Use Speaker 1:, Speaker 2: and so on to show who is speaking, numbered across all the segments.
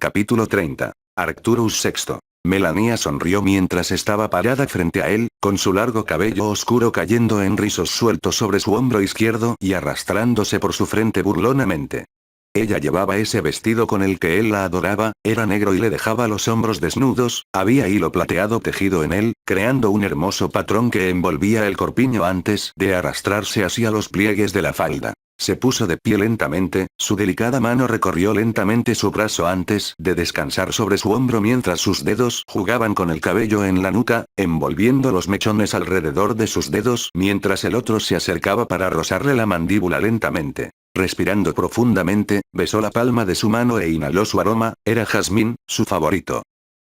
Speaker 1: Capítulo 30. Arcturus VI. Melania sonrió mientras estaba parada frente a él, con su largo cabello oscuro cayendo en rizos sueltos sobre su hombro izquierdo y arrastrándose por su frente burlonamente. Ella llevaba ese vestido con el que él la adoraba, era negro y le dejaba los hombros desnudos, había hilo plateado tejido en él, creando un hermoso patrón que envolvía el corpiño antes de arrastrarse hacia los pliegues de la falda. Se puso de pie lentamente, su delicada mano recorrió lentamente su brazo antes de descansar sobre su hombro mientras sus dedos jugaban con el cabello en la nuca, envolviendo los mechones alrededor de sus dedos mientras el otro se acercaba para rozarle la mandíbula lentamente. Respirando profundamente, besó la palma de su mano e inhaló su aroma, era jazmín, su favorito.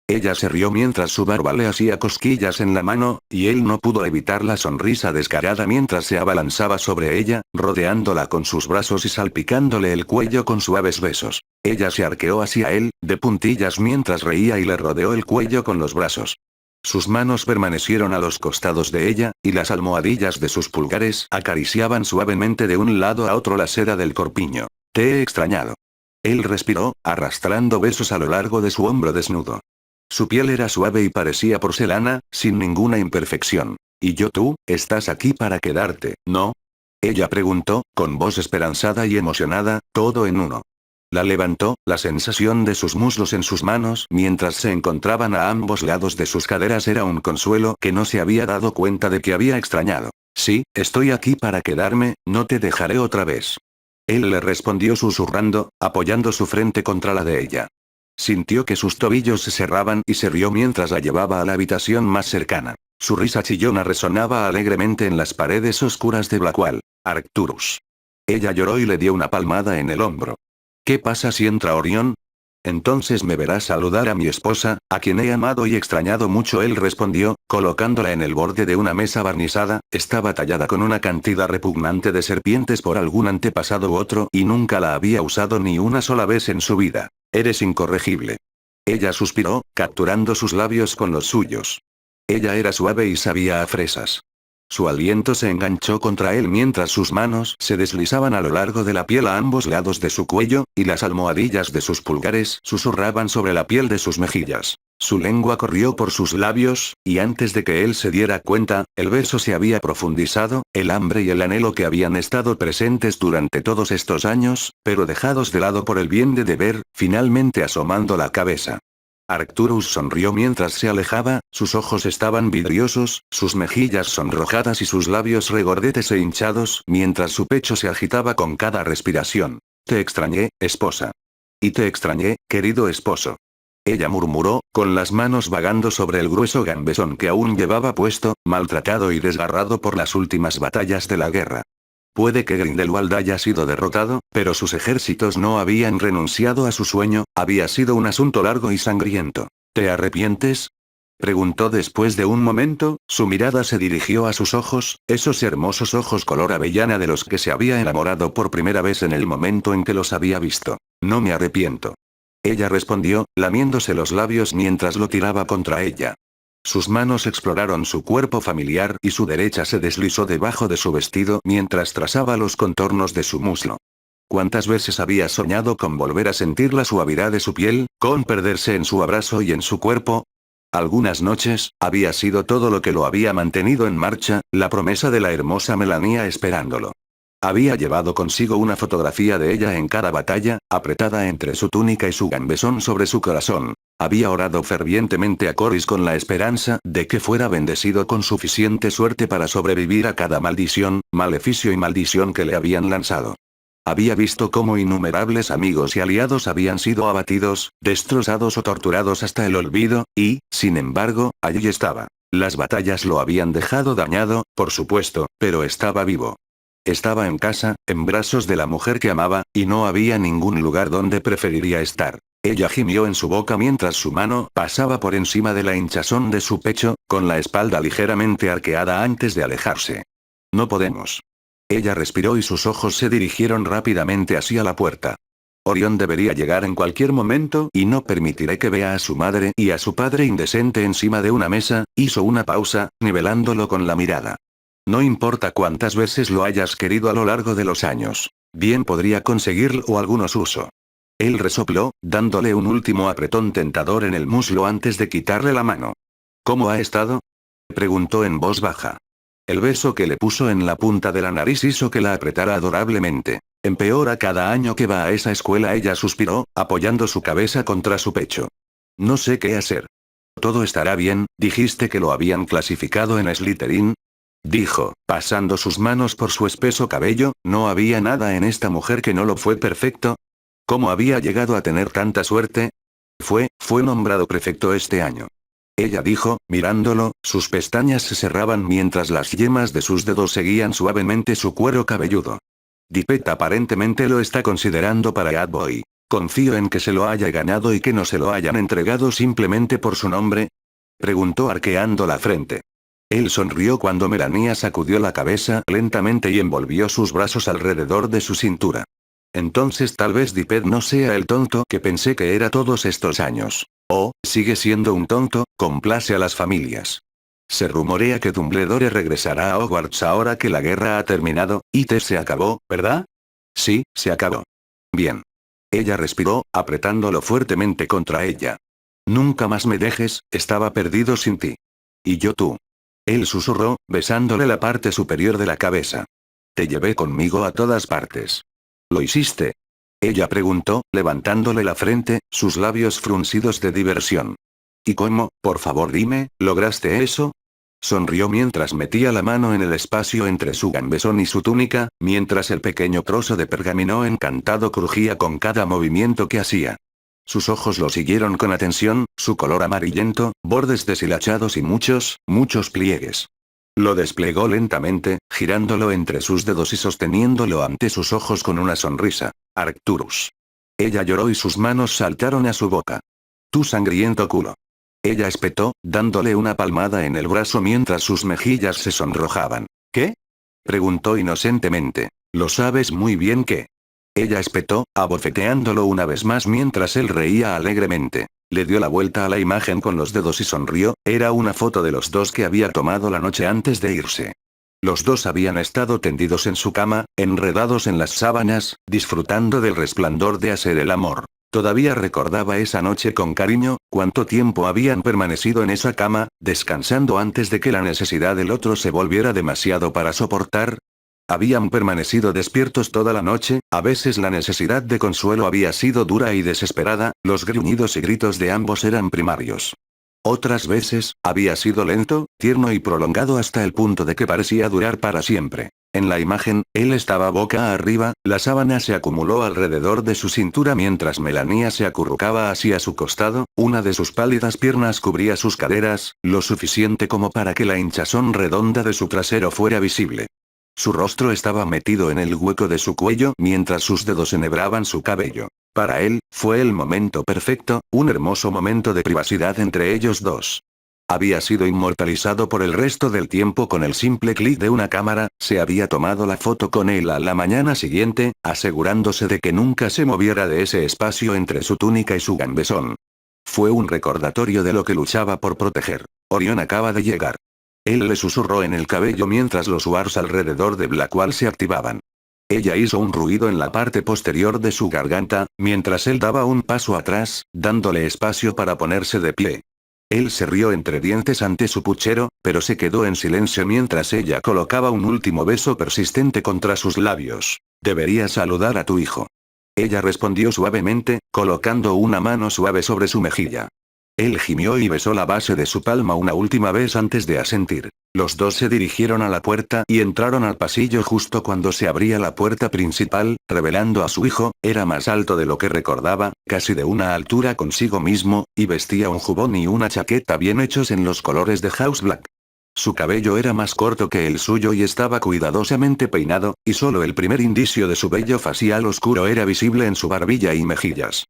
Speaker 1: Ella se rió mientras su barba le hacía cosquillas en la mano, y él no pudo evitar la sonrisa descarada mientras se abalanzaba sobre ella, rodeándola con sus brazos y salpicándole el cuello con suaves besos. Ella se arqueó hacia él, de puntillas mientras reía y le rodeó el cuello con los brazos. Sus manos permanecieron a los costados de ella, y las almohadillas de sus pulgares acariciaban suavemente de un lado a otro la seda del corpiño. Te he extrañado. Él respiró, arrastrando besos a lo largo de su hombro desnudo. Su piel era suave y parecía porcelana, sin ninguna imperfección. ¿Y tú, estás aquí para quedarte, no? Ella preguntó, con voz esperanzada y emocionada, todo en uno. La levantó, la sensación de sus muslos en sus manos mientras se encontraban a ambos lados de sus caderas era un consuelo que no se había dado cuenta de que había extrañado. Sí, estoy aquí para quedarme, no te dejaré otra vez. Él le respondió susurrando, apoyando su frente contra la de ella. Sintió que sus tobillos se cerraban y se rió mientras la llevaba a la habitación más cercana. Su risa chillona resonaba alegremente en las paredes oscuras de Blackwall. Arcturus. Ella lloró y le dio una palmada en el hombro. ¿Qué pasa si entra Orión? Entonces me verás saludar a mi esposa, a quien he amado y extrañado mucho. Él respondió, colocándola en el borde de una mesa barnizada, estaba tallada con una cantidad repugnante de serpientes por algún antepasado u otro y nunca la había usado ni una sola vez en su vida. Eres incorregible. Ella suspiró, capturando sus labios con los suyos. Ella era suave y sabía a fresas. Su aliento se enganchó contra él mientras sus manos se deslizaban a lo largo de la piel a ambos lados de su cuello, y las almohadillas de sus pulgares susurraban sobre la piel de sus mejillas. Su lengua corrió por sus labios, y antes de que él se diera cuenta, el beso se había profundizado, el hambre y el anhelo que habían estado presentes durante todos estos años, pero dejados de lado por el bien de deber, finalmente asomando la cabeza. Arcturus sonrió mientras se alejaba, sus ojos estaban vidriosos, sus mejillas sonrojadas y sus labios regordetes e hinchados mientras su pecho se agitaba con cada respiración. Te extrañé, esposa. Y te extrañé, querido esposo. Ella murmuró, con las manos vagando sobre el grueso gambesón que aún llevaba puesto, maltratado y desgarrado por las últimas batallas de la guerra. Puede que Grindelwald haya sido derrotado, pero sus ejércitos no habían renunciado a su sueño, había sido un asunto largo y sangriento. ¿Te arrepientes? Preguntó después de un momento, su mirada se dirigió a sus ojos, esos hermosos ojos color avellana de los que se había enamorado por primera vez en el momento en que los había visto. No me arrepiento. Ella respondió, lamiéndose los labios mientras lo tiraba contra ella. Sus manos exploraron su cuerpo familiar y su derecha se deslizó debajo de su vestido mientras trazaba los contornos de su muslo. ¿Cuántas veces había soñado con volver a sentir la suavidad de su piel, con perderse en su abrazo y en su cuerpo? Algunas noches, había sido todo lo que lo había mantenido en marcha, la promesa de la hermosa Melania esperándolo. Había llevado consigo una fotografía de ella en cada batalla, apretada entre su túnica y su gambesón sobre su corazón. Había orado fervientemente a Corlys con la esperanza de que fuera bendecido con suficiente suerte para sobrevivir a cada maldición, maleficio y maldición que le habían lanzado. Había visto cómo innumerables amigos y aliados habían sido abatidos, destrozados o torturados hasta el olvido, y, sin embargo, allí estaba. Las batallas lo habían dejado dañado, por supuesto, pero estaba vivo. Estaba en casa, en brazos de la mujer que amaba, y no había ningún lugar donde preferiría estar. Ella gimió en su boca mientras su mano pasaba por encima de la hinchazón de su pecho, con la espalda ligeramente arqueada antes de alejarse. No podemos. Ella respiró y sus ojos se dirigieron rápidamente hacia la puerta. Orión debería llegar en cualquier momento y no permitiré que vea a su madre y a su padre indecente encima de una mesa, hizo una pausa, nivelándolo con la mirada. No importa cuántas veces lo hayas querido a lo largo de los años. Bien podría conseguirlo o algunos uso. Él resopló, dándole un último apretón tentador en el muslo antes de quitarle la mano. ¿Cómo ha estado? Preguntó en voz baja. El beso que le puso en la punta de la nariz hizo que la apretara adorablemente. Empeora cada año que va a esa escuela, ella suspiró, apoyando su cabeza contra su pecho. No sé qué hacer. Todo estará bien, dijiste que lo habían clasificado en Slytherin. Dijo, pasando sus manos por su espeso cabello, no había nada en esta mujer que no lo fue perfecto. ¿Cómo había llegado a tener tanta suerte? Fue nombrado prefecto este año. Ella dijo, mirándolo, sus pestañas se cerraban mientras las yemas de sus dedos seguían suavemente su cuero cabelludo. Dippet aparentemente lo está considerando para Adboy. ¿Confío en que se lo haya ganado y que no se lo hayan entregado simplemente por su nombre? Preguntó arqueando la frente. Él sonrió cuando Melania sacudió la cabeza lentamente y envolvió sus brazos alrededor de su cintura. Entonces tal vez Dippet no sea el tonto que pensé que era todos estos años. O, sigue siendo un tonto, complace a las familias. Se rumorea que Dumbledore regresará a Hogwarts ahora que la guerra ha terminado, y se acabó, ¿verdad? Sí, se acabó. Bien. Ella respiró, apretándolo fuertemente contra ella. Nunca más me dejes, estaba perdido sin ti. Y yo tú. Él susurró, besándole la parte superior de la cabeza. Te llevé conmigo a todas partes. ¿Lo hiciste? Ella preguntó, levantándole la frente, sus labios fruncidos de diversión. ¿Y cómo, por favor dime, lograste eso? Sonrió mientras metía la mano en el espacio entre su gambesón y su túnica, mientras el pequeño trozo de pergamino encantado crujía con cada movimiento que hacía. Sus ojos lo siguieron con atención, su color amarillento, bordes deshilachados y muchos pliegues. Lo desplegó lentamente, girándolo entre sus dedos y sosteniéndolo ante sus ojos con una sonrisa. Arcturus. Ella lloró y sus manos saltaron a su boca. Tu sangriento culo. Ella espetó, dándole una palmada en el brazo mientras sus mejillas se sonrojaban. ¿Qué? Preguntó inocentemente. Lo sabes muy bien que. Ella espetó, abofeteándolo una vez más mientras él reía alegremente. Le dio la vuelta a la imagen con los dedos y sonrió, era una foto de los dos que había tomado la noche antes de irse. Los dos habían estado tendidos en su cama, enredados en las sábanas, disfrutando del resplandor de hacer el amor. Todavía recordaba esa noche con cariño, cuánto tiempo habían permanecido en esa cama, descansando antes de que la necesidad del otro se volviera demasiado para soportar. Habían permanecido despiertos toda la noche, a veces la necesidad de consuelo había sido dura y desesperada, los gruñidos y gritos de ambos eran primarios. Otras veces, había sido lento, tierno y prolongado hasta el punto de que parecía durar para siempre. En la imagen, él estaba boca arriba, la sábana se acumuló alrededor de su cintura mientras Melania se acurrucaba hacia su costado, una de sus pálidas piernas cubría sus caderas, lo suficiente como para que la hinchazón redonda de su trasero fuera visible. Su rostro estaba metido en el hueco de su cuello mientras sus dedos enhebraban su cabello. Para él, fue el momento perfecto, un hermoso momento de privacidad entre ellos dos. Había sido inmortalizado por el resto del tiempo con el simple clic de una cámara, se había tomado la foto con él a la mañana siguiente, asegurándose de que nunca se moviera de ese espacio entre su túnica y su gambesón. Fue un recordatorio de lo que luchaba por proteger. Orión acaba de llegar. Él le susurró en el cabello mientras los wars alrededor de Blackwall se activaban. Ella hizo un ruido en la parte posterior de su garganta, mientras él daba un paso atrás, dándole espacio para ponerse de pie. Él se rió entre dientes ante su puchero, pero se quedó en silencio mientras ella colocaba un último beso persistente contra sus labios. Deberías saludar a tu hijo. Ella respondió suavemente, colocando una mano suave sobre su mejilla. Él gimió y besó la base de su palma una última vez antes de asentir. Los dos se dirigieron a la puerta y entraron al pasillo justo cuando se abría la puerta principal, revelando a su hijo, era más alto de lo que recordaba, casi de una altura consigo mismo, y vestía un jubón y una chaqueta bien hechos en los colores de House Black. Su cabello era más corto que el suyo y estaba cuidadosamente peinado, y solo el primer indicio de su vello facial oscuro era visible en su barbilla y mejillas.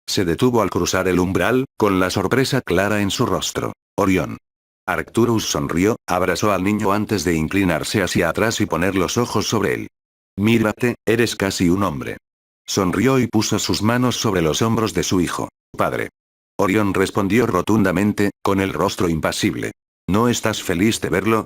Speaker 1: Se detuvo al cruzar el umbral, con la sorpresa clara en su rostro. Orión. Arcturus sonrió, abrazó al niño antes de inclinarse hacia atrás y poner los ojos sobre él. Mírate, eres casi un hombre. Sonrió y puso sus manos sobre los hombros de su hijo. Padre. Orión respondió rotundamente, con el rostro impasible. ¿No estás feliz de verlo?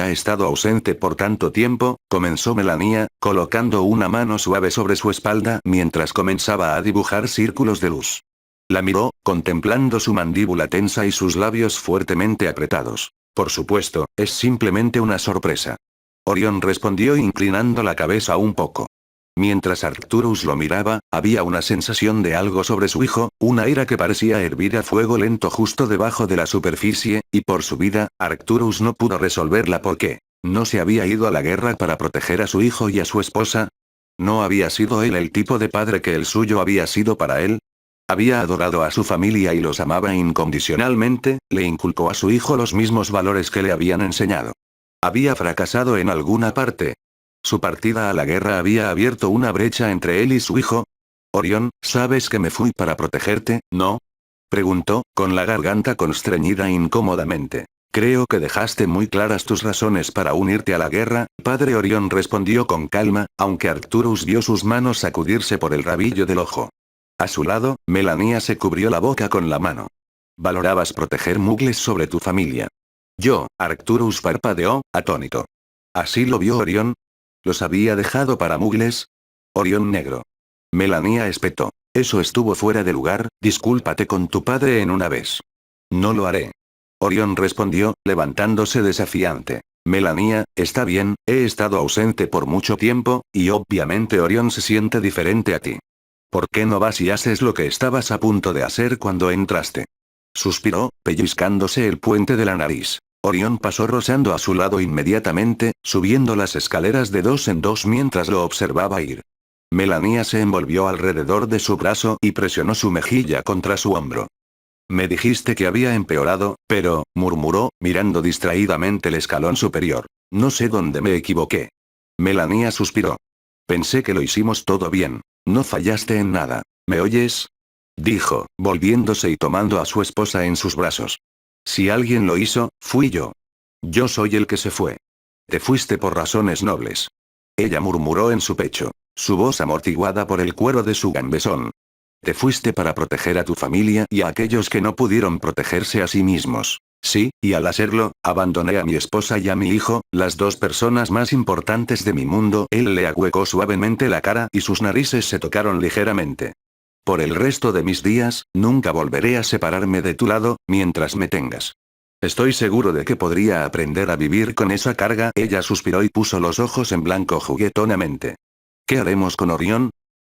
Speaker 1: Ha estado ausente por tanto tiempo, comenzó Melania, colocando una mano suave sobre su espalda mientras comenzaba a dibujar círculos de luz. La miró, contemplando su mandíbula tensa y sus labios fuertemente apretados. Por supuesto, es simplemente una sorpresa. Orión respondió inclinando la cabeza un poco. Mientras Arcturus lo miraba, había una sensación de algo sobre su hijo, una ira que parecía hervir a fuego lento justo debajo de la superficie, y por su vida, Arcturus no pudo resolverla porque ¿no se había ido a la guerra para proteger a su hijo y a su esposa? ¿No había sido él el tipo de padre que el suyo había sido para él? Había adorado a su familia y los amaba incondicionalmente, le inculcó a su hijo los mismos valores que le habían enseñado. ¿Había fracasado en alguna parte? Su partida a la guerra había abierto una brecha entre él y su hijo. Orión, ¿sabes que me fui para protegerte, no? Preguntó, con la garganta constreñida incómodamente. Creo que dejaste muy claras tus razones para unirte a la guerra, padre Orión respondió con calma, aunque Arcturus vio sus manos sacudirse por el rabillo del ojo. A su lado, Melania se cubrió la boca con la mano. Valorabas proteger mugles sobre tu familia. Yo, Arcturus parpadeó, atónito. ¿Así lo vio Orión? ¿Los había dejado para mugles? Orión negro. Melania espetó. Eso estuvo fuera de lugar, discúlpate con tu padre en una vez. No lo haré. Orión respondió, levantándose desafiante. Melania, está bien, he estado ausente por mucho tiempo, y obviamente Orión se siente diferente a ti. ¿Por qué no vas y haces lo que estabas a punto de hacer cuando entraste? Suspiró, pellizcándose el puente de la nariz. Orión pasó rozando a su lado inmediatamente, subiendo las escaleras de dos en dos mientras lo observaba ir. Melania se envolvió alrededor de su brazo y presionó su mejilla contra su hombro. Me dijiste que había empeorado, pero, murmuró, mirando distraídamente el escalón superior. No sé dónde me equivoqué. Melania suspiró. Pensé que lo hicimos todo bien. No fallaste en nada. ¿Me oyes? Dijo, volviéndose y tomando a su esposa en sus brazos. Si alguien lo hizo, fui yo. Yo soy el que se fue. Te fuiste por razones nobles. Ella murmuró en su pecho, su voz amortiguada por el cuero de su gambesón. Te fuiste para proteger a tu familia y a aquellos que no pudieron protegerse a sí mismos. Sí, y al hacerlo, abandoné a mi esposa y a mi hijo, las dos personas más importantes de mi mundo. Él le ahuecó suavemente la cara y sus narices se tocaron ligeramente. Por el resto de mis días, nunca volveré a separarme de tu lado, mientras me tengas. Estoy seguro de que podría aprender a vivir con esa carga. Ella suspiró y puso los ojos en blanco juguetonamente. ¿Qué haremos con Orión?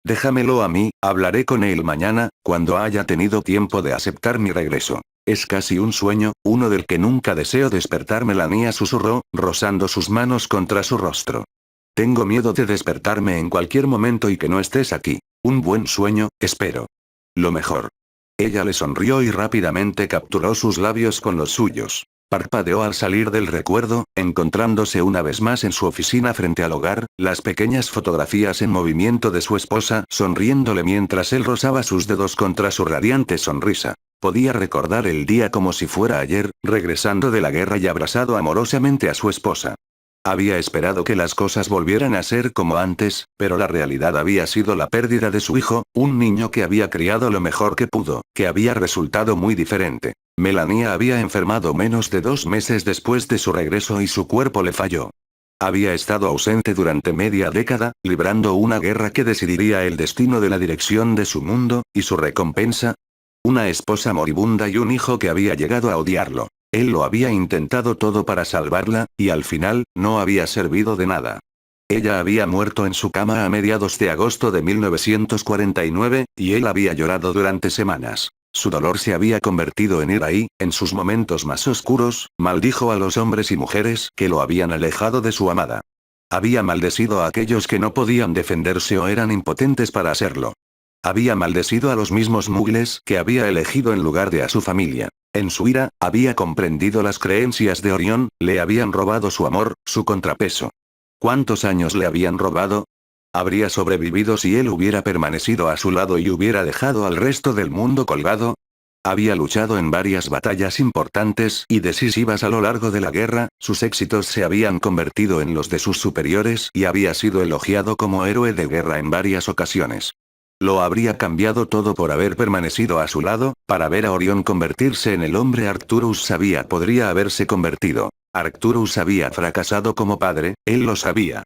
Speaker 1: Déjamelo a mí, hablaré con él mañana, cuando haya tenido tiempo de aceptar mi regreso. Es casi un sueño, uno del que nunca deseo despertar. Melania susurró, rozando sus manos contra su rostro. Tengo miedo de despertarme en cualquier momento y que no estés aquí. Un buen sueño, espero. Lo mejor. Ella le sonrió y rápidamente capturó sus labios con los suyos. Parpadeó al salir del recuerdo, encontrándose una vez más en su oficina frente al hogar, las pequeñas fotografías en movimiento de su esposa sonriéndole mientras él rozaba sus dedos contra su radiante sonrisa. Podía recordar el día como si fuera ayer, regresando de la guerra y abrazado amorosamente a su esposa. Había esperado que las cosas volvieran a ser como antes, pero la realidad había sido la pérdida de su hijo, un niño que había criado lo mejor que pudo, que había resultado muy diferente. Melania había enfermado menos de 2 meses después de su regreso y su cuerpo le falló. Había estado ausente durante media década, librando una guerra que decidiría el destino de la dirección de su mundo, y su recompensa. Una esposa moribunda y un hijo que había llegado a odiarlo. Él lo había intentado todo para salvarla, y al final, no había servido de nada. Ella había muerto en su cama a mediados de agosto de 1949, y él había llorado durante semanas. Su dolor se había convertido en ira y, en sus momentos más oscuros, maldijo a los hombres y mujeres que lo habían alejado de su amada. Había maldecido a aquellos que no podían defenderse o eran impotentes para hacerlo. Había maldecido a los mismos mugles que había elegido en lugar de a su familia. En su ira, había comprendido las creencias de Orión, le habían robado su amor, su contrapeso. ¿Cuántos años le habían robado? ¿Habría sobrevivido si él hubiera permanecido a su lado y hubiera dejado al resto del mundo colgado? Había luchado en varias batallas importantes y decisivas a lo largo de la guerra, sus éxitos se habían convertido en los de sus superiores y había sido elogiado como héroe de guerra en varias ocasiones. Lo habría cambiado todo por haber permanecido a su lado, para ver a Orión convertirse en el hombre Arcturus sabía podría haberse convertido. Arcturus había fracasado como padre, él lo sabía.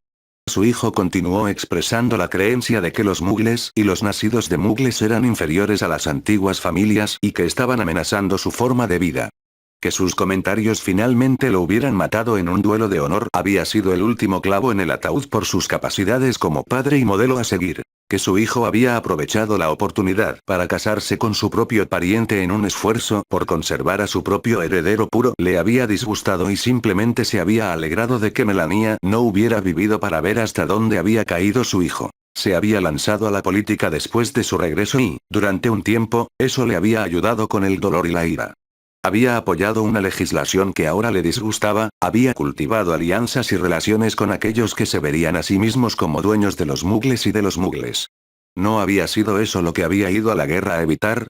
Speaker 1: Su hijo continuó expresando la creencia de que los mugles y los nacidos de mugles eran inferiores a las antiguas familias y que estaban amenazando su forma de vida. Que sus comentarios finalmente lo hubieran matado en un duelo de honor había sido el último clavo en el ataúd por sus capacidades como padre y modelo a seguir. Que su hijo había aprovechado la oportunidad para casarse con su propio pariente en un esfuerzo por conservar a su propio heredero puro le había disgustado y simplemente se había alegrado de que Melania no hubiera vivido para ver hasta dónde había caído su hijo. Se había lanzado a la política después de su regreso y, durante un tiempo, eso le había ayudado con el dolor y la ira. Había apoyado una legislación que ahora le disgustaba, había cultivado alianzas y relaciones con aquellos que se verían a sí mismos como dueños de los mugles y de los mugles. ¿No había sido eso lo que había ido a la guerra a evitar?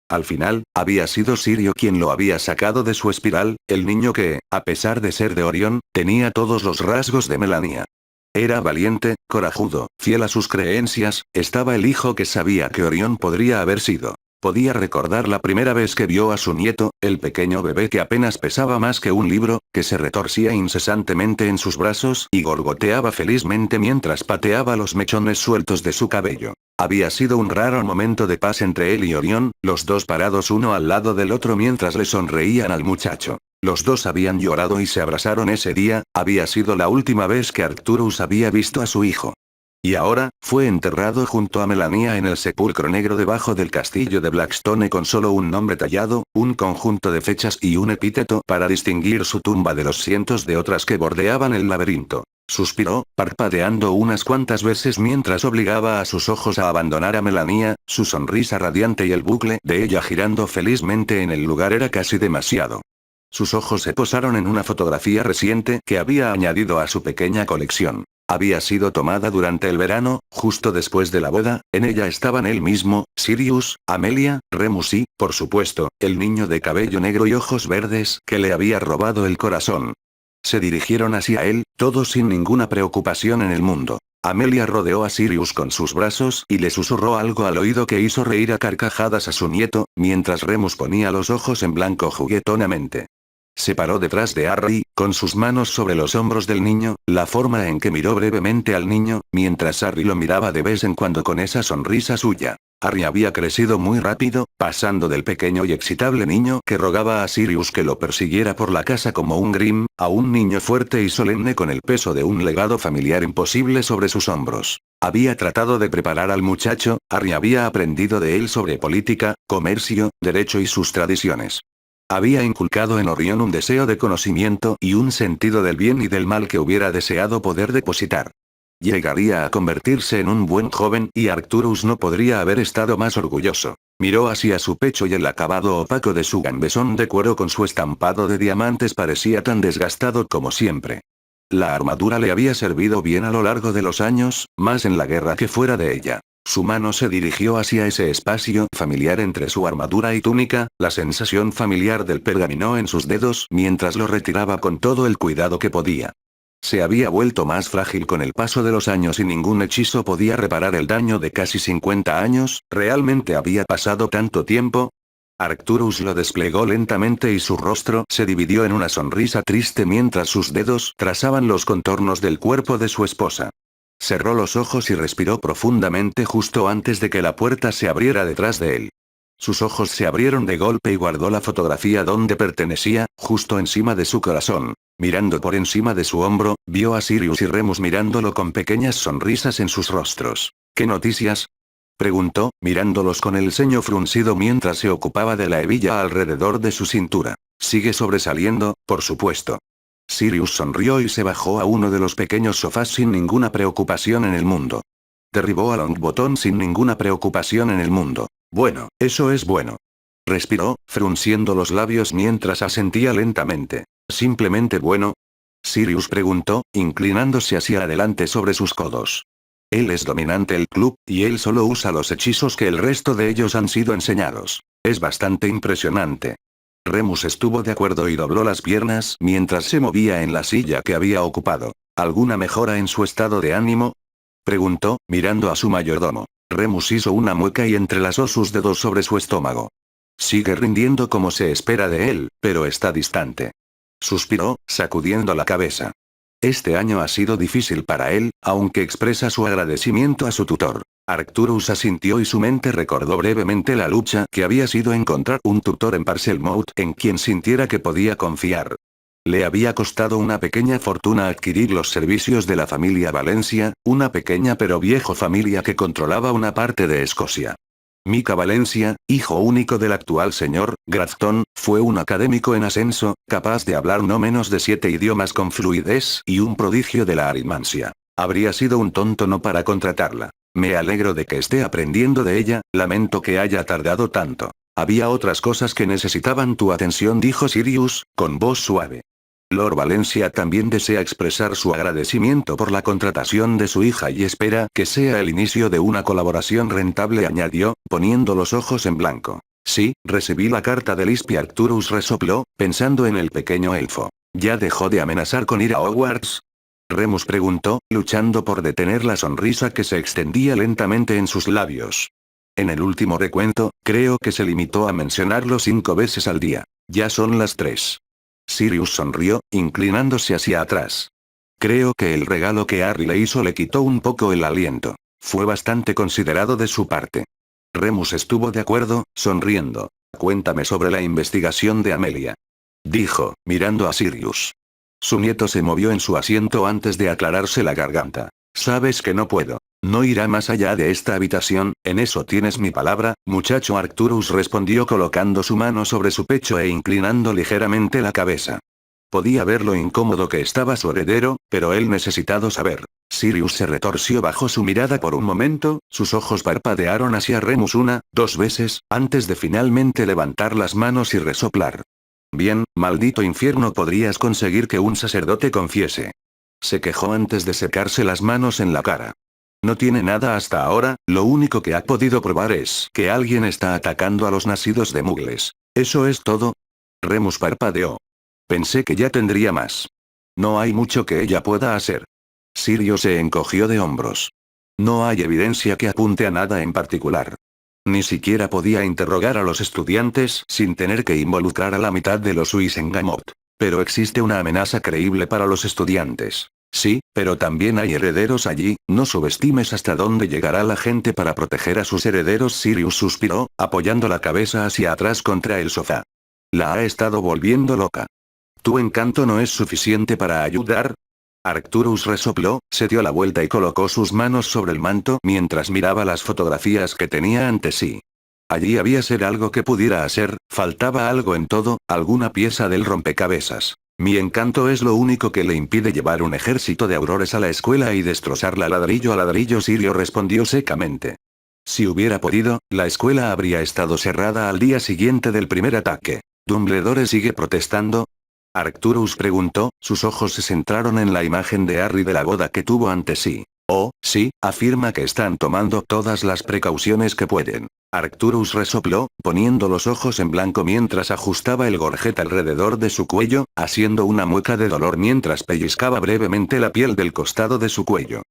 Speaker 1: Al final, había sido Sirio quien lo había sacado de su espiral, el niño que, a pesar de ser de Orión, tenía todos los rasgos de Melania. Era valiente, corajudo, fiel a sus creencias, estaba el hijo que sabía que Orión podría haber sido. Podía recordar la primera vez que vio a su nieto, el pequeño bebé que apenas pesaba más que un libro, que se retorcía incesantemente en sus brazos y gorgoteaba felizmente mientras pateaba los mechones sueltos de su cabello. Había sido un raro momento de paz entre él y Orión, los dos parados uno al lado del otro mientras le sonreían al muchacho. Los dos habían llorado y se abrazaron ese día, había sido la última vez que Arcturus había visto a su hijo. Y ahora, fue enterrado junto a Melania en el sepulcro negro debajo del castillo de Blackstone con solo un nombre tallado, un conjunto de fechas y un epíteto para distinguir su tumba de los cientos de otras que bordeaban el laberinto. Suspiró, parpadeando unas cuantas veces mientras obligaba a sus ojos a abandonar a Melania, su sonrisa radiante y el bucle de ella girando felizmente en el lugar era casi demasiado. Sus ojos se posaron en una fotografía reciente que había añadido a su pequeña colección. Había sido tomada durante el verano, justo después de la boda, en ella estaban él mismo, Sirius, Amelia, Remus y, por supuesto, el niño de cabello negro y ojos verdes que le había robado el corazón. Se dirigieron hacia él, todos sin ninguna preocupación en el mundo. Amelia rodeó a Sirius con sus brazos y le susurró algo al oído que hizo reír a carcajadas a su nieto, mientras Remus ponía los ojos en blanco juguetonamente. Se paró detrás de Harry, con sus manos sobre los hombros del niño, la forma en que miró brevemente al niño, mientras Harry lo miraba de vez en cuando con esa sonrisa suya. Harry había crecido muy rápido, pasando del pequeño y excitable niño que rogaba a Sirius que lo persiguiera por la casa como un Grimm, a un niño fuerte y solemne con el peso de un legado familiar imposible sobre sus hombros. Había tratado de preparar al muchacho, Harry había aprendido de él sobre política, comercio, derecho y sus tradiciones. Había inculcado en Orión un deseo de conocimiento y un sentido del bien y del mal que hubiera deseado poder depositar. Llegaría a convertirse en un buen joven y Arcturus no podría haber estado más orgulloso. Miró hacia su pecho y el acabado opaco de su gambesón de cuero con su estampado de diamantes parecía tan desgastado como siempre. La armadura le había servido bien a lo largo de los años, más en la guerra que fuera de ella. Su mano se dirigió hacia ese espacio familiar entre su armadura y túnica, la sensación familiar del pergamino en sus dedos mientras lo retiraba con todo el cuidado que podía. Se había vuelto más frágil con el paso de los años y ningún hechizo podía reparar el daño de casi 50 años, ¿realmente había pasado tanto tiempo? Arcturus lo desplegó lentamente y su rostro se dividió en una sonrisa triste mientras sus dedos trazaban los contornos del cuerpo de su esposa. Cerró los ojos y respiró profundamente justo antes de que la puerta se abriera detrás de él. Sus ojos se abrieron de golpe y guardó la fotografía donde pertenecía, justo encima de su corazón. Mirando por encima de su hombro, vio a Sirius y Remus mirándolo con pequeñas sonrisas en sus rostros. ¿Qué noticias?, preguntó, mirándolos con el ceño fruncido mientras se ocupaba de la hebilla alrededor de su cintura. Sigue sobresaliendo, por supuesto. Sirius sonrió y se bajó a uno de los pequeños sofás sin ninguna preocupación en el mundo. Derribó a Longbottom sin ninguna preocupación en el mundo. Bueno, eso es bueno. Respiró, frunciendo los labios mientras asentía lentamente. ¿Simplemente bueno? Sirius preguntó, inclinándose hacia adelante sobre sus codos. Él es dominante el club, y él solo usa los hechizos que el resto de ellos han sido enseñados. Es bastante impresionante. Remus estuvo de acuerdo y dobló las piernas mientras se movía en la silla que había ocupado. ¿Alguna mejora en su estado de ánimo?, preguntó, mirando a su mayordomo. Remus hizo una mueca y entrelazó sus dedos sobre su estómago. Sigue rindiendo como se espera de él, pero está distante. Suspiró, sacudiendo la cabeza. Este año ha sido difícil para él, aunque expresa su agradecimiento a su tutor. Arcturus asintió y su mente recordó brevemente la lucha que había sido encontrar un tutor en Parselmouth en quien sintiera que podía confiar. Le había costado una pequeña fortuna adquirir los servicios de la familia Valencia, una pequeña pero vieja familia que controlaba una parte de Escocia. Mika Valencia, hijo único del actual señor Grafton, fue un académico en ascenso, capaz de hablar no menos de 7 idiomas con fluidez y un prodigio de la aritmancia. Habría sido un tonto no para contratarla. Me alegro de que esté aprendiendo de ella, lamento que haya tardado tanto. Había otras cosas que necesitaban tu atención, dijo Sirius, con voz suave. Lord Valencia también desea expresar su agradecimiento por la contratación de su hija y espera que sea el inicio de una colaboración rentable, añadió, poniendo los ojos en blanco. Sí, recibí la carta de Lisp y Arcturus resopló, pensando en el pequeño elfo. ¿Ya dejó de amenazar con ir a Hogwarts? Remus preguntó, luchando por detener la sonrisa que se extendía lentamente en sus labios. En el último recuento, creo que se limitó a mencionarlo 5 veces al día. Ya son las 3. Sirius sonrió, inclinándose hacia atrás. Creo que el regalo que Harry le hizo le quitó un poco el aliento. Fue bastante considerado de su parte. Remus estuvo de acuerdo, sonriendo. Cuéntame sobre la investigación de Amelia. Dijo, mirando a Sirius. Su nieto se movió en su asiento antes de aclararse la garganta. Sabes que no puedo. No irá más allá de esta habitación, en eso tienes mi palabra, muchacho. Arcturus respondió colocando su mano sobre su pecho e inclinando ligeramente la cabeza. Podía ver lo incómodo que estaba su heredero, pero él necesitaba saber. Sirius se retorció bajo su mirada por un momento, sus ojos parpadearon hacia Remus 2 veces, antes de finalmente levantar las manos y resoplar. Bien, maldito infierno, podrías conseguir que un sacerdote confiese. Se quejó antes de secarse las manos en la cara. No tiene nada hasta ahora, lo único que ha podido probar es que alguien está atacando a los nacidos de Muggles. ¿Eso es todo? Remus parpadeó. Pensé que ya tendría más. No hay mucho que ella pueda hacer. Sirius se encogió de hombros. No hay evidencia que apunte a nada en particular. Ni siquiera podía interrogar a los estudiantes sin tener que involucrar a la mitad de los Wisengamot. Pero existe una amenaza creíble para los estudiantes. Sí, pero también hay herederos allí, no subestimes hasta dónde llegará la gente para proteger a sus herederos. Sirius suspiró, apoyando la cabeza hacia atrás contra el sofá. La ha estado volviendo loca. ¿Tu encanto no es suficiente para ayudar? Arcturus resopló, se dio la vuelta y colocó sus manos sobre el manto mientras miraba las fotografías que tenía ante sí. Allí había ser algo que pudiera hacer, faltaba algo en todo, alguna pieza del rompecabezas. Mi encanto es lo único que le impide llevar un ejército de aurores a la escuela y destrozarla ladrillo a ladrillo. Sirius respondió secamente. Si hubiera podido, la escuela habría estado cerrada al día siguiente del primer ataque. ¿Dumbledore sigue protestando? Arcturus preguntó, sus ojos se centraron en la imagen de Harry de la boda que tuvo ante sí. Oh, sí, afirma que están tomando todas las precauciones que pueden. Arcturus resopló, poniendo los ojos en blanco mientras ajustaba el gorget alrededor de su cuello, haciendo una mueca de dolor mientras pellizcaba brevemente la piel del costado de su cuello.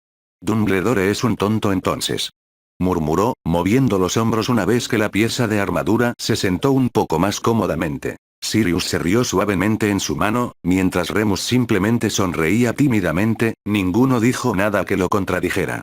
Speaker 1: Dumbledore es un tonto entonces. Murmuró, moviendo los hombros una vez que la pieza de armadura se sentó un poco más cómodamente. Sirius se rió suavemente en su mano, mientras Remus simplemente sonreía tímidamente, ninguno dijo nada que lo contradijera.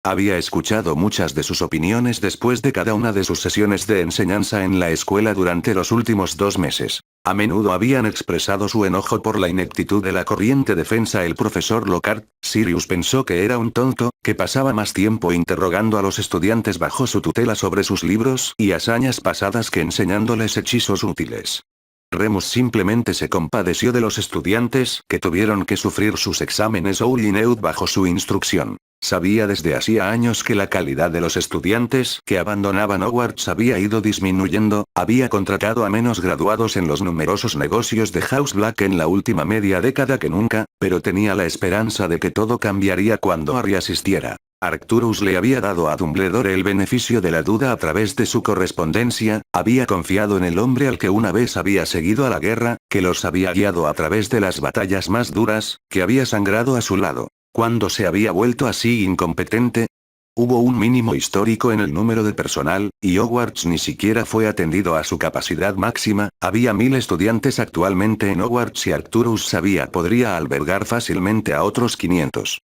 Speaker 1: Había escuchado muchas de sus opiniones después de cada una de sus sesiones de enseñanza en la escuela durante los últimos 2 meses. A menudo habían expresado su enojo por la ineptitud de la corriente defensa. El profesor Lockhart, Sirius pensó que era un tonto, que pasaba más tiempo interrogando a los estudiantes bajo su tutela sobre sus libros y hazañas pasadas que enseñándoles hechizos útiles. Remus simplemente se compadeció de los estudiantes que tuvieron que sufrir sus exámenes Oulineud bajo su instrucción. Sabía desde hacía años que la calidad de los estudiantes que abandonaban Hogwarts había ido disminuyendo, había contratado a menos graduados en los numerosos negocios de House Black en la última media década que nunca, pero tenía la esperanza de que todo cambiaría cuando Harry asistiera. Arcturus le había dado a Dumbledore el beneficio de la duda a través de su correspondencia, había confiado en el hombre al que una vez había seguido a la guerra, que los había guiado a través de las batallas más duras, que había sangrado a su lado. ¿Cuándo se había vuelto así incompetente? Hubo un mínimo histórico en el número de personal, y Hogwarts ni siquiera fue atendido a su capacidad máxima. Había 1000 estudiantes actualmente en Hogwarts y Arcturus sabía podría albergar fácilmente a otros 500.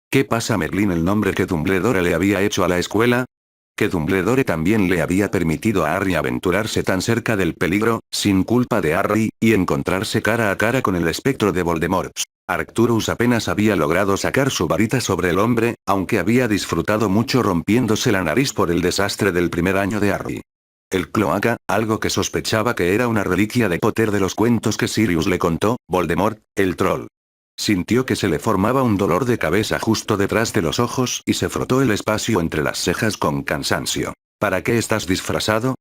Speaker 1: ¿Qué pasa Merlín? El nombre que Dumbledore le había hecho a la escuela? Que Dumbledore también le había permitido a Harry aventurarse tan cerca del peligro, sin culpa de Harry, y encontrarse cara a cara con el espectro de Voldemort. Arcturus apenas había logrado sacar su varita sobre el hombre, aunque había disfrutado mucho rompiéndose la nariz por el desastre del primer año de Harry. El cloaca, algo que sospechaba que era una reliquia de Potter de los cuentos que Sirius le contó, Voldemort, el troll. Sintió que se le formaba un dolor de cabeza justo detrás de los ojos y se frotó el espacio entre las cejas con cansancio. ¿Para qué estás disfrazado?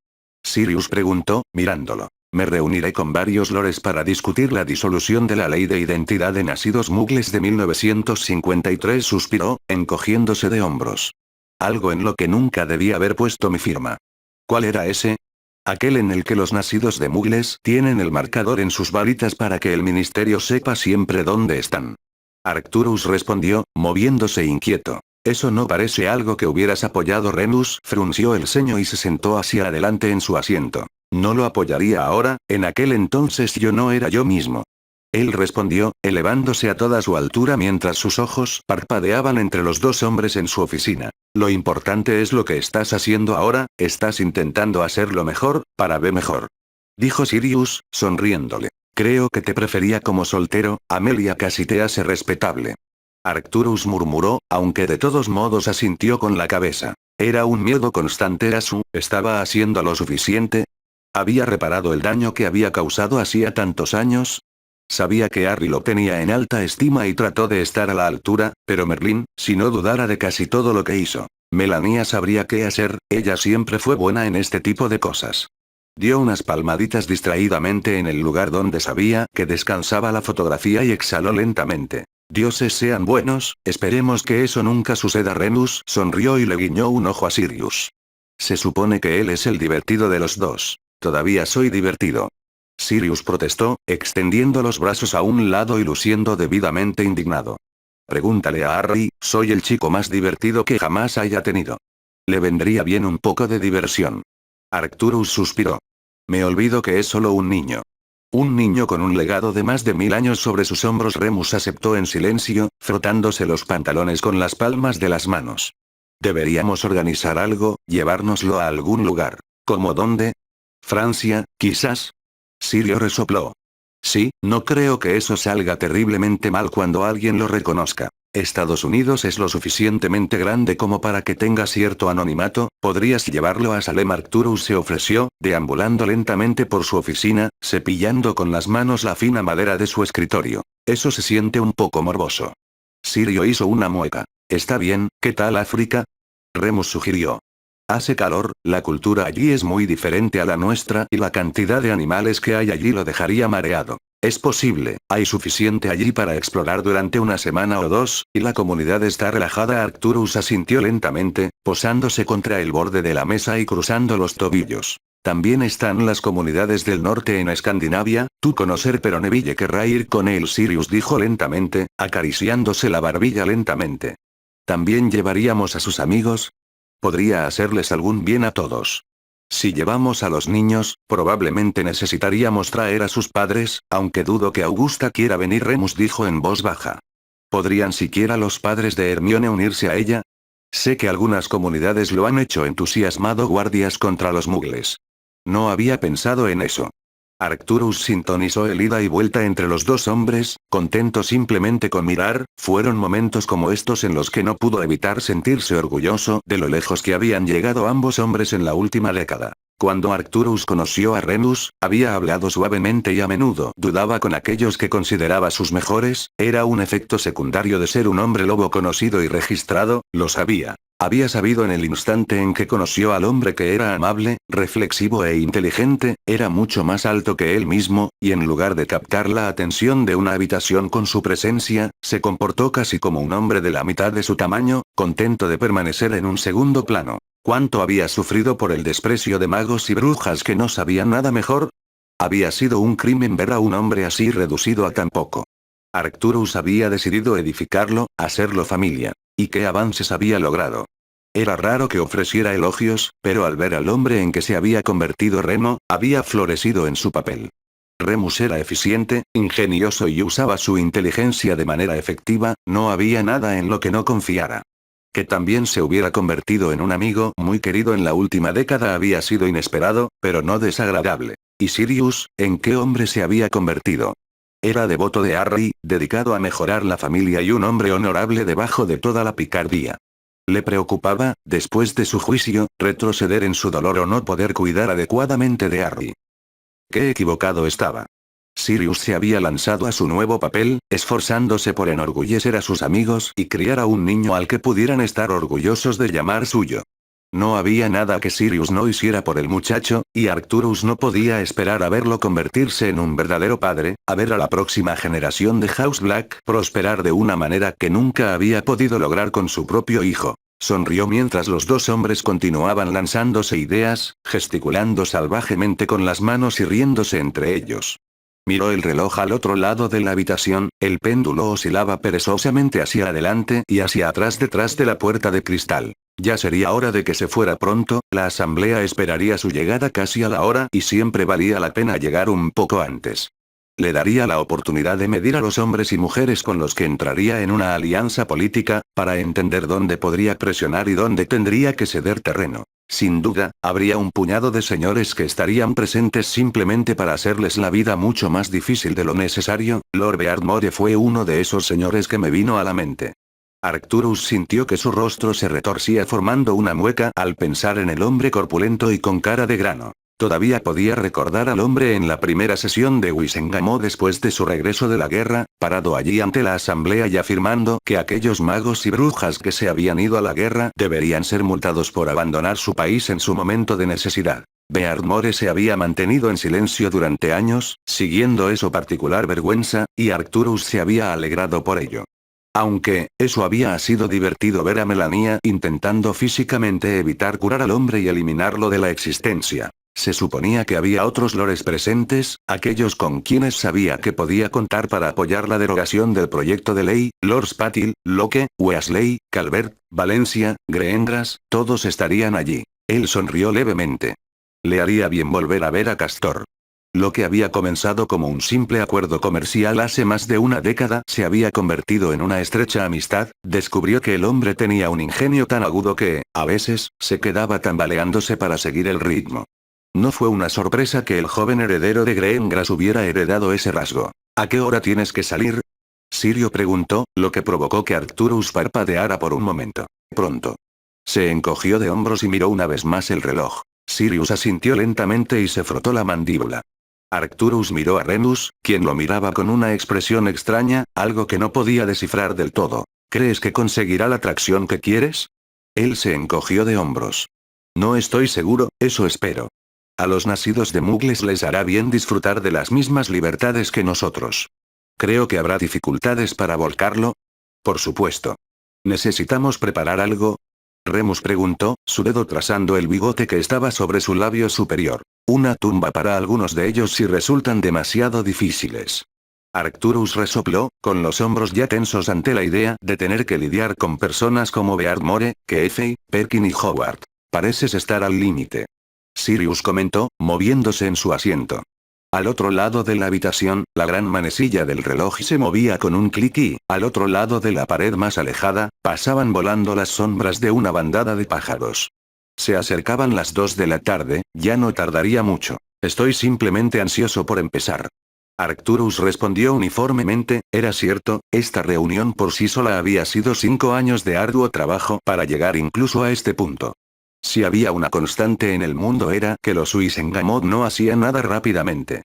Speaker 1: Sirius preguntó, mirándolo. Me reuniré con varios lores para discutir la disolución de la Ley de Identidad de Nacidos Muggles de 1953, suspiró, encogiéndose de hombros. Algo en lo que nunca debía haber puesto mi firma. ¿Cuál era ese? Aquel en el que los nacidos de Muggles tienen el marcador en sus varitas para que el ministerio sepa siempre dónde están. Arcturus respondió, moviéndose inquieto. Eso no parece algo que hubieras apoyado. Remus frunció el ceño y se sentó hacia adelante en su asiento. No lo apoyaría ahora, en aquel entonces yo no era yo mismo. Él respondió, elevándose a toda su altura mientras sus ojos parpadeaban entre los dos hombres en su oficina. Lo importante es lo que estás haciendo ahora, estás intentando hacerlo mejor, para ver mejor. Dijo Sirius, sonriéndole. Creo que te prefería como soltero, Amelia casi te hace respetable. Arcturus murmuró, aunque de todos modos asintió con la cabeza. Era un miedo constante a ¿estaba haciendo lo suficiente? ¿Había reparado el daño que había causado hacía tantos años? Sabía que Harry lo tenía en alta estima y trató de estar a la altura, pero Merlín, si no dudara de casi todo lo que hizo. Melania sabría qué hacer, ella siempre fue buena en este tipo de cosas. Dio unas palmaditas distraídamente en el lugar donde sabía que descansaba la fotografía y exhaló lentamente. Dioses sean buenos, esperemos que eso nunca suceda. Remus sonrió y le guiñó un ojo a Sirius. Se supone que él es el divertido de los dos. Todavía soy divertido. Sirius protestó, extendiendo los brazos a un lado y luciendo debidamente indignado. Pregúntale a Harry, soy el chico más divertido que jamás haya tenido. Le vendría bien un poco de diversión. Arcturus suspiró. Me olvido que es solo un niño. Un niño con un legado de más de 1000 años sobre sus hombros. Remus aceptó en silencio, frotándose los pantalones con las palmas de las manos. Deberíamos organizar algo, llevárnoslo a algún lugar. ¿Cómo dónde? Francia, quizás. Sirio resopló. Sí, no creo que eso salga terriblemente mal cuando alguien lo reconozca. Estados Unidos es lo suficientemente grande como para que tenga cierto anonimato, podrías llevarlo a Salem. Arcturus se ofreció, deambulando lentamente por su oficina, cepillando con las manos la fina madera de su escritorio. Eso se siente un poco morboso. Sirio hizo una mueca. Está bien, ¿qué tal África? Remus sugirió. Hace calor, la cultura allí es muy diferente a la nuestra y la cantidad de animales que hay allí lo dejaría mareado. Es posible, hay suficiente allí para explorar durante una semana o dos, y la comunidad está relajada. Arcturus asintió lentamente, posándose contra el borde de la mesa y cruzando los tobillos. También están las comunidades del norte en Escandinavia, tú conocer pero Neville querrá ir con él. Sirius dijo lentamente, acariciándose la barbilla lentamente. ¿También llevaríamos a sus amigos? Podría hacerles algún bien a todos. Si llevamos a los niños, probablemente necesitaríamos traer a sus padres, aunque dudo que Augusta quiera venir. Remus dijo en voz baja. ¿Podrían siquiera los padres de Hermione unirse a ella? Sé que algunas comunidades lo han hecho. Entusiasmado. Guardias contra los muggles. No había pensado en eso. Arcturus sintonizó el ida y vuelta entre los dos hombres, contento simplemente con mirar. Fueron momentos como estos en los que no pudo evitar sentirse orgulloso de lo lejos que habían llegado ambos hombres en la última década. Cuando Arcturus conoció a Remus, había hablado suavemente y a menudo dudaba con aquellos que consideraba sus mejores, era un efecto secundario de ser un hombre lobo conocido y registrado, lo sabía. Había sabido en el instante en que conoció al hombre que era amable, reflexivo e inteligente, era mucho más alto que él mismo, y en lugar de captar la atención de una habitación con su presencia, se comportó casi como un hombre de la mitad de su tamaño, contento de permanecer en un segundo plano. ¿Cuánto había sufrido por el desprecio de magos y brujas que no sabían nada mejor? Había sido un crimen ver a un hombre así reducido a tan poco. Arcturus había decidido edificarlo, hacerlo familia. ¿Y qué avances había logrado? Era raro que ofreciera elogios, pero al ver al hombre en que se había convertido Remo, había florecido en su papel. Remus era eficiente, ingenioso y usaba su inteligencia de manera efectiva, no había nada en lo que no confiara. Que también se hubiera convertido en un amigo muy querido en la última década había sido inesperado, pero no desagradable. ¿Y Sirius, en qué hombre se había convertido? Era devoto de Harry, dedicado a mejorar la familia y un hombre honorable debajo de toda la picardía. Le preocupaba, después de su juicio, retroceder en su dolor o no poder cuidar adecuadamente de Harry. Qué equivocado estaba. Sirius se había lanzado a su nuevo papel, esforzándose por enorgullecer a sus amigos y criar a un niño al que pudieran estar orgullosos de llamar suyo. No había nada que Sirius no hiciera por el muchacho, y Arcturus no podía esperar a verlo convertirse en un verdadero padre, a ver a la próxima generación de House Black prosperar de una manera que nunca había podido lograr con su propio hijo. Sonrió mientras los dos hombres continuaban lanzándose ideas, gesticulando salvajemente con las manos y riéndose entre ellos. Miró el reloj al otro lado de la habitación, el péndulo oscilaba perezosamente hacia adelante y hacia atrás detrás de la puerta de cristal. Ya sería hora de que se fuera pronto, la asamblea esperaría su llegada casi a la hora y siempre valía la pena llegar un poco antes. Le daría la oportunidad de medir a los hombres y mujeres con los que entraría en una alianza política, para entender dónde podría presionar y dónde tendría que ceder terreno. Sin duda, habría un puñado de señores que estarían presentes simplemente para hacerles la vida mucho más difícil de lo necesario. Lord Beardmore fue uno de esos señores que me vino a la mente. Arcturus sintió que su rostro se retorcía formando una mueca al pensar en el hombre corpulento y con cara de grano. Todavía podía recordar al hombre en la primera sesión de Wisengamo después de su regreso de la guerra, parado allí ante la asamblea y afirmando que aquellos magos y brujas que se habían ido a la guerra deberían ser multados por abandonar su país en su momento de necesidad. Beardmore se había mantenido en silencio durante años, siguiendo eso particular vergüenza, y Arcturus se había alegrado por ello. Aunque, eso había sido divertido ver a Melania intentando físicamente evitar curar al hombre y eliminarlo de la existencia. Se suponía que había otros lores presentes, aquellos con quienes sabía que podía contar para apoyar la derogación del proyecto de ley, Lords Patil, Locke, Weasley, Calvert, Valencia, Greengrass, todos estarían allí. Él sonrió levemente. Le haría bien volver a ver a Castor. Lo que había comenzado como un simple acuerdo comercial hace más de una década se había convertido en una estrecha amistad. Descubrió que el hombre tenía un ingenio tan agudo que, a veces, se quedaba tambaleándose para seguir el ritmo. No fue una sorpresa que el joven heredero de Greengrass hubiera heredado ese rasgo. ¿A qué hora tienes que salir? Sirio preguntó, lo que provocó que Arcturus parpadeara por un momento. Pronto. Se encogió de hombros y miró una vez más el reloj. Sirius asintió lentamente y se frotó la mandíbula. Arcturus miró a Remus, quien lo miraba con una expresión extraña, algo que no podía descifrar del todo. ¿Crees que conseguirá la atracción que quieres? Él se encogió de hombros. No estoy seguro, eso espero. A los nacidos de Mugles les hará bien disfrutar de las mismas libertades que nosotros. Creo que habrá dificultades para volcarlo. Por supuesto. ¿Necesitamos preparar algo? Remus preguntó, su dedo trazando el bigote que estaba sobre su labio superior. Una tumba para algunos de ellos si resultan demasiado difíciles. Arcturus resopló, con los hombros ya tensos ante la idea de tener que lidiar con personas como Beardmore, Keefe, Perkin y Howard. Pareces estar al límite. Sirius comentó, moviéndose en su asiento. Al otro lado de la habitación, la gran manecilla del reloj se movía con un clic y, al otro lado de la pared más alejada, pasaban volando las sombras de una bandada de pájaros. Se acercaban las 2 de la tarde, ya no tardaría mucho. Estoy simplemente ansioso por empezar. Arcturus respondió uniformemente, era cierto, esta reunión por sí sola había sido 5 años de arduo trabajo para llegar incluso a este punto. Si había una constante en el mundo era que los Wisengamo no hacían nada rápidamente.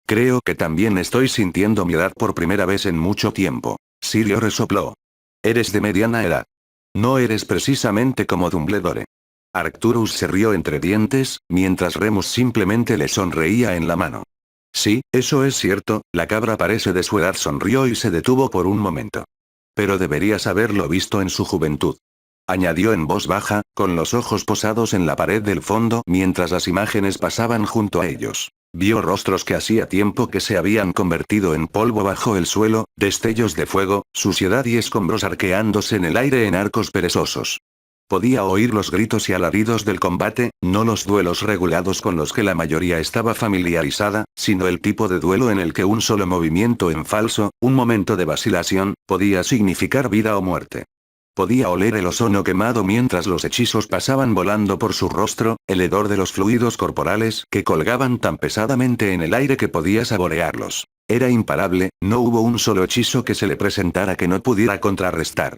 Speaker 1: Creo que también estoy sintiendo mi edad por primera vez en mucho tiempo. Sirio resopló. Eres de mediana edad. No eres precisamente como Dumbledore. Arcturus se rió entre dientes, mientras Remus simplemente le sonreía en la mano. Sí, eso es cierto, la cabra parece de su edad, sonrió y se detuvo por un momento. Pero deberías haberlo visto en su juventud. Añadió en voz baja, con los ojos posados en la pared del fondo mientras las imágenes pasaban junto a ellos. Vio rostros que hacía tiempo que se habían convertido en polvo bajo el suelo, destellos de fuego, suciedad y escombros arqueándose en el aire en arcos perezosos. Podía oír los gritos y alaridos del combate, no los duelos regulados con los que la mayoría estaba familiarizada, sino el tipo de duelo en el que un solo movimiento en falso, un momento de vacilación, podía significar vida o muerte. Podía oler el ozono quemado mientras los hechizos pasaban volando por su rostro, el hedor de los fluidos corporales que colgaban tan pesadamente en el aire que podía saborearlos. Era imparable, no hubo un solo hechizo que se le presentara que no pudiera contrarrestar.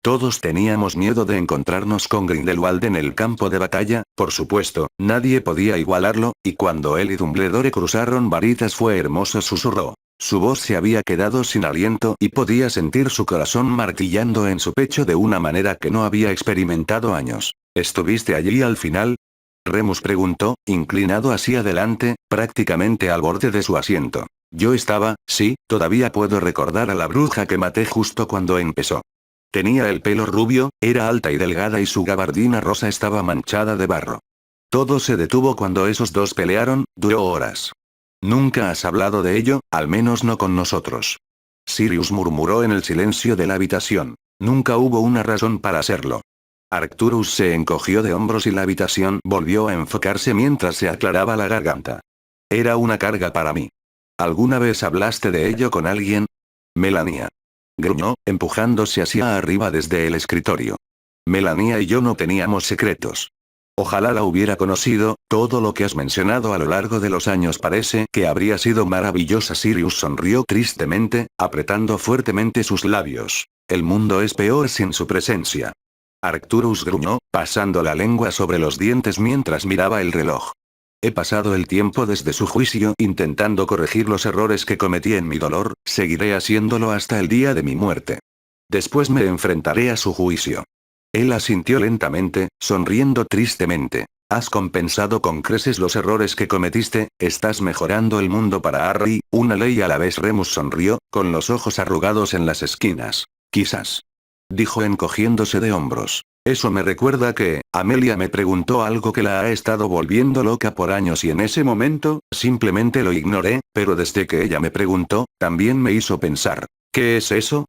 Speaker 1: Todos teníamos miedo de encontrarnos con Grindelwald en el campo de batalla, por supuesto, nadie podía igualarlo, y cuando él y Dumbledore cruzaron varitas fue hermoso, susurró. Su voz se había quedado sin aliento y podía sentir su corazón martillando en su pecho de una manera que no había experimentado años. ¿Estuviste allí al final? Remus preguntó, inclinado hacia adelante, prácticamente al borde de su asiento. Yo estaba, sí, todavía puedo recordar a la bruja que maté justo cuando empezó. Tenía el pelo rubio, era alta y delgada y su gabardina rosa estaba manchada de barro. Todo se detuvo cuando esos dos pelearon, duró horas. Nunca has hablado de ello, al menos no con nosotros. Sirius murmuró en el silencio de la habitación. Nunca hubo una razón para hacerlo. Arcturus se encogió de hombros y la habitación volvió a enfocarse mientras se aclaraba la garganta. Era una carga para mí. ¿Alguna vez hablaste de ello con alguien? Melania. Gruñó, empujándose hacia arriba desde el escritorio. Melania y yo no teníamos secretos. Ojalá la hubiera conocido, todo lo que has mencionado a lo largo de los años parece que habría sido maravillosa. Sirius sonrió tristemente, apretando fuertemente sus labios. El mundo es peor sin su presencia. Arcturus gruñó, pasando la lengua sobre los dientes mientras miraba el reloj. He pasado el tiempo desde su juicio intentando corregir los errores que cometí en mi dolor, seguiré haciéndolo hasta el día de mi muerte. Después me enfrentaré a su juicio. Él asintió lentamente, sonriendo tristemente. Has compensado con creces los errores que cometiste, estás mejorando el mundo para Harry, una ley a la vez. Remus sonrió, con los ojos arrugados en las esquinas. Quizás. Dijo encogiéndose de hombros. Eso me recuerda que, Amelia me preguntó algo que la ha estado volviendo loca por años y en ese momento, simplemente lo ignoré, pero desde que ella me preguntó, también me hizo pensar. ¿Qué es eso?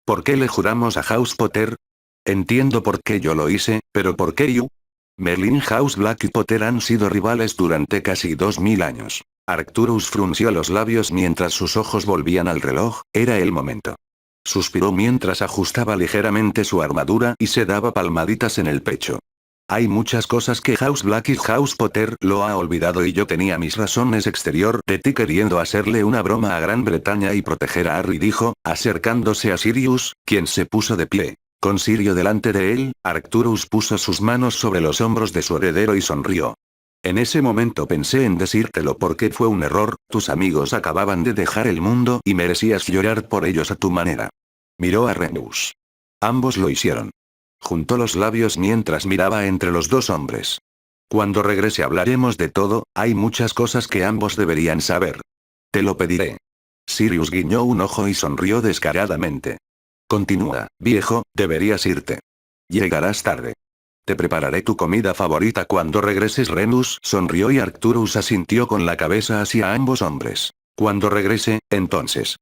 Speaker 1: ¿Por qué le juramos a House Potter? Entiendo por qué yo lo hice, pero ¿por qué you? Merlin, House Black y Potter han sido rivales durante casi 2000 años. Arcturus frunció los labios mientras sus ojos volvían al reloj, era el momento. Suspiró mientras ajustaba ligeramente su armadura y se daba palmaditas en el pecho. Hay muchas cosas que House Black y House Potter lo ha olvidado y yo tenía mis razones exterior de ti queriendo hacerle una broma a Gran Bretaña y proteger a Harry, dijo, acercándose a Sirius, quien se puso de pie. Con Sirio delante de él, Arcturus puso sus manos sobre los hombros de su heredero y sonrió. En ese momento pensé en decírtelo porque fue un error, tus amigos acababan de dejar el mundo y merecías llorar por ellos a tu manera. Miró a Remus. Ambos lo hicieron. Juntó los labios mientras miraba entre los dos hombres. Cuando regrese hablaremos de todo, hay muchas cosas que ambos deberían saber. Te lo pediré. Sirius guiñó un ojo y sonrió descaradamente. Continúa, viejo, deberías irte. Llegarás tarde. Te prepararé tu comida favorita cuando regreses. Remus sonrió y Arcturus asintió con la cabeza hacia ambos hombres. Cuando regrese, entonces.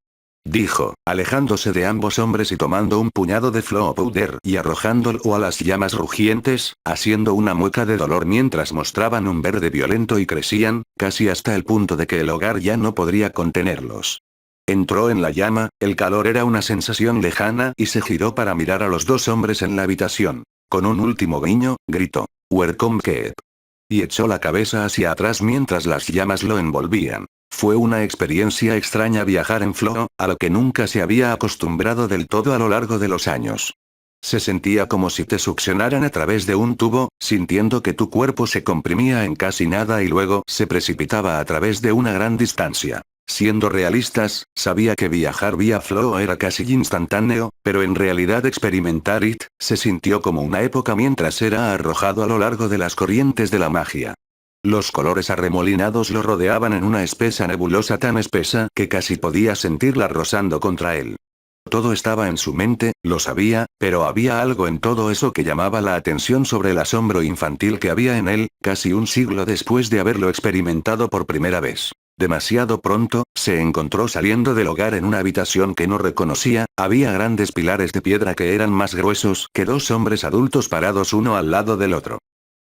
Speaker 1: Dijo, alejándose de ambos hombres y tomando un puñado de Flow Powder y arrojándolo a las llamas rugientes, haciendo una mueca de dolor mientras mostraban un verde violento y crecían, casi hasta el punto de que el hogar ya no podría contenerlos. Entró en la llama, el calor era una sensación lejana y se giró para mirar a los dos hombres en la habitación. Con un último guiño, gritó, "Welcome Keep". Y echó la cabeza hacia atrás mientras las llamas lo envolvían. Fue una experiencia extraña viajar en Flow, a lo que nunca se había acostumbrado del todo a lo largo de los años. Se sentía como si te succionaran a través de un tubo, sintiendo que tu cuerpo se comprimía en casi nada y luego se precipitaba a través de una gran distancia. Siendo realistas, sabía que viajar vía Flow era casi instantáneo, pero en realidad experimentar IT se sintió como una época mientras era arrojado a lo largo de las corrientes de la magia. Los colores arremolinados lo rodeaban en una espesa nebulosa tan espesa que casi podía sentirla rozando contra él. Todo estaba en su mente, lo sabía, pero había algo en todo eso que llamaba la atención sobre el asombro infantil que había en él, casi un siglo después de haberlo experimentado por primera vez. Demasiado pronto, se encontró saliendo del hogar en una habitación que no reconocía, había grandes pilares de piedra que eran más gruesos que dos hombres adultos parados uno al lado del otro.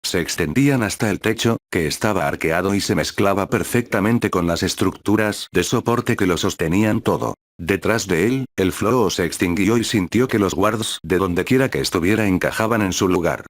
Speaker 1: Se extendían hasta el techo, que estaba arqueado y se mezclaba perfectamente con las estructuras de soporte que lo sostenían todo. Detrás de él, el flow se extinguió y sintió que los guards de dondequiera que estuviera encajaban en su lugar.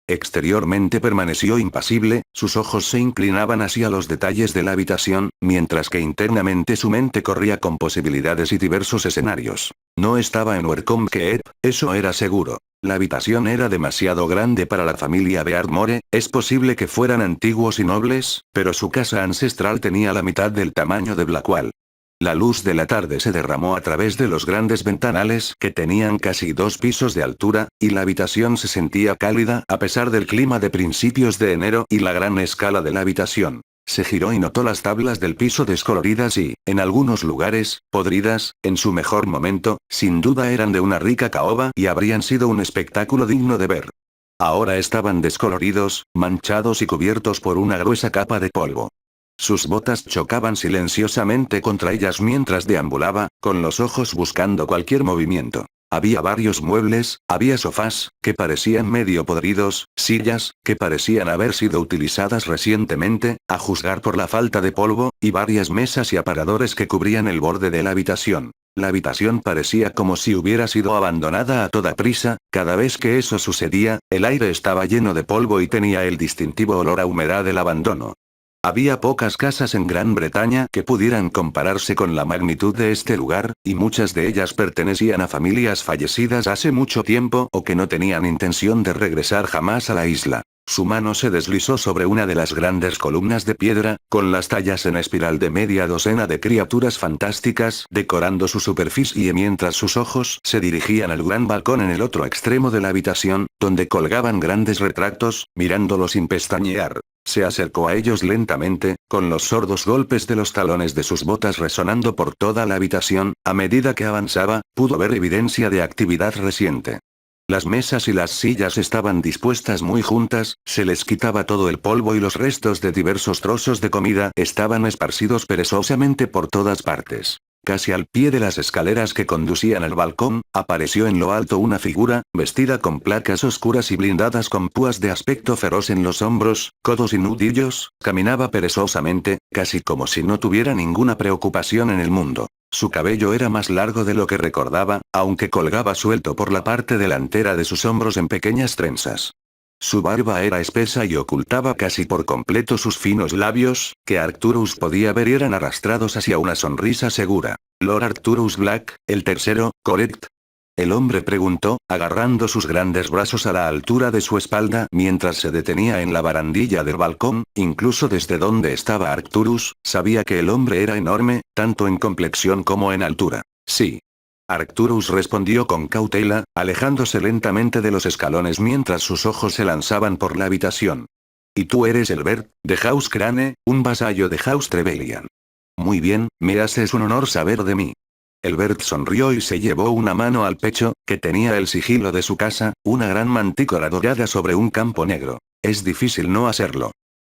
Speaker 1: Exteriormente permaneció impasible, sus ojos se inclinaban hacia los detalles de la habitación, mientras que internamente su mente corría con posibilidades y diversos escenarios. No estaba en Welcome Keep, eso era seguro. La habitación era demasiado grande para la familia de Ardmore, es posible que fueran antiguos y nobles, pero su casa ancestral tenía la mitad del tamaño de Blackwall. La luz de la tarde se derramó a través de los grandes ventanales que tenían casi 2 pisos de altura, y la habitación se sentía cálida a pesar del clima de principios de enero y la gran escala de la habitación. Se giró y notó las tablas del piso descoloridas y, en algunos lugares, podridas, en su mejor momento, sin duda eran de una rica caoba y habrían sido un espectáculo digno de ver. Ahora estaban descoloridos, manchados y cubiertos por una gruesa capa de polvo. Sus botas chocaban silenciosamente contra ellas mientras deambulaba, con los ojos buscando cualquier movimiento. Había varios muebles, había sofás, que parecían medio podridos, sillas, que parecían haber sido utilizadas recientemente, a juzgar por la falta de polvo, y varias mesas y aparadores que cubrían el borde de la habitación. La habitación parecía como si hubiera sido abandonada a toda prisa, cada vez que eso sucedía, el aire estaba lleno de polvo y tenía el distintivo olor a humedad del abandono. Había pocas casas en Gran Bretaña que pudieran compararse con la magnitud de este lugar, y muchas de ellas pertenecían a familias fallecidas hace mucho tiempo o que no tenían intención de regresar jamás a la isla. Su mano se deslizó sobre una de las grandes columnas de piedra, con las tallas en espiral de media docena de criaturas fantásticas decorando su superficie mientras sus ojos se dirigían al gran balcón en el otro extremo de la habitación, donde colgaban grandes retratos, mirándolo sin pestañear. Se acercó a ellos lentamente, con los sordos golpes de los talones de sus botas resonando por toda la habitación, a medida que avanzaba, pudo ver evidencia de actividad reciente. Las mesas y las sillas estaban dispuestas muy juntas, se les quitaba todo el polvo y los restos de diversos trozos de comida estaban esparcidos perezosamente por todas partes. Casi al pie de las escaleras que conducían al balcón, apareció en lo alto una figura, vestida con placas oscuras y blindadas con púas de aspecto feroz en los hombros, codos y nudillos, caminaba perezosamente, casi como si no tuviera ninguna preocupación en el mundo. Su cabello era más largo de lo que recordaba, aunque colgaba suelto por la parte delantera de sus hombros en pequeñas trenzas. Su barba era espesa y ocultaba casi por completo sus finos labios, que Arcturus podía ver y eran arrastrados hacia una sonrisa segura. Lord Arcturus Black, el tercero, ¿correct? El hombre preguntó, agarrando sus grandes brazos a la altura de su espalda mientras se detenía en la barandilla del balcón, incluso desde donde estaba Arcturus, sabía que el hombre era enorme, tanto en complexión como en altura. Sí. Arcturus respondió con cautela, alejándose lentamente de los escalones mientras sus ojos se lanzaban por la habitación. Y tú eres el Bert, de House Crane, un vasallo de House Trevelyan. Muy bien, me haces un honor saber de mí. Elbert sonrió y se llevó una mano al pecho, que tenía el sigilo de su casa, una gran mantícora dorada sobre un campo negro. Es difícil no hacerlo.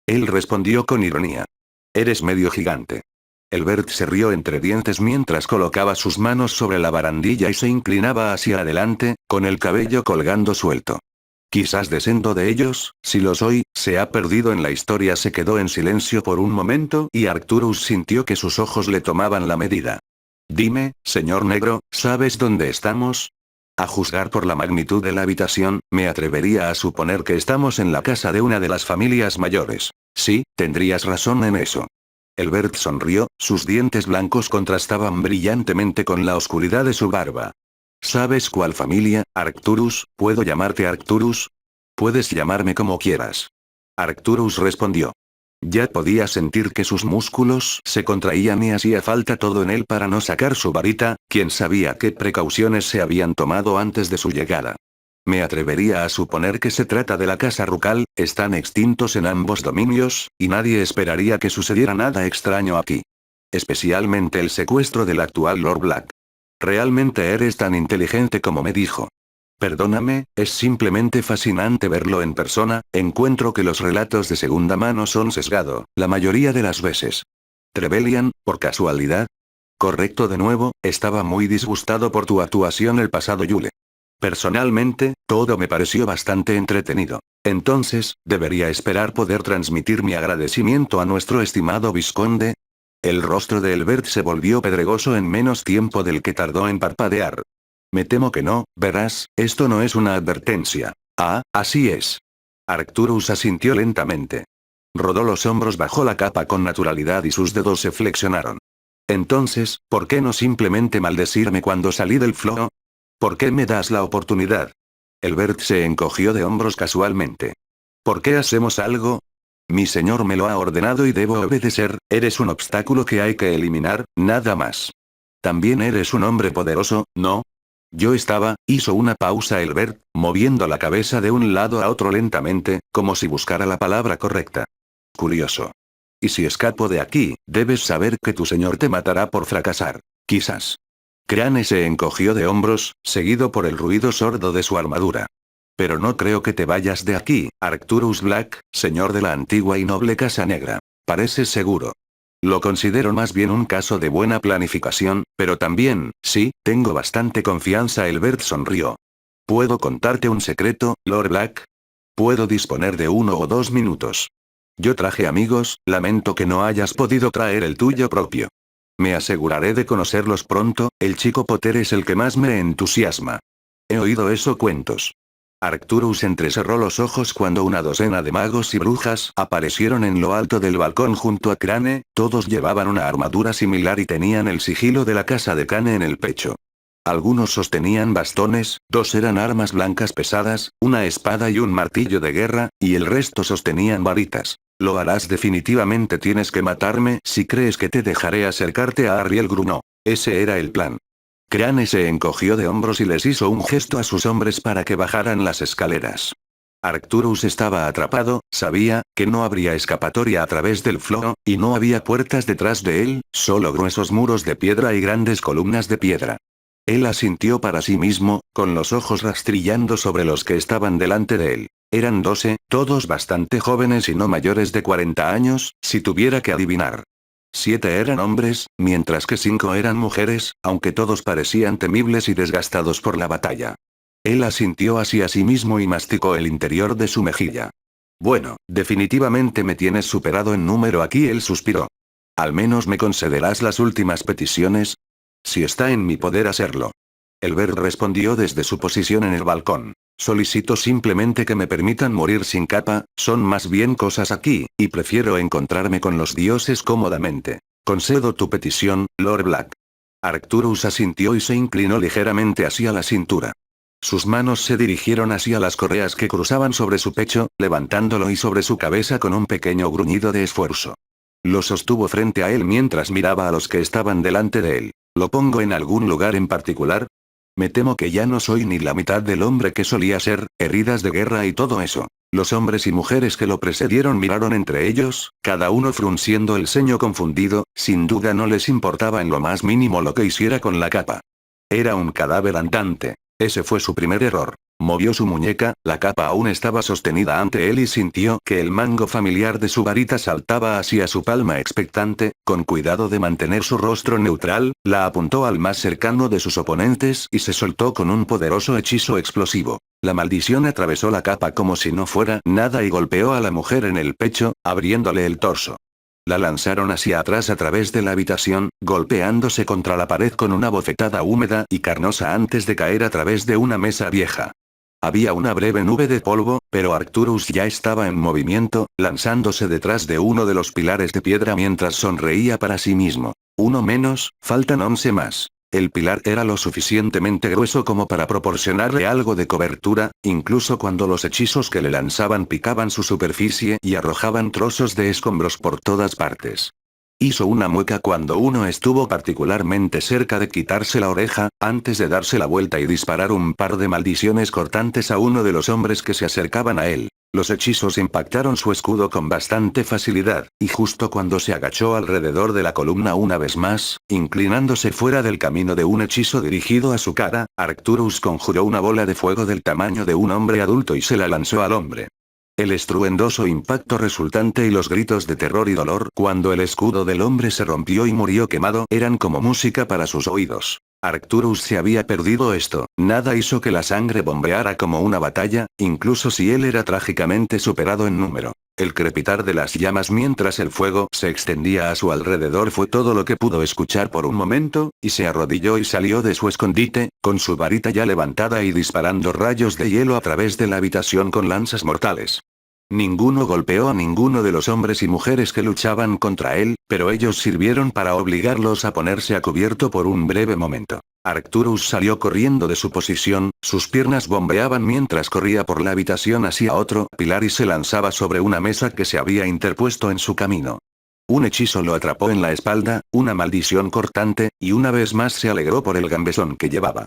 Speaker 1: Él respondió con ironía. Eres medio gigante. Elbert se rió entre dientes mientras colocaba sus manos sobre la barandilla y se inclinaba hacia adelante, con el cabello colgando suelto. Quizás descendo de ellos, si lo soy, se ha perdido en la historia. Se quedó en silencio por un momento y Arcturus sintió que sus ojos le tomaban la medida. Dime, señor negro, ¿sabes dónde estamos? A juzgar por la magnitud de la habitación, me atrevería a suponer que estamos en la casa de una de las familias mayores. Sí, tendrías razón en eso. Elbert sonrió, sus dientes blancos contrastaban brillantemente con la oscuridad de su barba. ¿Sabes cuál familia, Arcturus? ¿Puedo llamarte Arcturus? Puedes llamarme como quieras. Arcturus respondió. Ya podía sentir que sus músculos se contraían y hacía falta todo en él para no sacar su varita, quién sabía qué precauciones se habían tomado antes de su llegada. Me atrevería a suponer que se trata de la casa Rucal, están extintos en ambos dominios, y nadie esperaría que sucediera nada extraño aquí. Especialmente el secuestro del actual Lord Black. Realmente eres tan inteligente como me dijo. Perdóname, es simplemente fascinante verlo en persona, encuentro que los relatos de segunda mano son sesgado, la mayoría de las veces. Trevelyan, por casualidad. Correcto de nuevo, estaba muy disgustado por tu actuación el pasado Yule. Personalmente, todo me pareció bastante entretenido. Entonces, ¿debería esperar poder transmitir mi agradecimiento a nuestro estimado vizconde? El rostro de Elbert se volvió pedregoso en menos tiempo del que tardó en parpadear. Me temo que no, verás, esto no es una advertencia. Ah, así es. Arcturus asintió lentamente. Rodó los hombros bajo la capa con naturalidad y sus dedos se flexionaron. Entonces, ¿por qué no simplemente maldecirme cuando salí del flow? ¿Por qué me das la oportunidad? Elbert se encogió de hombros casualmente. ¿Por qué hacemos algo? Mi señor me lo ha ordenado y debo obedecer, eres un obstáculo que hay que eliminar, nada más. También eres un hombre poderoso, ¿no? Hizo una pausa Elbert, moviendo la cabeza de un lado a otro lentamente, como si buscara la palabra correcta. Curioso. Y si escapo de aquí, debes saber que tu señor te matará por fracasar. Quizás. Crane se encogió de hombros, seguido por el ruido sordo de su armadura. Pero no creo que te vayas de aquí, Arcturus Black, señor de la antigua y noble Casa Negra. Pareces seguro. Lo considero más bien un caso de buena planificación, pero también, sí, tengo bastante confianza. Elbert sonrió. ¿Puedo contarte un secreto, Lord Black? Puedo disponer de 1 o 2 minutos. Yo traje amigos, lamento que no hayas podido traer el tuyo propio. Me aseguraré de conocerlos pronto, el chico Potter es el que más me entusiasma. He oído eso cuentos. Arcturus entrecerró los ojos cuando una docena de magos y brujas aparecieron en lo alto del balcón junto a Crane, todos llevaban una armadura similar y tenían el sigilo de la casa de Crane en el pecho. Algunos sostenían bastones, 2 eran armas blancas pesadas, una espada y un martillo de guerra, y el resto sostenían varitas. Lo harás definitivamente, tienes que matarme si crees que te dejaré acercarte a Ariel Gruno. Ese era el plan. Crane se encogió de hombros y les hizo un gesto a sus hombres para que bajaran las escaleras. Arcturus estaba atrapado, sabía que no habría escapatoria a través del flow, y no había puertas detrás de él, solo gruesos muros de piedra y grandes columnas de piedra. Él asintió para sí mismo, con los ojos rastrillando sobre los que estaban delante de él. Eran 12, todos bastante jóvenes y no mayores de 40 años, si tuviera que adivinar. 7 eran hombres, mientras que 5 eran mujeres, aunque todos parecían temibles y desgastados por la batalla. Él asintió así a sí mismo y masticó el interior de su mejilla. Bueno, definitivamente me tienes superado en número aquí, él suspiró. ¿Al menos me concederás las últimas peticiones? Si está en mi poder hacerlo. Elbert respondió desde su posición en el balcón. Solicito simplemente que me permitan morir sin capa, son más bien cosas aquí, y prefiero encontrarme con los dioses cómodamente. Concedo tu petición, Lord Black. Arcturus asintió y se inclinó ligeramente hacia la cintura. Sus manos se dirigieron hacia las correas que cruzaban sobre su pecho, levantándolo y sobre su cabeza con un pequeño gruñido de esfuerzo. Lo sostuvo frente a él mientras miraba a los que estaban delante de él. ¿Lo pongo en algún lugar en particular? Me temo que ya no soy ni la mitad del hombre que solía ser, heridas de guerra y todo eso. Los hombres y mujeres que lo precedieron miraron entre ellos, cada uno frunciendo el ceño confundido, sin duda no les importaba en lo más mínimo lo que hiciera con la capa. Era un cadáver andante. Ese fue su primer error. Movió su muñeca, la capa aún estaba sostenida ante él y sintió que el mango familiar de su varita saltaba hacia su palma expectante, con cuidado de mantener su rostro neutral, la apuntó al más cercano de sus oponentes y se soltó con un poderoso hechizo explosivo. La maldición atravesó la capa como si no fuera nada y golpeó a la mujer en el pecho, abriéndole el torso. La lanzaron hacia atrás a través de la habitación, golpeándose contra la pared con una bofetada húmeda y carnosa antes de caer a través de una mesa vieja. Había una breve nube de polvo, pero Arcturus ya estaba en movimiento, lanzándose detrás de uno de los pilares de piedra mientras sonreía para sí mismo. Uno menos, faltan 11 más. El pilar era lo suficientemente grueso como para proporcionarle algo de cobertura, incluso cuando los hechizos que le lanzaban picaban su superficie y arrojaban trozos de escombros por todas partes. Hizo una mueca cuando uno estuvo particularmente cerca de quitarse la oreja, antes de darse la vuelta y disparar un par de maldiciones cortantes a uno de los hombres que se acercaban a él. Los hechizos impactaron su escudo con bastante facilidad, y justo cuando se agachó alrededor de la columna una vez más, inclinándose fuera del camino de un hechizo dirigido a su cara, Arcturus conjuró una bola de fuego del tamaño de un hombre adulto y se la lanzó al hombre. El estruendoso impacto resultante y los gritos de terror y dolor cuando el escudo del hombre se rompió y murió quemado eran como música para sus oídos. Arcturus se había perdido esto, nada hizo que la sangre bombeara como una batalla, incluso si él era trágicamente superado en número. El crepitar de las llamas mientras el fuego se extendía a su alrededor fue todo lo que pudo escuchar por un momento, y se arrodilló y salió de su escondite, con su varita ya levantada y disparando rayos de hielo a través de la habitación con lanzas mortales. Ninguno golpeó a ninguno de los hombres y mujeres que luchaban contra él, pero ellos sirvieron para obligarlos a ponerse a cubierto por un breve momento. Arcturus salió corriendo de su posición, sus piernas bombeaban mientras corría por la habitación hacia otro pilar y se lanzaba sobre una mesa que se había interpuesto en su camino. Un hechizo lo atrapó en la espalda, una maldición cortante, y una vez más se alegró por el gambesón que llevaba.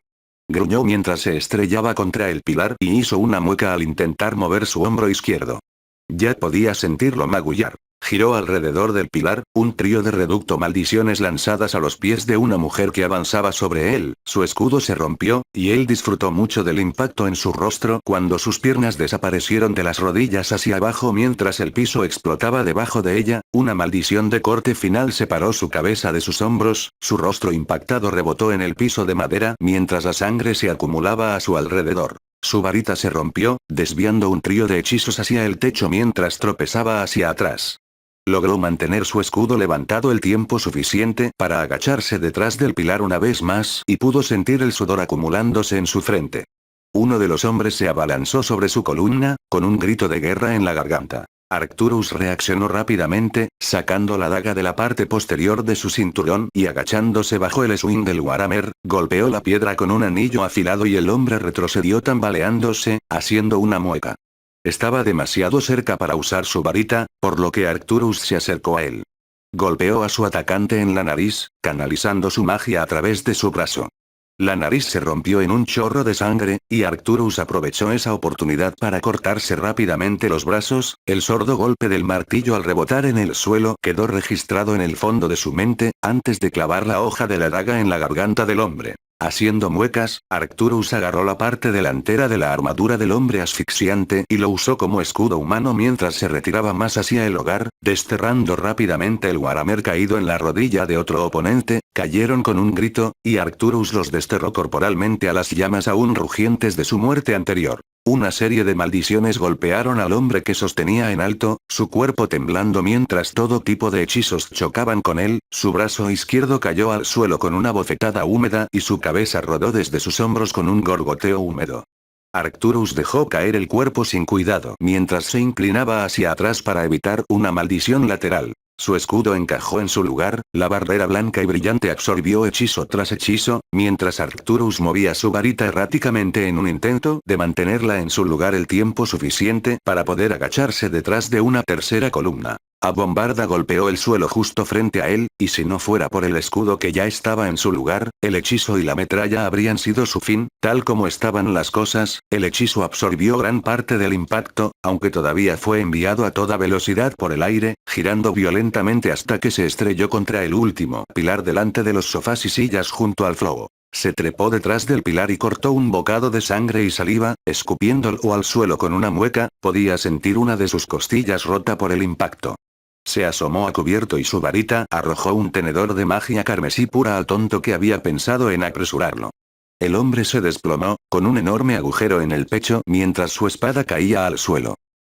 Speaker 1: Gruñó mientras se estrellaba contra el pilar y hizo una mueca al intentar mover su hombro izquierdo. Ya podía sentirlo magullar. Giró alrededor del pilar, un trío de reducto maldiciones lanzadas a los pies de una mujer que avanzaba sobre él, su escudo se rompió, y él disfrutó mucho del impacto en su rostro cuando sus piernas desaparecieron de las rodillas hacia abajo mientras el piso explotaba debajo de ella, una maldición de corte final separó su cabeza de sus hombros, su rostro impactado rebotó en el piso de madera mientras la sangre se acumulaba a su alrededor. Su varita se rompió, desviando un trío de hechizos hacia el techo mientras tropezaba hacia atrás. Logró mantener su escudo levantado el tiempo suficiente para agacharse detrás del pilar una vez más y pudo sentir el sudor acumulándose en su frente. Uno de los hombres se abalanzó sobre su columna, con un grito de guerra en la garganta. Arcturus reaccionó rápidamente, sacando la daga de la parte posterior de su cinturón y agachándose bajo el swing del Warhammer, golpeó la piedra con un anillo afilado y el hombre retrocedió tambaleándose, haciendo una mueca. Estaba demasiado cerca para usar su varita, por lo que Arcturus se acercó a él. Golpeó a su atacante en la nariz, canalizando su magia a través de su brazo. La nariz se rompió en un chorro de sangre, y Arcturus aprovechó esa oportunidad para cortarse rápidamente los brazos, el sordo golpe del martillo al rebotar en el suelo quedó registrado en el fondo de su mente, antes de clavar la hoja de la daga en la garganta del hombre. Haciendo muecas, Arcturus agarró la parte delantera de la armadura del hombre asfixiante y lo usó como escudo humano mientras se retiraba más hacia el hogar, desterrando rápidamente el Warhammer caído en la rodilla de otro oponente, cayeron con un grito, y Arcturus los desterró corporalmente a las llamas aún rugientes de su muerte anterior. Una serie de maldiciones golpearon al hombre que sostenía en alto, su cuerpo temblando mientras todo tipo de hechizos chocaban con él, su brazo izquierdo cayó al suelo con una bofetada húmeda y su cabeza rodó desde sus hombros con un gorgoteo húmedo. Arcturus dejó caer el cuerpo sin cuidado mientras se inclinaba hacia atrás para evitar una maldición lateral. Su escudo encajó en su lugar, la barrera blanca y brillante absorbió hechizo tras hechizo, mientras Arcturus movía su varita erráticamente en un intento de mantenerla en su lugar el tiempo suficiente para poder agacharse detrás de una tercera columna. A bombarda golpeó el suelo justo frente a él, y si no fuera por el escudo que ya estaba en su lugar, el hechizo y la metralla habrían sido su fin, tal como estaban las cosas, el hechizo absorbió gran parte del impacto, aunque todavía fue enviado a toda velocidad por el aire, girando violentamente hasta que se estrelló contra el último pilar delante de los sofás y sillas junto al flow. Se trepó detrás del pilar y cortó un bocado de sangre y saliva, escupiéndolo al suelo con una mueca, podía sentir una de sus costillas rota por el impacto. Se asomó a cubierto y su varita arrojó un tenedor de magia carmesí pura al tonto que había pensado en apresurarlo. El hombre se desplomó, con un enorme agujero en el pecho mientras su espada caía al suelo.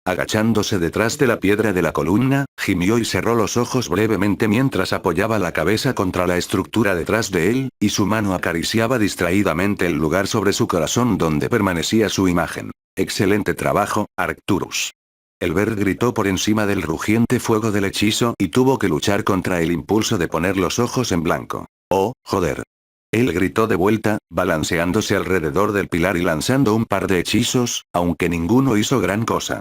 Speaker 1: Agachándose detrás de la piedra de la columna, gimió y cerró los ojos brevemente mientras apoyaba la cabeza contra la estructura detrás de él, y su mano acariciaba distraídamente el lugar sobre su corazón donde permanecía su imagen. Excelente trabajo, Arcturus. El Ver gritó por encima del rugiente fuego del hechizo y tuvo que luchar contra el impulso de poner los ojos en blanco. ¡Oh, joder! Él gritó de vuelta, balanceándose alrededor del pilar y lanzando un par de hechizos, aunque ninguno hizo gran cosa.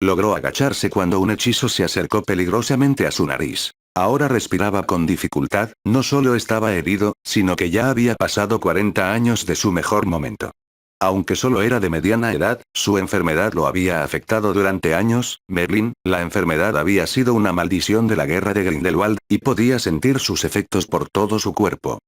Speaker 1: Logró agacharse cuando un hechizo se acercó peligrosamente a su nariz. Ahora respiraba con dificultad, no solo estaba herido, sino que ya había pasado 40 años de su mejor momento. Aunque solo era de mediana edad, su enfermedad lo había afectado durante años. Merlin, la enfermedad había sido una maldición de la guerra de Grindelwald, y podía sentir sus efectos por todo su cuerpo.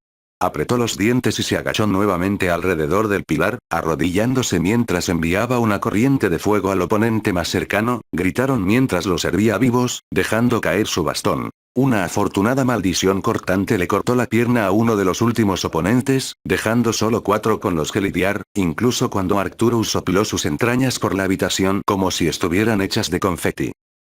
Speaker 1: Apretó los dientes y se agachó nuevamente alrededor del pilar, arrodillándose mientras enviaba una corriente de fuego al oponente más cercano, gritaron mientras los hervía vivos, dejando caer su bastón. Una afortunada maldición cortante le cortó la pierna a uno de los últimos oponentes, dejando solo 4 con los que lidiar, incluso cuando Arcturus sopló sus entrañas por la habitación como si estuvieran hechas de confeti.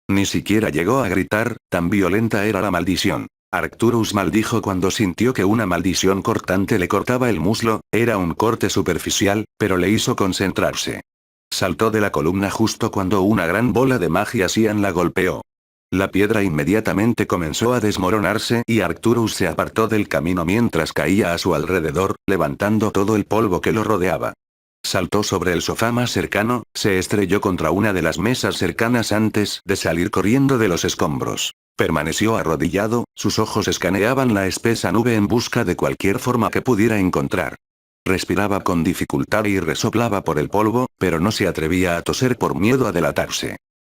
Speaker 1: Ni siquiera llegó a gritar, tan violenta era la maldición. Arcturus maldijo cuando sintió que una maldición cortante le cortaba el muslo, era un corte superficial, pero le hizo concentrarse. Saltó de la columna justo cuando una gran bola de magia Cian la golpeó. La piedra inmediatamente comenzó a desmoronarse y Arcturus se apartó del camino mientras caía a su alrededor, levantando todo el polvo que lo rodeaba. Saltó sobre el sofá más cercano, se estrelló contra una de las mesas cercanas antes de salir corriendo de los escombros. Permaneció arrodillado, sus ojos escaneaban la espesa nube en busca de cualquier forma que pudiera encontrar. Respiraba con dificultad y resoplaba por el polvo, pero no se atrevía a toser por miedo a delatarse.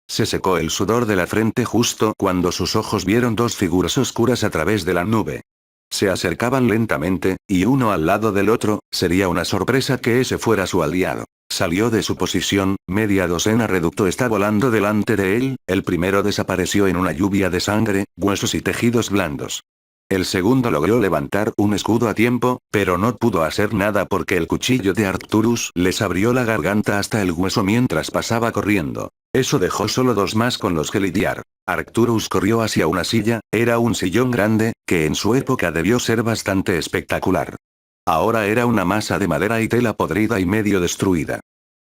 Speaker 1: Se secó el sudor de la frente justo cuando sus ojos vieron 2 figuras oscuras a través de la nube. Se acercaban lentamente, y uno al lado del otro, sería una sorpresa que ese fuera su aliado. Salió de su posición, media docena reducto está volando delante de él, el primero desapareció en una lluvia de sangre, huesos y tejidos blandos. El segundo logró levantar un escudo a tiempo, pero no pudo hacer nada porque el cuchillo de Arcturus les abrió la garganta hasta el hueso mientras pasaba corriendo. Eso dejó solo 2 más con los que lidiar. Arcturus corrió hacia una silla, era un sillón grande, que en su época debió ser bastante espectacular. Ahora era una masa de madera y tela podrida y medio destruida.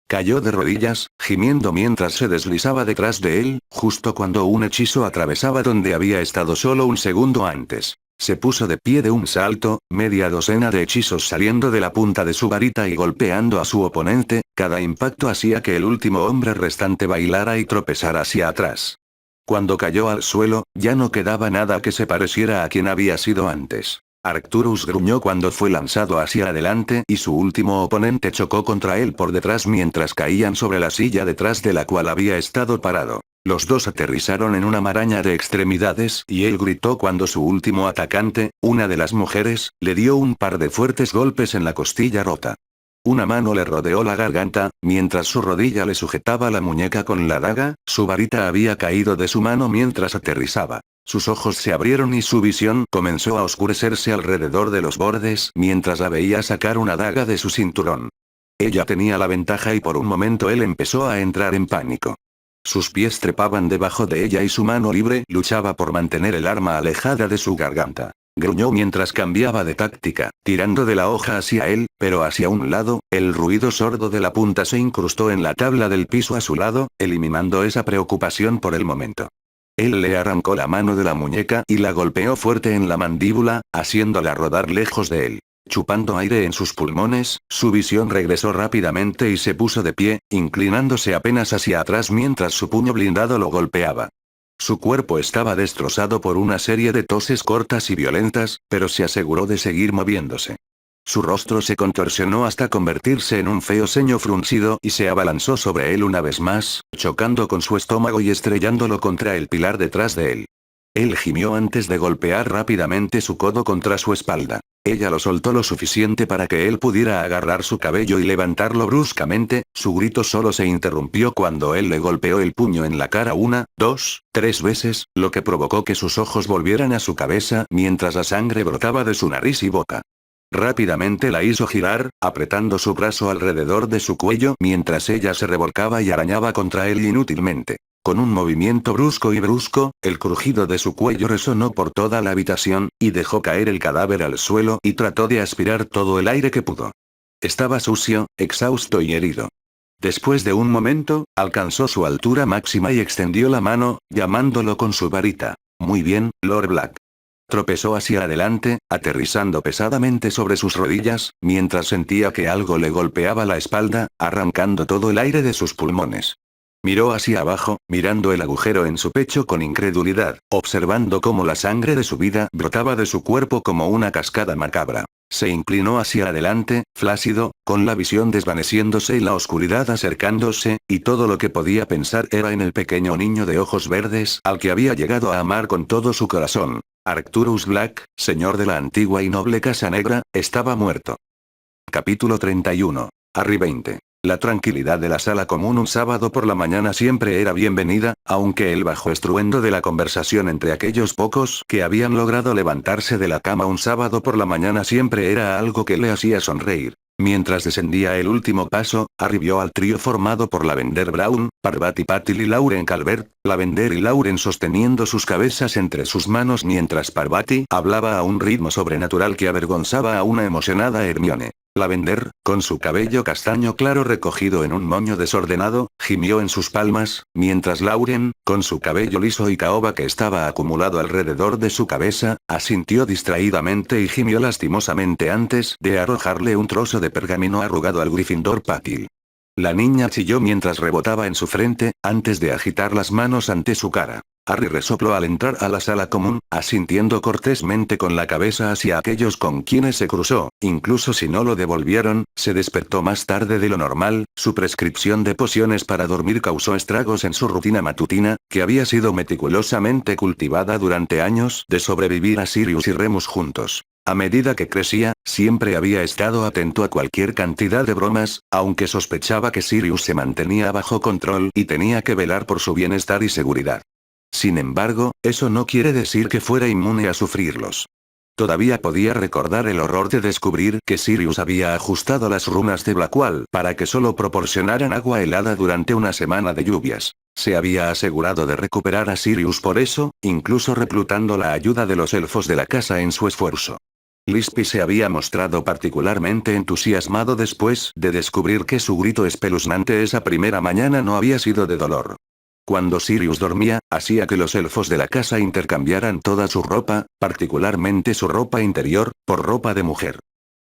Speaker 1: Cayó de rodillas, gimiendo mientras se deslizaba detrás de él, justo cuando un hechizo atravesaba donde había estado solo un segundo antes. Se puso de pie de un salto, media docena de hechizos saliendo de la punta de su varita y golpeando a su oponente, cada impacto hacía que el último hombre restante bailara y tropezara hacia atrás. Cuando cayó al suelo, ya no quedaba nada que se pareciera a quien había sido antes. Arcturus gruñó cuando fue lanzado hacia adelante y su último oponente chocó contra él por detrás mientras caían sobre la silla detrás de la cual había estado parado. Los 2 aterrizaron en una maraña de extremidades y él gritó cuando su último atacante, una de las mujeres, le dio un par de fuertes golpes en la costilla rota. Una mano le rodeó la garganta, mientras su rodilla le sujetaba la muñeca con la daga, su varita había caído de su mano mientras aterrizaba. Sus ojos se abrieron y su visión comenzó a oscurecerse alrededor de los bordes mientras la veía sacar una daga de su cinturón. Ella tenía la ventaja y por un momento él empezó a entrar en pánico. Sus pies trepaban debajo de ella y su mano libre luchaba por mantener el arma alejada de su garganta. Gruñó mientras cambiaba de táctica, tirando de la hoja hacia él, pero hacia un lado, el ruido sordo de la punta se incrustó en la tabla del piso a su lado, eliminando esa preocupación por el momento. Él le arrancó la mano de la muñeca y la golpeó fuerte en la mandíbula, haciéndola rodar lejos de él. Chupando aire en sus pulmones, su visión regresó rápidamente y se puso de pie, inclinándose apenas hacia atrás mientras su puño blindado lo golpeaba. Su cuerpo estaba destrozado por una serie de toses cortas y violentas, pero se aseguró de seguir moviéndose. Su rostro se contorsionó hasta convertirse en un feo ceño fruncido y se abalanzó sobre él una vez más, chocando con su estómago y estrellándolo contra el pilar detrás de él. Él gimió antes de golpear rápidamente su codo contra su espalda. Ella lo soltó lo suficiente para que él pudiera agarrar su cabello y levantarlo bruscamente, su grito solo se interrumpió cuando él le golpeó el puño en la cara 1, 2, 3 veces, lo que provocó que sus ojos volvieran a su cabeza mientras la sangre brotaba de su nariz y boca. Rápidamente la hizo girar, apretando su brazo alrededor de su cuello mientras ella se revolcaba y arañaba contra él inútilmente. Con un movimiento brusco, el crujido de su cuello resonó por toda la habitación, y dejó caer el cadáver al suelo y trató de aspirar todo el aire que pudo. Estaba sucio, exhausto y herido. Después de un momento, alcanzó su altura máxima y extendió la mano, llamándolo con su varita. Muy bien, Lord Black. Tropezó hacia adelante, aterrizando pesadamente sobre sus rodillas, mientras sentía que algo le golpeaba la espalda, arrancando todo el aire de sus pulmones. Miró hacia abajo, mirando el agujero en su pecho con incredulidad, observando cómo la sangre de su vida brotaba de su cuerpo como una cascada macabra. Se inclinó hacia adelante, flácido, con la visión desvaneciéndose y la oscuridad acercándose, y todo lo que podía pensar era en el pequeño niño de ojos verdes al que había llegado a amar con todo su corazón. Arcturus Black, señor de la antigua y noble Casa Negra, estaba muerto. Capítulo 31. Harry 20. La tranquilidad de la sala común un sábado por la mañana siempre era bienvenida, aunque el bajo estruendo de la conversación entre aquellos pocos que habían logrado levantarse de la cama un sábado por la mañana siempre era algo que le hacía sonreír. Mientras descendía el último paso, Harry vio al trío formado por Lavender Brown, Parvati Patil y Lauren Calvert, Lavender y Lauren sosteniendo sus cabezas entre sus manos mientras Parvati hablaba a un ritmo sobrenatural que avergonzaba a una emocionada Hermione. Lavender, con su cabello castaño claro recogido en un moño desordenado, gimió en sus palmas, mientras Lauren, con su cabello liso y caoba que estaba acumulado alrededor de su cabeza, asintió distraídamente y gimió lastimosamente antes de arrojarle un trozo de pergamino arrugado al Gryffindor Patil. La niña chilló mientras rebotaba en su frente, antes de agitar las manos ante su cara. Harry resopló al entrar a la sala común, asintiendo cortésmente con la cabeza hacia aquellos con quienes se cruzó, incluso si no lo devolvieron, se despertó más tarde de lo normal, su prescripción de pociones para dormir causó estragos en su rutina matutina, que había sido meticulosamente cultivada durante años de sobrevivir a Sirius y Remus juntos. A medida que crecía, siempre había estado atento a cualquier cantidad de bromas, aunque sospechaba que Sirius se mantenía bajo control y tenía que velar por su bienestar y seguridad. Sin embargo, eso no quiere decir que fuera inmune a sufrirlos. Todavía podía recordar el horror de descubrir que Sirius había ajustado las runas de Blackwall para que solo proporcionaran agua helada durante una semana de lluvias. Se había asegurado de recuperar a Sirius por eso, incluso reclutando la ayuda de los elfos de la casa en su esfuerzo. Lispy se había mostrado particularmente entusiasmado después de descubrir que su grito espeluznante esa primera mañana no había sido de dolor. Cuando Sirius dormía, hacía que los elfos de la casa intercambiaran toda su ropa, particularmente su ropa interior, por ropa de mujer.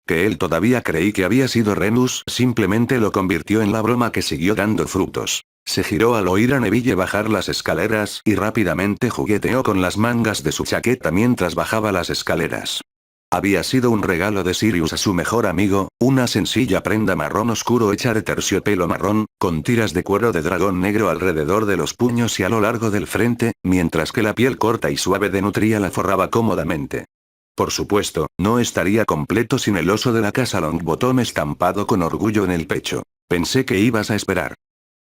Speaker 1: Que él todavía creí que había sido Remus simplemente lo convirtió en la broma que siguió dando frutos. Se giró al oír a Neville bajar las escaleras y rápidamente jugueteó con las mangas de su chaqueta mientras bajaba las escaleras. Había sido un regalo de Sirius a su mejor amigo, una sencilla prenda marrón oscuro hecha de terciopelo marrón, con tiras de cuero de dragón negro alrededor de los puños y a lo largo del frente, mientras que la piel corta y suave de nutria la forraba cómodamente. Por supuesto, no estaría completo sin el oso de la casa Longbottom estampado con orgullo en el pecho. Pensé que ibas a esperar.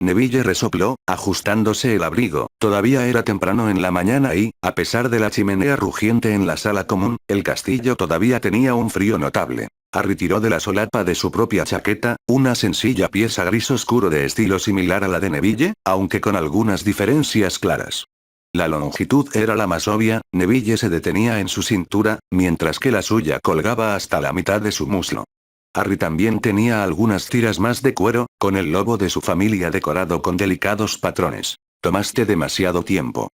Speaker 1: Neville resopló, ajustándose el abrigo. Todavía era temprano en la mañana y, a pesar de la chimenea rugiente en la sala común, el castillo todavía tenía un frío notable. Harry tiró de la solapa de su propia chaqueta, una sencilla pieza gris oscuro de estilo similar a la de Neville, aunque con algunas diferencias claras. La longitud era la más obvia, Neville se detenía en su cintura, mientras que la suya colgaba hasta la mitad de su muslo. Harry también tenía algunas tiras más de cuero, con el logo de su familia decorado con delicados patrones. Tomaste demasiado tiempo.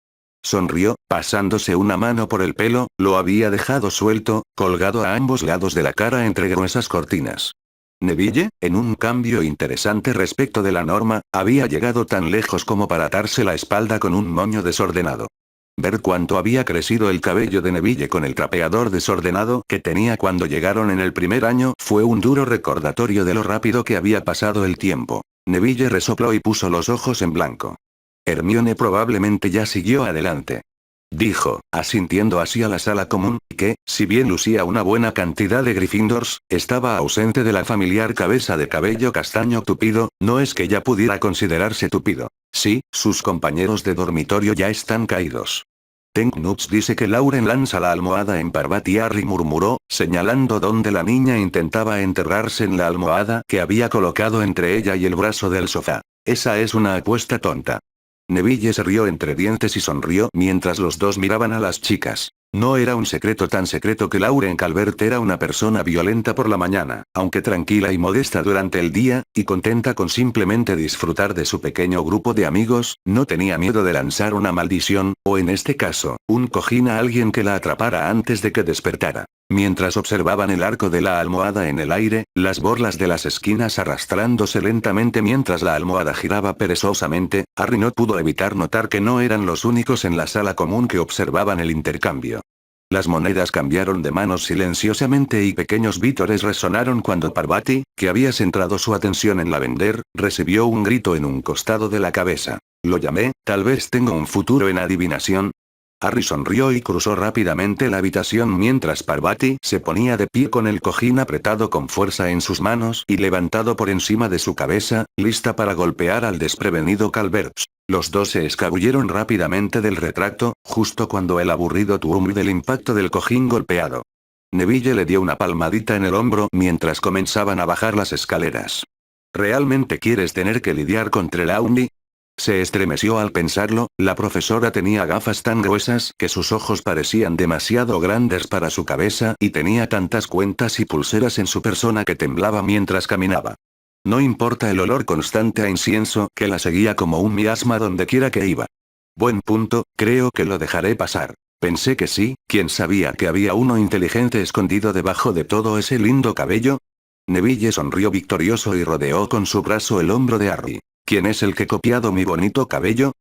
Speaker 1: Sonrió, pasándose una mano por el pelo, lo había dejado suelto, colgado a ambos lados de la cara entre gruesas cortinas. Neville, en un cambio interesante respecto de la norma, había llegado tan lejos como para atarse la espalda con un moño desordenado. Ver cuánto había crecido el cabello de Neville con el trapeador desordenado que tenía cuando llegaron en el primer año fue un duro recordatorio de lo rápido que había pasado el tiempo. Neville resopló y puso los ojos en blanco. Hermione probablemente ya siguió adelante. Dijo, asintiendo hacia la sala común, que, si bien lucía una buena cantidad de Gryffindors, estaba ausente de la familiar cabeza de cabello castaño tupido, no es que ya pudiera considerarse tupido. Sí, sus compañeros de dormitorio ya están caídos. Tenknuts dice que Lauren lanza la almohada en Parvati. Harry murmuró, señalando donde la niña intentaba enterrarse en la almohada que había colocado entre ella y el brazo del sofá. Esa es una apuesta tonta. Neville se rió entre dientes y sonrió mientras los dos miraban a las chicas. No era un secreto tan secreto que Lauren Calvert era una persona violenta por la mañana, aunque tranquila y modesta durante el día, y contenta con simplemente disfrutar de su pequeño grupo de amigos, no tenía miedo de lanzar una maldición, o en este caso, un cojín a alguien que la atrapara antes de que despertara. Mientras observaban el arco de la almohada en el aire, las borlas de las esquinas arrastrándose lentamente mientras la almohada giraba perezosamente, Harry no pudo evitar notar que no eran los únicos en la sala común que observaban el intercambio. Las monedas cambiaron de manos silenciosamente y pequeños vítores resonaron cuando Parvati, que había centrado su atención en Lavender, recibió un grito en un costado de la cabeza. Lo llamé, tal vez tengo un futuro en adivinación. Harry sonrió y cruzó rápidamente la habitación mientras Parvati se ponía de pie con el cojín apretado con fuerza en sus manos y levantado por encima de su cabeza, lista para golpear al desprevenido Calvert. Los dos se escabulleron rápidamente del retracto, justo cuando el aburrido tuvo del impacto del cojín golpeado. Neville le dio una palmadita en el hombro mientras comenzaban a bajar las escaleras. ¿Realmente quieres tener que lidiar con Trelawney? Se estremeció al pensarlo, la profesora tenía gafas tan gruesas que sus ojos parecían demasiado grandes para su cabeza y tenía tantas cuentas y pulseras en su persona que temblaba mientras caminaba. No importa el olor constante a incienso que la seguía como un miasma donde quiera que iba. Buen punto, creo que lo dejaré pasar. Pensé que sí, ¿quién sabía que había uno inteligente escondido debajo de todo ese lindo cabello? Neville sonrió victorioso y rodeó con su brazo el hombro de Harry. ¿Quién es el que ha copiado mi bonito cabello?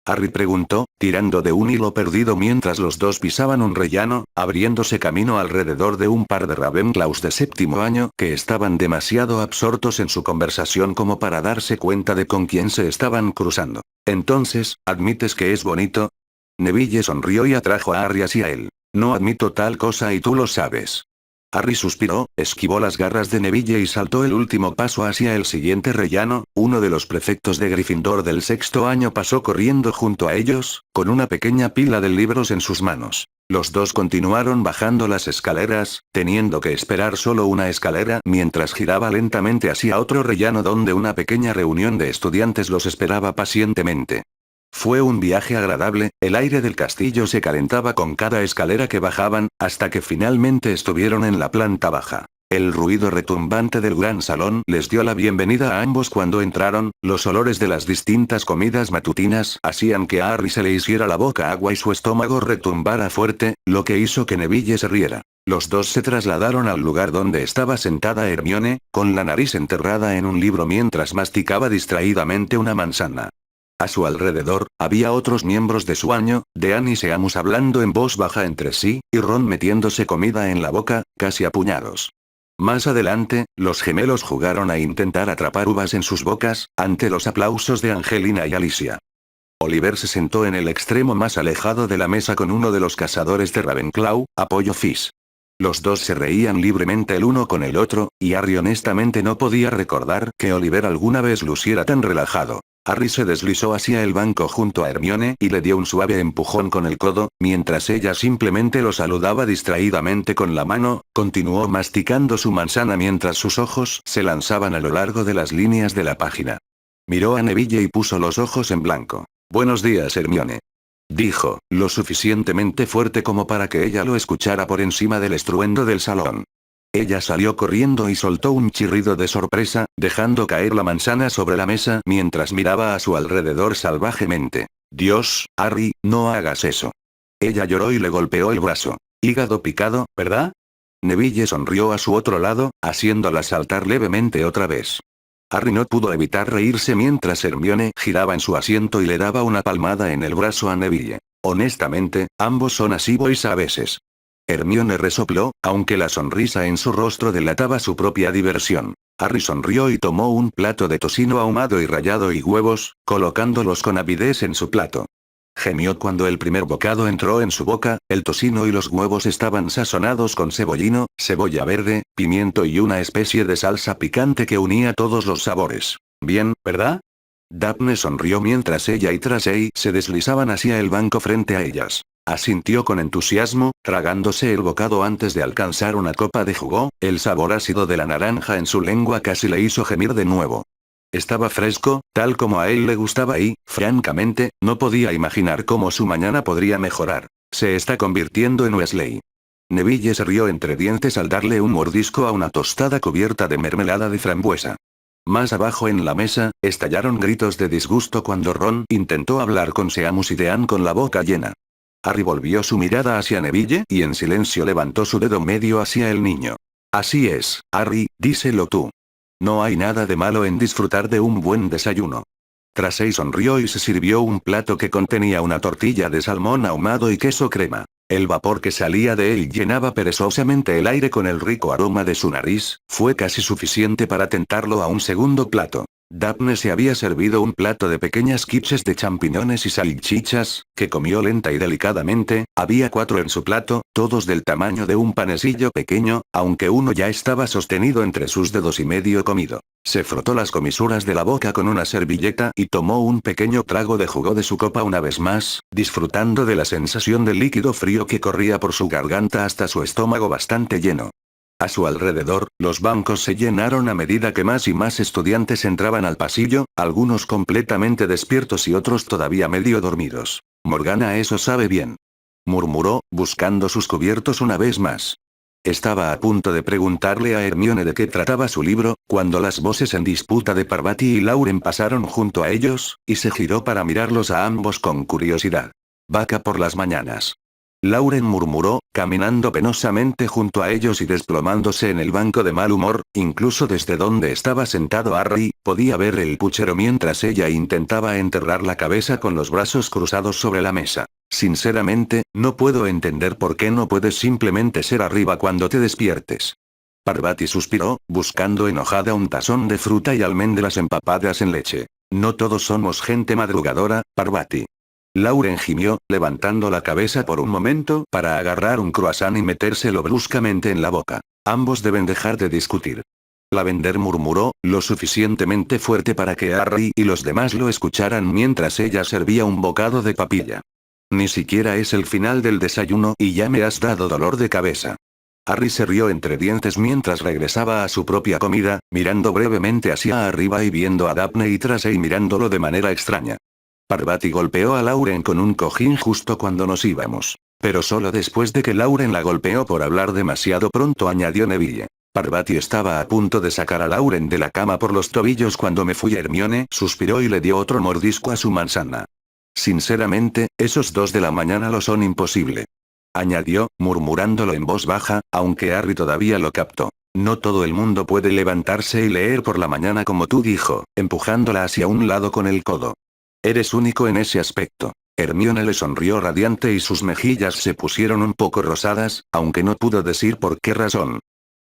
Speaker 1: Harry preguntó, tirando de un hilo perdido mientras los dos pisaban un rellano, abriéndose camino alrededor de un par de Ravenclaws de séptimo año que estaban demasiado absortos en su conversación como para darse cuenta de con quién se estaban cruzando. Entonces, ¿admites que es bonito? Neville sonrió y atrajo a Harry hacia él. No admito tal cosa y tú lo sabes. Harry suspiró, esquivó las garras de Neville y saltó el último paso hacia el siguiente rellano. Uno de los prefectos de Gryffindor del sexto año pasó corriendo junto a ellos, con una pequeña pila de libros en sus manos. Los dos continuaron bajando las escaleras, teniendo que esperar solo una escalera mientras giraba lentamente hacia otro rellano donde una pequeña reunión de estudiantes los esperaba pacientemente. Fue un viaje agradable, el aire del castillo se calentaba con cada escalera que bajaban, hasta que finalmente estuvieron en la planta baja. El ruido retumbante del gran salón les dio la bienvenida a ambos cuando entraron, los olores de las distintas comidas matutinas hacían que a Harry se le hiciera la boca agua y su estómago retumbara fuerte, lo que hizo que Neville se riera. Los dos se trasladaron al lugar donde estaba sentada Hermione, con la nariz enterrada en un libro mientras masticaba distraídamente una manzana. A su alrededor, había otros miembros de su año, Dean y Seamus hablando en voz baja entre sí, y Ron metiéndose comida en la boca, casi a puñados. Más adelante, los gemelos jugaron a intentar atrapar uvas en sus bocas, ante los aplausos de Angelina y Alicia. Oliver se sentó en el extremo más alejado de la mesa con uno de los cazadores de Ravenclaw, Apoyo Fizz. Los dos se reían libremente el uno con el otro, y Harry honestamente no podía recordar que Oliver alguna vez luciera tan relajado. Harry se deslizó hacia el banco junto a Hermione y le dio un suave empujón con el codo, mientras ella simplemente lo saludaba distraídamente con la mano, continuó masticando su manzana mientras sus ojos se lanzaban a lo largo de las líneas de la página. Miró a Neville y puso los ojos en blanco. Buenos días, Hermione. Dijo, lo suficientemente fuerte como para que ella lo escuchara por encima del estruendo del salón. Ella salió corriendo y soltó un chirrido de sorpresa, dejando caer la manzana sobre la mesa mientras miraba a su alrededor salvajemente. Dios, Harry, no hagas eso. Ella lloró y le golpeó el brazo. Hígado picado, ¿verdad? Neville sonrió a su otro lado, haciéndola saltar levemente otra vez. Harry no pudo evitar reírse mientras Hermione giraba en su asiento y le daba una palmada en el brazo a Neville. Honestamente, ambos son así boys a veces. Hermione resopló, aunque la sonrisa en su rostro delataba su propia diversión. Harry sonrió y tomó un plato de tocino ahumado y rallado y huevos, colocándolos con avidez en su plato. Gemió cuando el primer bocado entró en su boca, el tocino y los huevos estaban sazonados con cebollino, cebolla verde, pimiento y una especie de salsa picante que unía todos los sabores. Bien, ¿verdad? Daphne sonrió mientras ella y Tracey se deslizaban hacia el banco frente a ellas. Asintió con entusiasmo, tragándose el bocado antes de alcanzar una copa de jugo, el sabor ácido de la naranja en su lengua casi le hizo gemir de nuevo. Estaba fresco, tal como a él le gustaba y, francamente, no podía imaginar cómo su mañana podría mejorar. Se está convirtiendo en Weasley. Neville se rió entre dientes al darle un mordisco a una tostada cubierta de mermelada de frambuesa. Más abajo en la mesa, estallaron gritos de disgusto cuando Ron intentó hablar con Seamus y Dean con la boca llena. Harry volvió su mirada hacia Neville y en silencio levantó su dedo medio hacia el niño. Así es, Harry, díselo tú. No hay nada de malo en disfrutar de un buen desayuno. Tracey sonrió y se sirvió un plato que contenía una tortilla de salmón ahumado y queso crema. El vapor que salía de él llenaba perezosamente el aire con el rico aroma de su nariz, fue casi suficiente para tentarlo a un segundo plato. Daphne se había servido un plato de pequeñas quiches de champiñones y salchichas, que comió lenta y delicadamente. Había 4 en su plato, todos del tamaño de un panecillo pequeño, aunque uno ya estaba sostenido entre sus dedos y medio comido. Se frotó las comisuras de la boca con una servilleta y tomó un pequeño trago de jugo de su copa una vez más, disfrutando de la sensación de líquido frío que corría por su garganta hasta su estómago bastante lleno. A su alrededor, los bancos se llenaron a medida que más y más estudiantes entraban al pasillo, algunos completamente despiertos y otros todavía medio dormidos. Morgana eso sabe bien. Murmuró, buscando sus cubiertos una vez más. Estaba a punto de preguntarle a Hermione de qué trataba su libro, cuando las voces en disputa de Parvati y Lauren pasaron junto a ellos, y se giró para mirarlos a ambos con curiosidad. Vaca por las mañanas. Lauren murmuró, caminando penosamente junto a ellos y desplomándose en el banco de mal humor. Incluso desde donde estaba sentado Harry, podía ver el puchero mientras ella intentaba enterrar la cabeza con los brazos cruzados sobre la mesa. Sinceramente, no puedo entender por qué no puedes simplemente ser arriba cuando te despiertes. Parvati suspiró, buscando enojada un tazón de fruta y almendras empapadas en leche. No todos somos gente madrugadora, Parvati. Lauren gimió, levantando la cabeza por un momento para agarrar un croissant y metérselo bruscamente en la boca. Ambos deben dejar de discutir. Lavender murmuró, lo suficientemente fuerte para que Harry y los demás lo escucharan mientras ella servía un bocado de papilla. Ni siquiera es el final del desayuno y ya me has dado dolor de cabeza. Harry se rió entre dientes mientras regresaba a su propia comida, mirando brevemente hacia arriba y viendo a Daphne y Tracey mirándolo de manera extraña. Parvati golpeó a Lauren con un cojín justo cuando nos íbamos. Pero solo después de que Lauren la golpeó por hablar demasiado pronto, añadió Neville. Parvati estaba a punto de sacar a Lauren de la cama por los tobillos cuando me fui. Hermione suspiró y le dio otro mordisco a su manzana. Sinceramente, esos 2 de la mañana lo son imposible. Añadió, murmurándolo en voz baja, aunque Harry todavía lo captó. No todo el mundo puede levantarse y leer por la mañana como tú, dijo, empujándola hacia un lado con el codo. Eres único en ese aspecto. Hermione le sonrió radiante y sus mejillas se pusieron un poco rosadas, aunque no pudo decir por qué razón.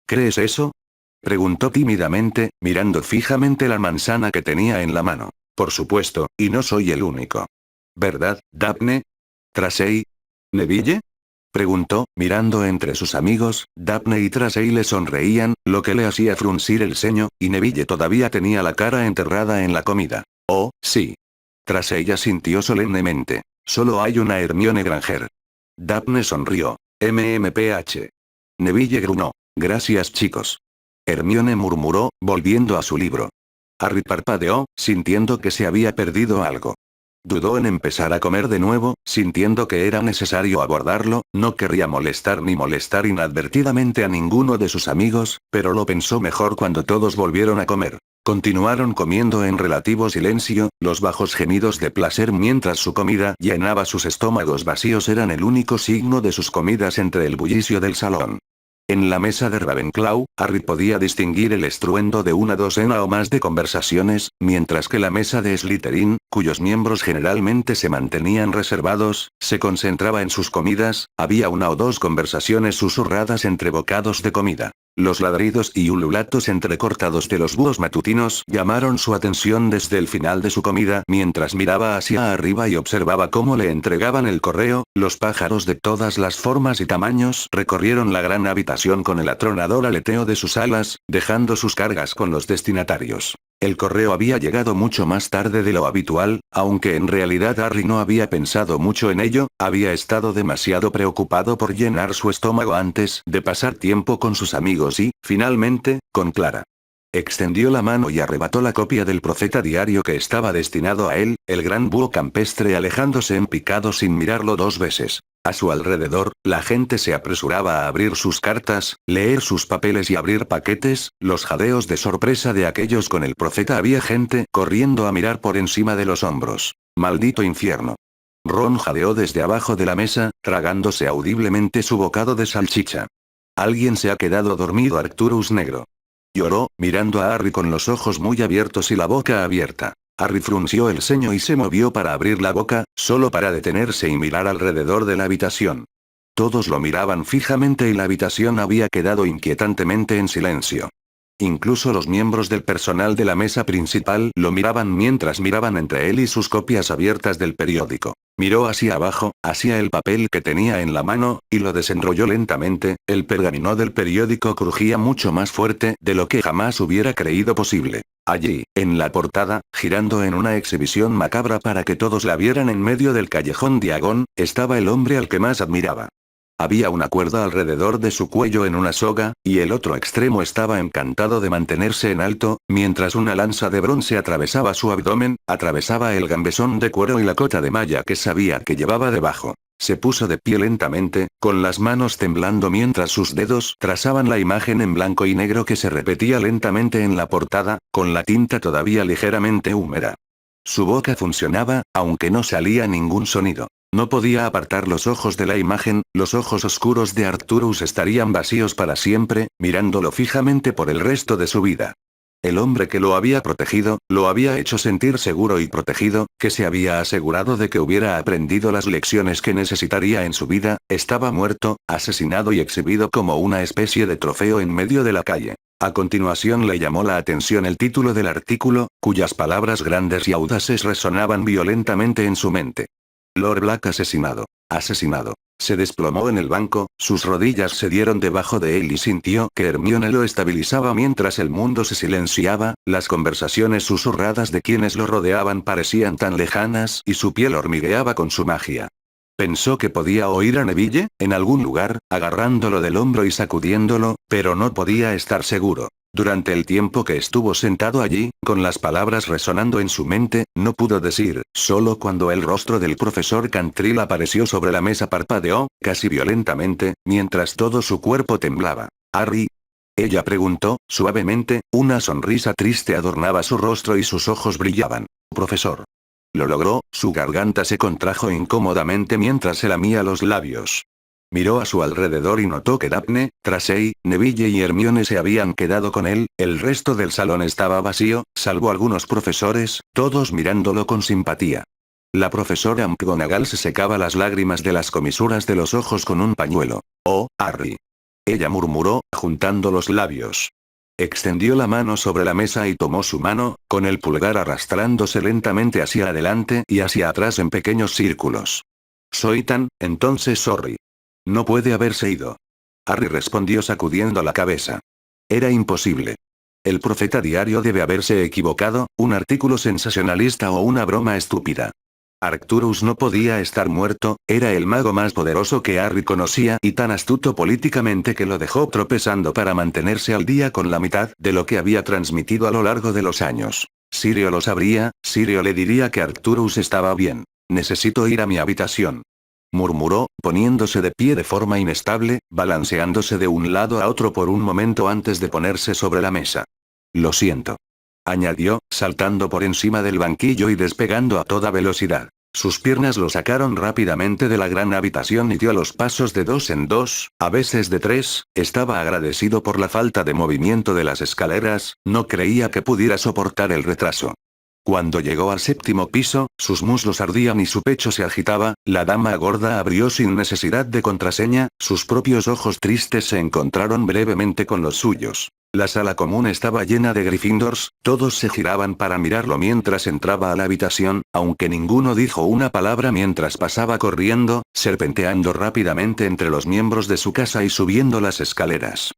Speaker 1: ¿Crees eso? Preguntó tímidamente, mirando fijamente la manzana que tenía en la mano. Por supuesto, y no soy el único. ¿Verdad, Daphne? ¿Tracey? ¿Neville? Preguntó, mirando entre sus amigos. Daphne y Tracey le sonreían, lo que le hacía fruncir el ceño, y Neville todavía tenía la cara enterrada en la comida. Oh, sí. Tracey asintió solemnemente. Solo hay una Hermione Granger. Daphne sonrió. MMPH. Neville grunó. Gracias, chicos. Hermione murmuró, volviendo a su libro. Harry parpadeó, sintiendo que se había perdido algo. Dudó en empezar a comer de nuevo, sintiendo que era necesario abordarlo. No querría molestar ni molestar inadvertidamente a ninguno de sus amigos, pero lo pensó mejor cuando todos volvieron a comer. Continuaron comiendo en relativo silencio, los bajos gemidos de placer mientras su comida llenaba sus estómagos vacíos eran el único signo de sus comidas entre el bullicio del salón. En la mesa de Ravenclaw, Harry podía distinguir el estruendo de una docena o más de conversaciones, mientras que la mesa de Slytherin, cuyos miembros generalmente se mantenían reservados, se concentraba en sus comidas. Había 1 o 2 conversaciones susurradas entre bocados de comida. Los ladridos y ululatos entrecortados de los búhos matutinos llamaron su atención desde el final de su comida mientras miraba hacia arriba y observaba cómo le entregaban el correo. Los pájaros de todas las formas y tamaños recorrieron la gran habitación con el atronador aleteo de sus alas, dejando sus cargas con los destinatarios. El correo había llegado mucho más tarde de lo habitual, aunque en realidad Harry no había pensado mucho en ello, había estado demasiado preocupado por llenar su estómago antes de pasar tiempo con sus amigos y, finalmente, con Clara. Extendió la mano y arrebató la copia del Profeta Diario que estaba destinado a él, el gran búho campestre alejándose en picado sin mirarlo 2 veces. A su alrededor, la gente se apresuraba a abrir sus cartas, leer sus papeles y abrir paquetes. Los jadeos de sorpresa de aquellos con el profeta. Había gente corriendo a mirar por encima de los hombros. ¡Maldito infierno! Ron jadeó desde abajo de la mesa, tragándose audiblemente su bocado de salchicha. Alguien se ha quedado dormido. Arcturus negro. Lloró, mirando a Harry con los ojos muy abiertos y la boca abierta. Harry frunció el ceño y se movió para abrir la boca, solo para detenerse y mirar alrededor de la habitación. Todos lo miraban fijamente y la habitación había quedado inquietantemente en silencio. Incluso los miembros del personal de la mesa principal lo miraban mientras miraban entre él y sus copias abiertas del periódico. Miró hacia abajo, hacia el papel que tenía en la mano, y lo desenrolló lentamente. El pergamino del periódico crujía mucho más fuerte de lo que jamás hubiera creído posible. Allí, en la portada, girando en una exhibición macabra para que todos la vieran en medio del callejón Diagon, estaba el hombre al que más admiraba. Había una cuerda alrededor de su cuello en una soga, y el otro extremo estaba encantado de mantenerse en alto, mientras una lanza de bronce atravesaba su abdomen, atravesaba el gambesón de cuero y la cota de malla que sabía que llevaba debajo. Se puso de pie lentamente, con las manos temblando mientras sus dedos trazaban la imagen en blanco y negro que se repetía lentamente en la portada, con la tinta todavía ligeramente húmeda. Su boca funcionaba, aunque no salía ningún sonido. No podía apartar los ojos de la imagen, los ojos oscuros de Arcturus estarían vacíos para siempre, mirándolo fijamente por el resto de su vida. El hombre que lo había protegido, lo había hecho sentir seguro y protegido, que se había asegurado de que hubiera aprendido las lecciones que necesitaría en su vida, estaba muerto, asesinado y exhibido como una especie de trofeo en medio de la calle. A continuación le llamó la atención el título del artículo, cuyas palabras grandes y audaces resonaban violentamente en su mente. Lord Black asesinado. Asesinado. Se desplomó en el banco, sus rodillas se dieron debajo de él y sintió que Hermione lo estabilizaba mientras el mundo se silenciaba, las conversaciones susurradas de quienes lo rodeaban parecían tan lejanas y su piel hormigueaba con su magia. Pensó que podía oír a Neville, en algún lugar, agarrándolo del hombro y sacudiéndolo, pero no podía estar seguro. Durante el tiempo que estuvo sentado allí, con las palabras resonando en su mente, no pudo decir, solo cuando el rostro del profesor Cantril apareció sobre la mesa parpadeó, casi violentamente, mientras todo su cuerpo temblaba. «Harry». Ella preguntó, suavemente, una sonrisa triste adornaba su rostro y sus ojos brillaban. «Profesor». Lo logró, su garganta se contrajo incómodamente mientras se lamía los labios. Miró a su alrededor y notó que Daphne, Tracey, Neville y Hermione se habían quedado con él, el resto del salón estaba vacío, salvo algunos profesores, todos mirándolo con simpatía. La profesora McGonagall se secaba las lágrimas de las comisuras de los ojos con un pañuelo. «Oh, Harry». Ella murmuró, juntando los labios. Extendió la mano sobre la mesa y tomó su mano, con el pulgar arrastrándose lentamente hacia adelante y hacia atrás en pequeños círculos. «Soy entonces sorry. No puede haberse ido». Harry respondió sacudiendo la cabeza. Era imposible. El profeta diario debe haberse equivocado, un artículo sensacionalista o una broma estúpida. Arcturus no podía estar muerto, era el mago más poderoso que Harry conocía y tan astuto políticamente que lo dejó tropezando para mantenerse al día con la mitad de lo que había transmitido a lo largo de los años. Sirio lo sabría, Sirio le diría que Arcturus estaba bien. «Necesito ir a mi habitación», murmuró, poniéndose de pie de forma inestable, balanceándose de un lado a otro por un momento antes de ponerse sobre la mesa. «Lo siento», añadió, saltando por encima del banquillo y despegando a toda velocidad. Sus piernas lo sacaron rápidamente de la gran habitación y dio los pasos de 2 en 2, a veces de 3, estaba agradecido por la falta de movimiento de las escaleras, no creía que pudiera soportar el retraso. Cuando llegó al 7º piso, sus muslos ardían y su pecho se agitaba, la dama gorda abrió sin necesidad de contraseña, sus propios ojos tristes se encontraron brevemente con los suyos. La sala común estaba llena de Gryffindors, todos se giraban para mirarlo mientras entraba a la habitación, aunque ninguno dijo una palabra mientras pasaba corriendo, serpenteando rápidamente entre los miembros de su casa y subiendo las escaleras.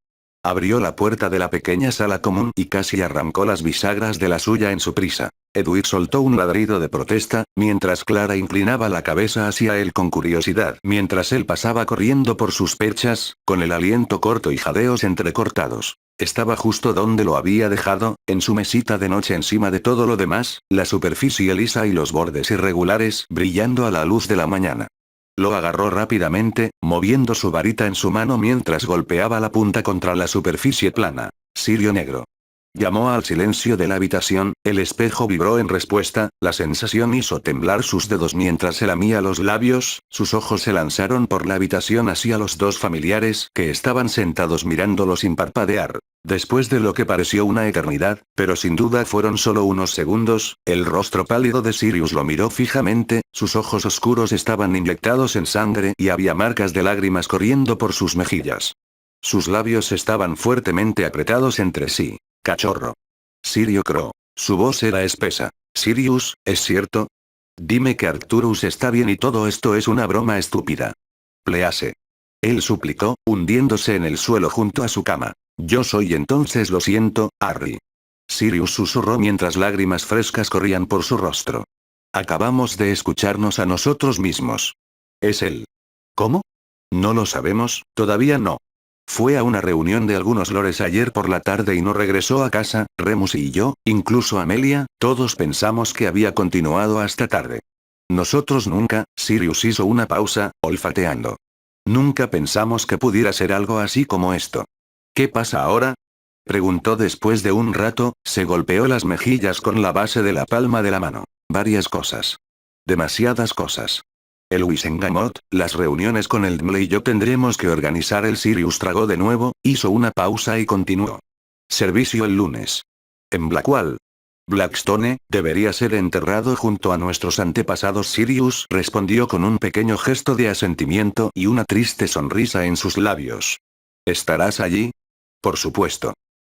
Speaker 1: Abrió la puerta de la pequeña sala común y casi arrancó las bisagras de la suya en su prisa. Edward soltó un ladrido de protesta, mientras Clara inclinaba la cabeza hacia él con curiosidad mientras él pasaba corriendo por sus perchas, con el aliento corto y jadeos entrecortados. Estaba justo donde lo había dejado, en su mesita de noche encima de todo lo demás, la superficie lisa y los bordes irregulares brillando a la luz de la mañana. Lo agarró rápidamente, moviendo su varita en su mano mientras golpeaba la punta contra la superficie plana. «Sirio negro». Llamó al silencio de la habitación, el espejo vibró en respuesta, la sensación hizo temblar sus dedos mientras se lamía los labios, sus ojos se lanzaron por la habitación hacia los dos familiares que estaban sentados mirándolo sin parpadear. Después de lo que pareció una eternidad, pero sin duda fueron solo unos segundos, el rostro pálido de Sirius lo miró fijamente, sus ojos oscuros estaban inyectados en sangre y había marcas de lágrimas corriendo por sus mejillas. Sus labios estaban fuertemente apretados entre sí. cachorro. Sirio croó. Su voz era espesa. Sirius, ¿es cierto? Dime que Arcturus está bien y todo esto es una broma estúpida. Please. Él suplicó, hundiéndose en el suelo junto a su cama. Yo soy entonces lo siento, Harry. Sirius susurró mientras lágrimas frescas corrían por su rostro. Acabamos de escucharnos a nosotros mismos. Es él. ¿Cómo? No lo sabemos, todavía no. Fue a una reunión de algunos lores ayer por la tarde y no regresó a casa. Remus y yo, incluso Amelia, todos pensamos que había continuado hasta tarde. Nosotros nunca. Sirius hizo una pausa, olfateando. Nunca pensamos que pudiera ser algo así como esto. ¿Qué pasa ahora? Preguntó después de un rato, se golpeó las mejillas con la base de la palma de la mano. Varias cosas. Demasiadas cosas. El Wisengamot, las reuniones con el Dmle y yo tendremos que organizar. El Sirius tragó de nuevo, hizo una pausa y continuó. Servicio el lunes. En Blackwall. Blackstone, debería ser enterrado junto a nuestros antepasados. Sirius respondió con un pequeño gesto de asentimiento y una triste sonrisa en sus labios. ¿Estarás allí? Por supuesto.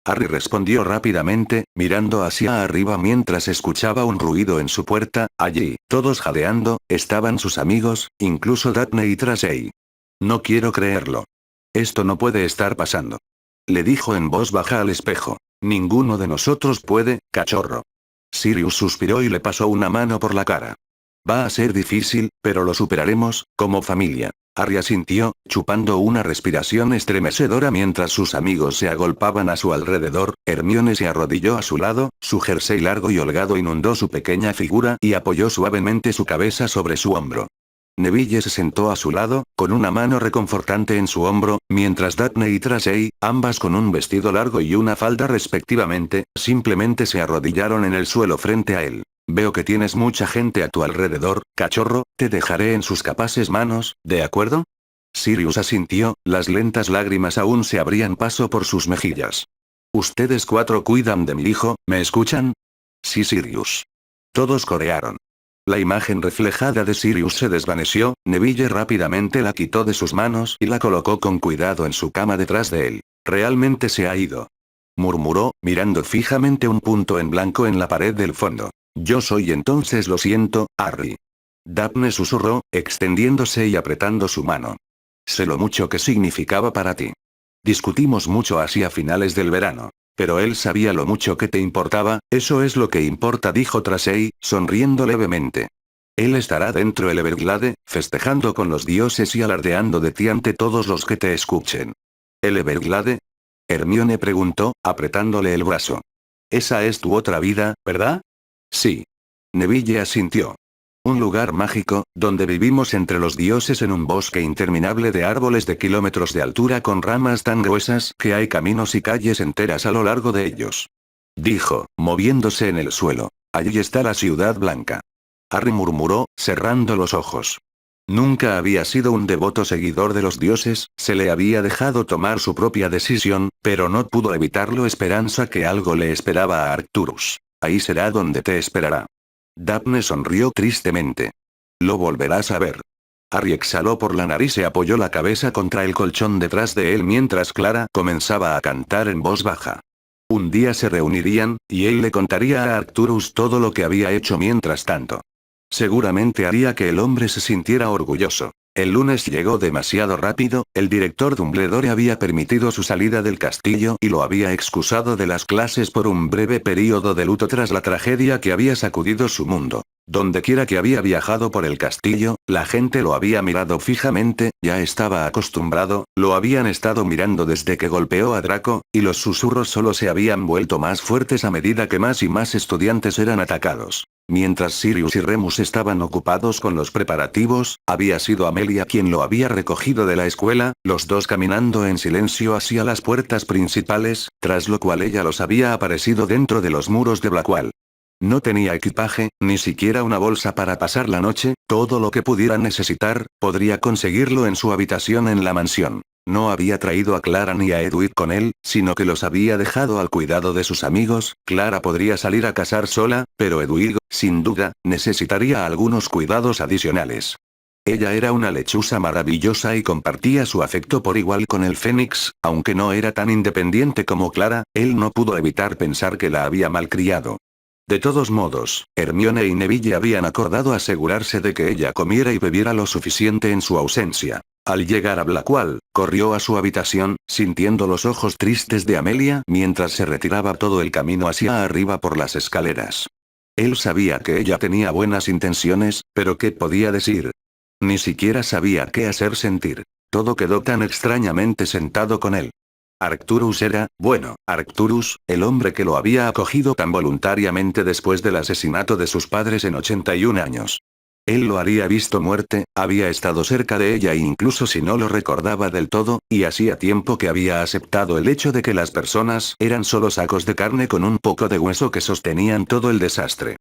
Speaker 1: Harry respondió rápidamente, mirando hacia arriba mientras escuchaba un ruido en su puerta. Allí, todos jadeando, estaban sus amigos, incluso Daphne y Tracey. No quiero creerlo. Esto no puede estar pasando. Le dijo en voz baja al espejo. Ninguno de nosotros puede, cachorro. Sirius suspiró y le pasó una mano por la cara. Va a ser difícil, pero lo superaremos, como familia. Harry asintió, chupando una respiración estremecedora mientras sus amigos se agolpaban a su alrededor. Hermione se arrodilló a su lado, su jersey largo y holgado inundó su pequeña figura y apoyó suavemente su cabeza sobre su hombro. Neville se sentó a su lado, con una mano reconfortante en su hombro, mientras Daphne y Tracey, ambas con un vestido largo y una falda respectivamente, simplemente se arrodillaron en el suelo frente a él. Veo que tienes mucha gente a tu alrededor, cachorro, te dejaré en sus capaces manos, ¿de acuerdo? Sirius asintió, las lentas lágrimas aún se abrían paso por sus mejillas. Ustedes cuatro cuidan de mi hijo, ¿me escuchan? Sí, Sirius. Todos corearon. La imagen reflejada de Sirius se desvaneció. Neville rápidamente la quitó de sus manos y la colocó con cuidado en su cama detrás de él. Realmente se ha ido. Murmuró, mirando fijamente un punto en blanco en la pared del fondo. Yo soy entonces lo siento, Harry. Daphne susurró, extendiéndose y apretando su mano. Sé lo mucho que significaba para ti. Discutimos mucho hacia finales del verano. Pero él sabía lo mucho que te importaba. Eso es lo que importa, dijo Tracey, sonriendo levemente. Él estará dentro del Everglade, festejando con los dioses y alardeando de ti ante todos los que te escuchen. ¿El Everglade? Hermione preguntó, apretándole el brazo. Esa es tu otra vida, ¿verdad? Sí. Neville asintió. Un lugar mágico, donde vivimos entre los dioses en un bosque interminable de árboles de kilómetros de altura con ramas tan gruesas que hay caminos y calles enteras a lo largo de ellos. Dijo, moviéndose en el suelo. Allí está la Ciudad Blanca. Harry murmuró, cerrando los ojos. Nunca había sido un devoto seguidor de los dioses, se le había dejado tomar su propia decisión, pero no pudo evitarlo. Esperanza que algo le esperaba a Arcturus. Ahí será donde te esperará. Daphne sonrió tristemente. Lo volverás a ver. Harry exhaló por la nariz y apoyó la cabeza contra el colchón detrás de él mientras Clara comenzaba a cantar en voz baja. Un día se reunirían, y él le contaría a Arcturus todo lo que había hecho mientras tanto. Seguramente haría que el hombre se sintiera orgulloso. El lunes llegó demasiado rápido. El director Dumbledore había permitido su salida del castillo y lo había excusado de las clases por un breve período de luto tras la tragedia que había sacudido su mundo. Dondequiera que había viajado por el castillo, la gente lo había mirado fijamente, ya estaba acostumbrado, lo habían estado mirando desde que golpeó a Draco, y los susurros solo se habían vuelto más fuertes a medida que más y más estudiantes eran atacados. Mientras Sirius y Remus estaban ocupados con los preparativos, había sido Amelia quien lo había recogido de la escuela, los dos caminando en silencio hacia las puertas principales, tras lo cual ella los había aparecido dentro de los muros de Blackwall. No tenía equipaje, ni siquiera una bolsa para pasar la noche. Todo lo que pudiera necesitar, podría conseguirlo en su habitación en la mansión. No había traído a Clara ni a Edward con él, sino que los había dejado al cuidado de sus amigos. Clara podría salir a cazar sola, pero Edward, sin duda, necesitaría algunos cuidados adicionales. Ella era una lechuza maravillosa y compartía su afecto por igual con el Fénix, aunque no era tan independiente como Clara, él no pudo evitar pensar que la había malcriado. De todos modos, Hermione y Neville habían acordado asegurarse de que ella comiera y bebiera lo suficiente en su ausencia. Al llegar a Blackwall, corrió a su habitación, sintiendo los ojos tristes de Amelia mientras se retiraba todo el camino hacia arriba por las escaleras. Él sabía que ella tenía buenas intenciones, pero ¿qué podía decir? Ni siquiera sabía qué hacer sentir. Todo quedó tan extrañamente sentado con él. Arcturus era, bueno, Arcturus, el hombre que lo había acogido tan voluntariamente después del asesinato de sus padres en 81 años. Él lo había visto muerte, había estado cerca de ella incluso si no lo recordaba del todo, y hacía tiempo que había aceptado el hecho de que las personas eran solo sacos de carne con un poco de hueso que sostenían todo el desastre.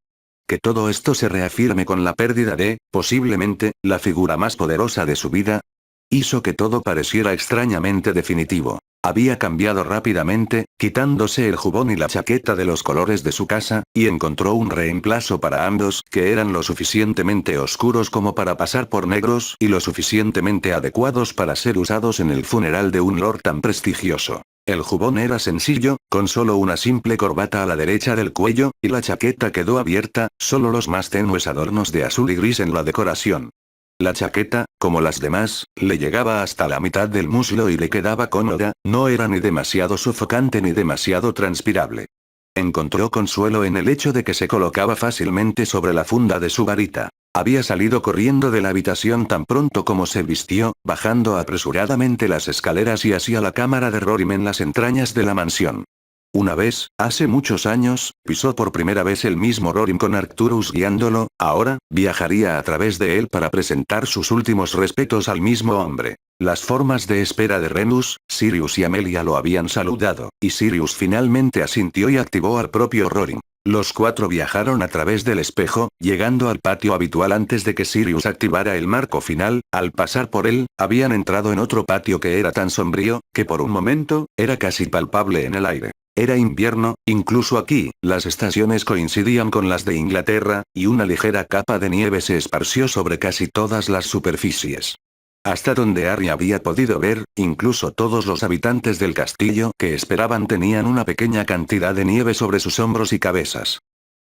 Speaker 1: Que todo esto se reafirme con la pérdida de, posiblemente, la figura más poderosa de su vida, hizo que todo pareciera extrañamente definitivo. Había cambiado rápidamente, quitándose el jubón y la chaqueta de los colores de su casa, y encontró un reemplazo para ambos que eran lo suficientemente oscuros como para pasar por negros y lo suficientemente adecuados para ser usados en el funeral de un lord tan prestigioso. El jubón era sencillo, con solo una simple corbata a la derecha del cuello, y la chaqueta quedó abierta, solo los más tenues adornos de azul y gris en la decoración. La chaqueta, como las demás, le llegaba hasta la mitad del muslo y le quedaba cómoda, no era ni demasiado sofocante ni demasiado transpirable. Encontró consuelo en el hecho de que se colocaba fácilmente sobre la funda de su varita. Había salido corriendo de la habitación tan pronto como se vistió, bajando apresuradamente las escaleras y hacia la cámara de Rorim en las entrañas de la mansión. Una vez, hace muchos años, pisó por primera vez el mismo Rorim con Arcturus guiándolo, ahora, viajaría a través de él para presentar sus últimos respetos al mismo hombre. Las formas de espera de Remus, Sirius y Amelia lo habían saludado, y Sirius finalmente asintió y activó al propio Rorim. Los cuatro viajaron a través del espejo, llegando al patio habitual antes de que Sirius activara el marco final. Al pasar por él, habían entrado en otro patio que era tan sombrío, que por un momento, era casi palpable en el aire. Era invierno, incluso aquí, las estaciones coincidían con las de Inglaterra, y una ligera capa de nieve se esparció sobre casi todas las superficies. Hasta donde Harry había podido ver, incluso todos los habitantes del castillo que esperaban tenían una pequeña cantidad de nieve sobre sus hombros y cabezas.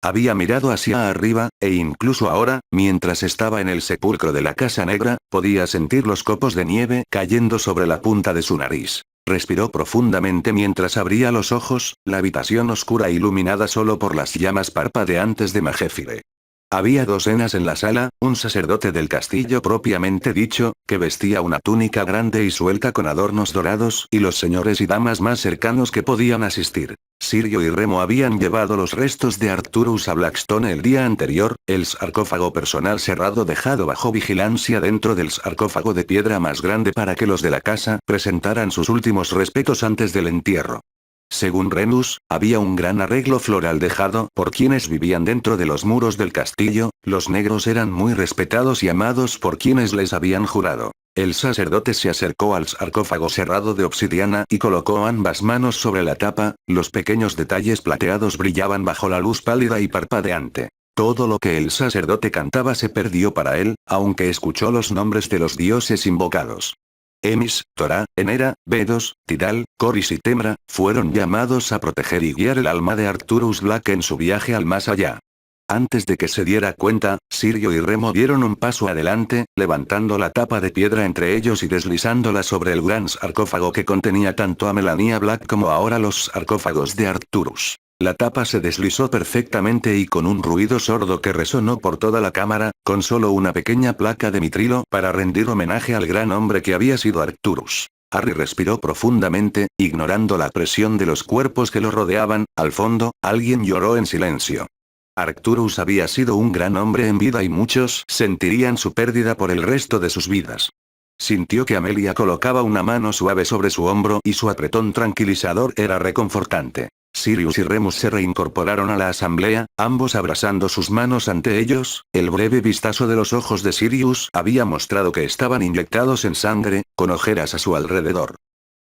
Speaker 1: Había mirado hacia arriba, e incluso ahora, mientras estaba en el sepulcro de la Casa Negra, podía sentir los copos de nieve cayendo sobre la punta de su nariz. Respiró profundamente mientras abría los ojos, la habitación oscura iluminada solo por las llamas parpadeantes de Maléfice. Había docenas en la sala, un sacerdote del castillo propiamente dicho, que vestía una túnica grande y suelta con adornos dorados, y los señores y damas más cercanos que podían asistir. Sirio y Remo habían llevado los restos de Arcturus a Blackstone el día anterior, el sarcófago personal cerrado dejado bajo vigilancia dentro del sarcófago de piedra más grande para que los de la casa presentaran sus últimos respetos antes del entierro. Según Remus, había un gran arreglo floral dejado por quienes vivían dentro de los muros del castillo, los negros eran muy respetados y amados por quienes les habían jurado. El sacerdote se acercó al sarcófago cerrado de obsidiana y colocó ambas manos sobre la tapa, los pequeños detalles plateados brillaban bajo la luz pálida y parpadeante. Todo lo que el sacerdote cantaba se perdió para él, aunque escuchó los nombres de los dioses invocados. Emis, Torá, Enera, Bedos, Tidal, Coris y Temra, fueron llamados a proteger y guiar el alma de Arcturus Black en su viaje al más allá. Antes de que se diera cuenta, Sirio y Remo dieron un paso adelante, levantando la tapa de piedra entre ellos y deslizándola sobre el gran sarcófago que contenía tanto a Melania Black como ahora los sarcófagos de Arcturus. La tapa se deslizó perfectamente y con un ruido sordo que resonó por toda la cámara, con solo una pequeña placa de mitrilo para rendir homenaje al gran hombre que había sido Arcturus. Harry respiró profundamente, ignorando la presión de los cuerpos que lo rodeaban. Al fondo, alguien lloró en silencio. Arcturus había sido un gran hombre en vida y muchos sentirían su pérdida por el resto de sus vidas. Sintió que Amelia colocaba una mano suave sobre su hombro y su apretón tranquilizador era reconfortante. Sirius y Remus se reincorporaron a la asamblea, ambos abrazando sus manos ante ellos. El breve vistazo de los ojos de Sirius había mostrado que estaban inyectados en sangre, con ojeras a su alrededor.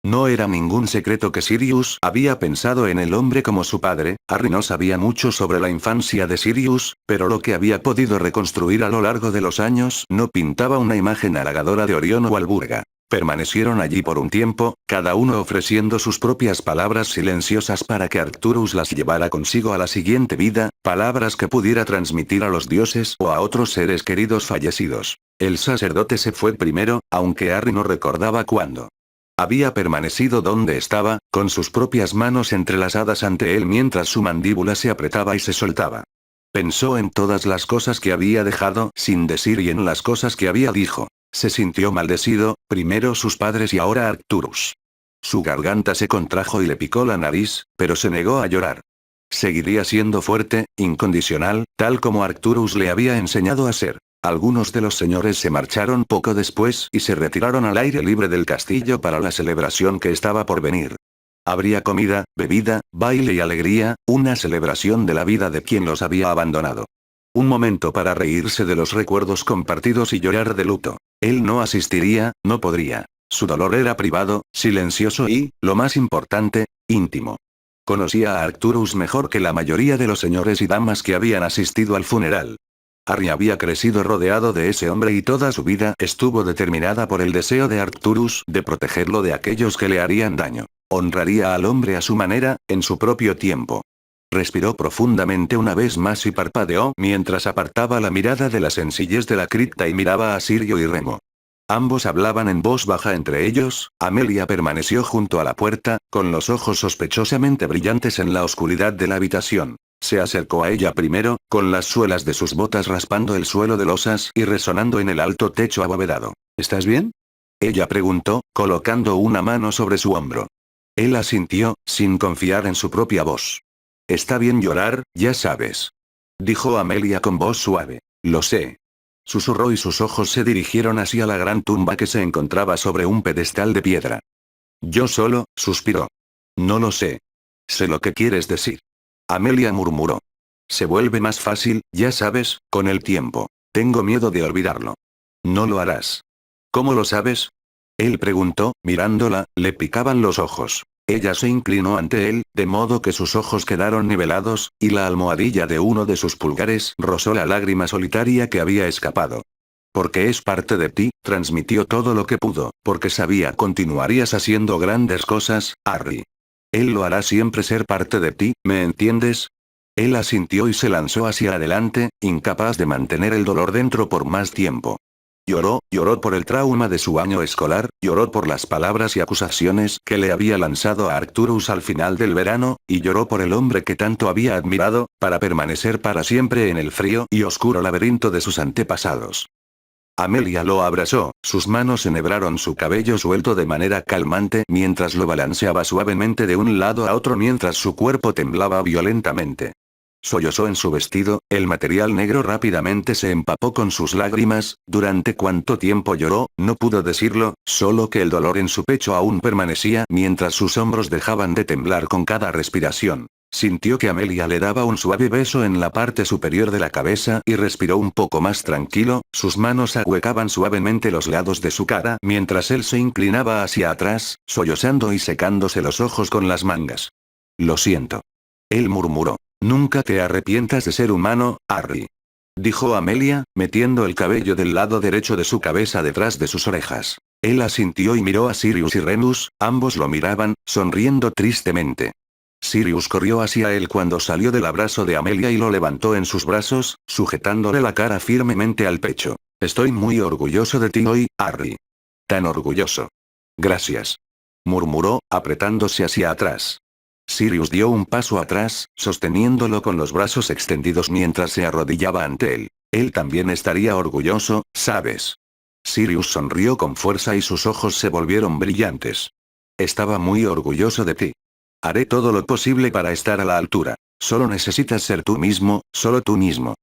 Speaker 1: No era ningún secreto que Sirius había pensado en el hombre como su padre. Harry no sabía mucho sobre la infancia de Sirius, pero lo que había podido reconstruir a lo largo de los años no pintaba una imagen halagadora de Orión o Alburga. Permanecieron allí por un tiempo, cada uno ofreciendo sus propias palabras silenciosas para que Arcturus las llevara consigo a la siguiente vida, palabras que pudiera transmitir a los dioses o a otros seres queridos fallecidos. El sacerdote se fue primero, aunque Harry no recordaba cuándo. Había permanecido donde estaba, con sus propias manos entrelazadas ante él mientras su mandíbula se apretaba y se soltaba. Pensó en todas las cosas que había dejado sin decir y en las cosas que había dicho. Se sintió maldecido, primero sus padres y ahora Arcturus. Su garganta se contrajo y le picó la nariz, pero se negó a llorar. Seguiría siendo fuerte, incondicional, tal como Arcturus le había enseñado a ser. Algunos de los señores se marcharon poco después y se retiraron al aire libre del castillo para la celebración que estaba por venir. Habría comida, bebida, baile y alegría, una celebración de la vida de quien los había abandonado. Un momento para reírse de los recuerdos compartidos y llorar de luto. Él no asistiría, no podría. Su dolor era privado, silencioso y, lo más importante, íntimo. Conocía a Arcturus mejor que la mayoría de los señores y damas que habían asistido al funeral. Harry había crecido rodeado de ese hombre y toda su vida estuvo determinada por el deseo de Arcturus de protegerlo de aquellos que le harían daño. Honraría al hombre a su manera, en su propio tiempo. Respiró profundamente una vez más y parpadeó mientras apartaba la mirada de la sencillez de la cripta y miraba a Sirio y Remo. Ambos hablaban en voz baja entre ellos. Amelia permaneció junto a la puerta, con los ojos sospechosamente brillantes en la oscuridad de la habitación. Se acercó a ella primero, con las suelas de sus botas raspando el suelo de losas y resonando en el alto techo abovedado. ¿Estás bien? Ella preguntó, colocando una mano sobre su hombro. Él asintió, sin confiar en su propia voz. Está bien llorar, ya sabes. Dijo Amelia con voz suave. Lo sé. Susurró y sus ojos se dirigieron hacia la gran tumba que se encontraba sobre un pedestal de piedra. Yo solo, suspiró. No lo sé. Sé lo que quieres decir. Amelia murmuró. Se vuelve más fácil, ya sabes, con el tiempo. Tengo miedo de olvidarlo. No lo harás. ¿Cómo lo sabes? Él preguntó, mirándola, le picaban los ojos. Ella se inclinó ante él, de modo que sus ojos quedaron nivelados, y la almohadilla de uno de sus pulgares rozó la lágrima solitaria que había escapado. Porque es parte de ti, transmitió todo lo que pudo, porque sabía continuarías haciendo grandes cosas, Harry. Él lo hará siempre ser parte de ti, ¿me entiendes? Él asintió y se lanzó hacia adelante, incapaz de mantener el dolor dentro por más tiempo. Lloró por el trauma de su año escolar, lloró por las palabras y acusaciones que le había lanzado a Arcturus al final del verano, y lloró por el hombre que tanto había admirado, para permanecer para siempre en el frío y oscuro laberinto de sus antepasados. Amelia lo abrazó, sus manos enhebraron su cabello suelto de manera calmante mientras lo balanceaba suavemente de un lado a otro mientras su cuerpo temblaba violentamente. Sollozó en su vestido, el material negro rápidamente se empapó con sus lágrimas. Durante cuánto tiempo lloró, no pudo decirlo, solo que el dolor en su pecho aún permanecía mientras sus hombros dejaban de temblar con cada respiración. Sintió que Amelia le daba un suave beso en la parte superior de la cabeza y respiró un poco más tranquilo. Sus manos ahuecaban suavemente los lados de su cara mientras él se inclinaba hacia atrás, sollozando y secándose los ojos con las mangas. Lo siento. Él murmuró. Nunca te arrepientas de ser humano, Harry. Dijo Amelia, metiendo el cabello del lado derecho de su cabeza detrás de sus orejas. Él asintió y miró a Sirius y Remus, ambos lo miraban, sonriendo tristemente. Sirius corrió hacia él cuando salió del abrazo de Amelia y lo levantó en sus brazos, sujetándole la cara firmemente al pecho. Estoy muy orgulloso de ti hoy, Harry. Tan orgulloso. Gracias. Murmuró, apretándose hacia atrás. Sirius dio un paso atrás, sosteniéndolo con los brazos extendidos mientras se arrodillaba ante él. Él también estaría orgulloso, ¿sabes? Sirius sonrió con fuerza y sus ojos se volvieron brillantes. Estaba muy orgulloso de ti. Haré todo lo posible para estar a la altura. Solo necesitas ser tú mismo, solo tú mismo.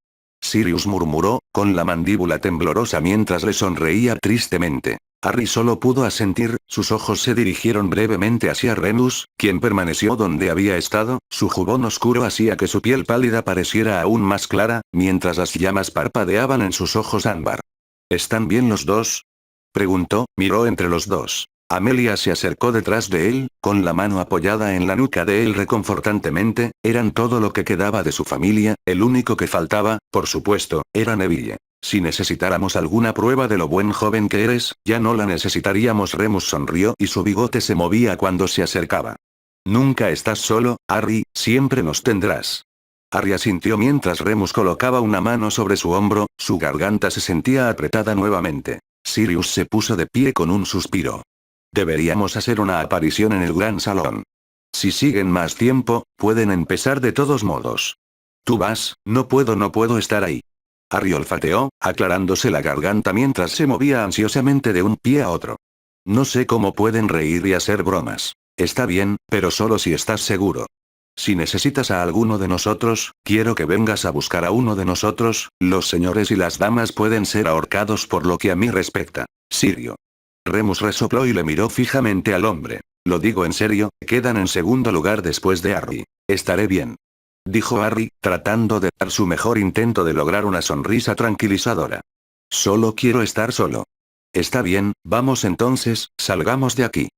Speaker 1: Sirius murmuró, con la mandíbula temblorosa mientras le sonreía tristemente. Harry solo pudo asentir, sus ojos se dirigieron brevemente hacia Remus, quien permaneció donde había estado, su jubón oscuro hacía que su piel pálida pareciera aún más clara, mientras las llamas parpadeaban en sus ojos ámbar. ¿Están bien los dos? Preguntó, miró entre los dos. Amelia se acercó detrás de él, con la mano apoyada en la nuca de él reconfortantemente, eran todo lo que quedaba de su familia, el único que faltaba, por supuesto, era Neville. Si necesitáramos alguna prueba de lo buen joven que eres, ya no la necesitaríamos. Remus sonrió y su bigote se movía cuando se acercaba. Nunca estás solo, Harry, siempre nos tendrás. Harry asintió mientras Remus colocaba una mano sobre su hombro, su garganta se sentía apretada nuevamente. Sirius se puso de pie con un suspiro. Deberíamos hacer una aparición en el gran salón. Si siguen más tiempo, pueden empezar de todos modos. Tú vas, no puedo estar ahí. Harry olfateó, aclarándose la garganta mientras se movía ansiosamente de un pie a otro. No sé cómo pueden reír y hacer bromas. Está bien, pero solo si estás seguro. Si necesitas a alguno de nosotros, quiero que vengas a buscar a uno de nosotros, los señores y las damas pueden ser ahorcados por lo que a mí respecta. Sirio. Remus resopló y le miró fijamente al hombre. Lo digo en serio, quedan en segundo lugar después de Harry. Estaré bien. Dijo Harry, tratando de dar su mejor intento de lograr una sonrisa tranquilizadora. Solo quiero estar solo. Está bien, vamos entonces, salgamos de aquí.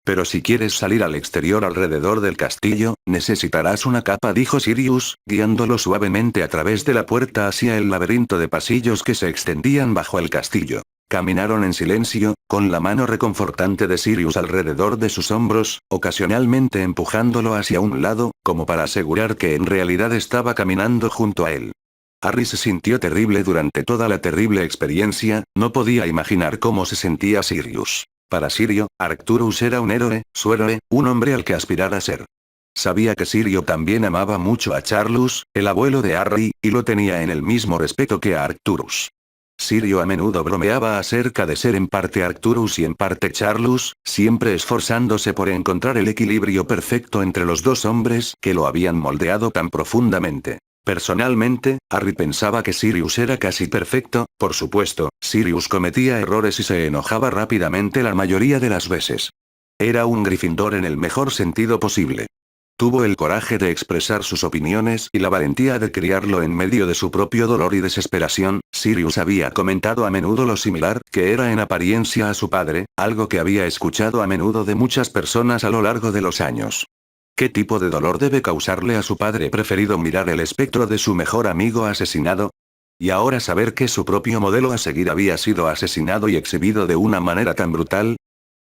Speaker 1: Pero si quieres salir al exterior alrededor del castillo, necesitarás una capa, dijo Sirius, guiándolo suavemente a través de la puerta hacia el laberinto de pasillos que se extendían bajo el castillo. Caminaron en silencio, con la mano reconfortante de Sirius alrededor de sus hombros, ocasionalmente empujándolo hacia un lado, como para asegurar que en realidad estaba caminando junto a él. Harry se sintió terrible durante toda la terrible experiencia, no podía imaginar cómo se sentía Sirius. Para Sirio, Arcturus era un héroe, su héroe, un hombre al que aspirar a ser. Sabía que Sirio también amaba mucho a Charlus, el abuelo de Harry, y lo tenía en el mismo respeto que a Arcturus. Sirio a menudo bromeaba acerca de ser en parte Arcturus y en parte Charlus, siempre esforzándose por encontrar el equilibrio perfecto entre los dos hombres que lo habían moldeado tan profundamente. Personalmente, Harry pensaba que Sirius era casi perfecto, por supuesto, Sirius cometía errores y se enojaba rápidamente la mayoría de las veces. Era un Gryffindor en el mejor sentido posible. Tuvo el coraje de expresar sus opiniones y la valentía de criarlo en medio de su propio dolor y desesperación. Sirius había comentado a menudo lo similar que era en apariencia a su padre, algo que había escuchado a menudo de muchas personas a lo largo de los años. ¿Qué tipo de dolor debe causarle a su padre preferido mirar el espectro de su mejor amigo asesinado? Y ahora saber que su propio modelo a seguir había sido asesinado y exhibido de una manera tan brutal.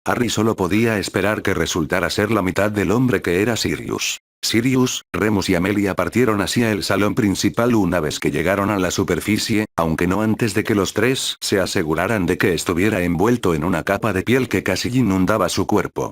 Speaker 1: Harry solo podía esperar que resultara ser la mitad del hombre que era Sirius. Sirius, Remus y Amelia partieron hacia el salón principal una vez que llegaron a la superficie, aunque no antes de que los tres se aseguraran de que estuviera envuelto en una capa de piel que casi inundaba su cuerpo.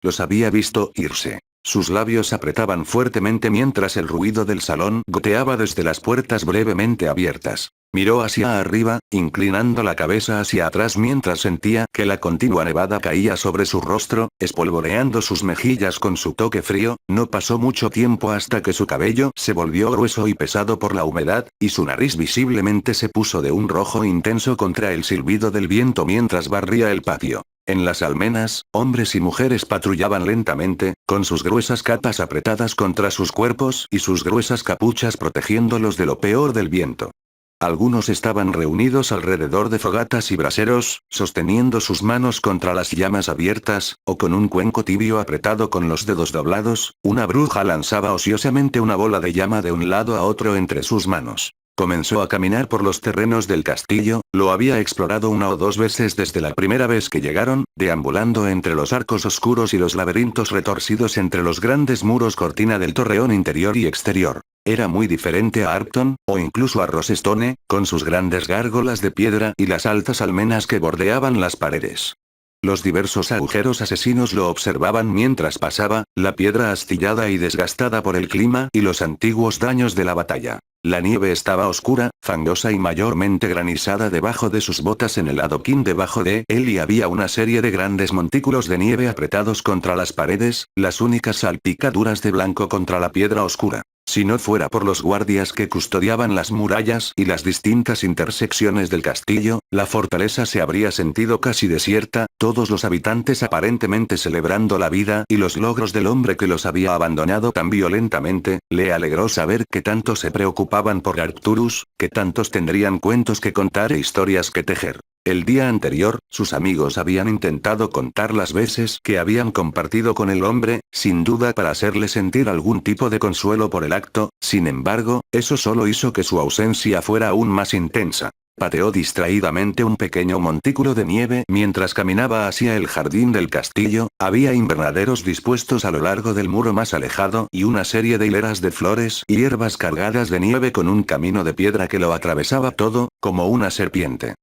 Speaker 1: Los había visto irse. Sus labios apretaban fuertemente mientras el ruido del salón goteaba desde las puertas brevemente abiertas. Miró hacia arriba, inclinando la cabeza hacia atrás mientras sentía que la continua nevada caía sobre su rostro, espolvoreando sus mejillas con su toque frío. No pasó mucho tiempo hasta que su cabello se volvió grueso y pesado por la humedad, y su nariz visiblemente se puso de un rojo intenso contra el silbido del viento mientras barría el patio. En las almenas, hombres y mujeres patrullaban lentamente, con sus gruesas capas apretadas contra sus cuerpos y sus gruesas capuchas protegiéndolos de lo peor del viento. Algunos estaban reunidos alrededor de fogatas y braseros, sosteniendo sus manos contra las llamas abiertas, o con un cuenco tibio apretado con los dedos doblados. Una bruja lanzaba ociosamente una bola de llama de un lado a otro entre sus manos. Comenzó a caminar por los terrenos del castillo, lo había explorado una o dos veces desde la primera vez que llegaron, deambulando entre los arcos oscuros y los laberintos retorcidos entre los grandes muros cortina del torreón interior y exterior. Era muy diferente a Arcton, o incluso a Rosestone, con sus grandes gárgolas de piedra y las altas almenas que bordeaban las paredes. Los diversos agujeros asesinos lo observaban mientras pasaba, la piedra astillada y desgastada por el clima y los antiguos daños de la batalla. La nieve estaba oscura, fangosa y mayormente granizada debajo de sus botas en el adoquín debajo de él y había una serie de grandes montículos de nieve apretados contra las paredes, las únicas salpicaduras de blanco contra la piedra oscura. Si no fuera por los guardias que custodiaban las murallas y las distintas intersecciones del castillo, la fortaleza se habría sentido casi desierta, todos los habitantes aparentemente celebrando la vida y los logros del hombre que los había abandonado tan violentamente. Le alegró saber que tantos se preocupaban por Arcturus, que tantos tendrían cuentos que contar e historias que tejer. El día anterior, sus amigos habían intentado contar las veces que habían compartido con el hombre, sin duda para hacerle sentir algún tipo de consuelo por el acto, sin embargo, eso solo hizo que su ausencia fuera aún más intensa. Pateó distraídamente un pequeño montículo de nieve mientras caminaba hacia el jardín del castillo, había invernaderos dispuestos a lo largo del muro más alejado y una serie de hileras de flores y hierbas cargadas de nieve con un camino de piedra que lo atravesaba todo, como una serpiente.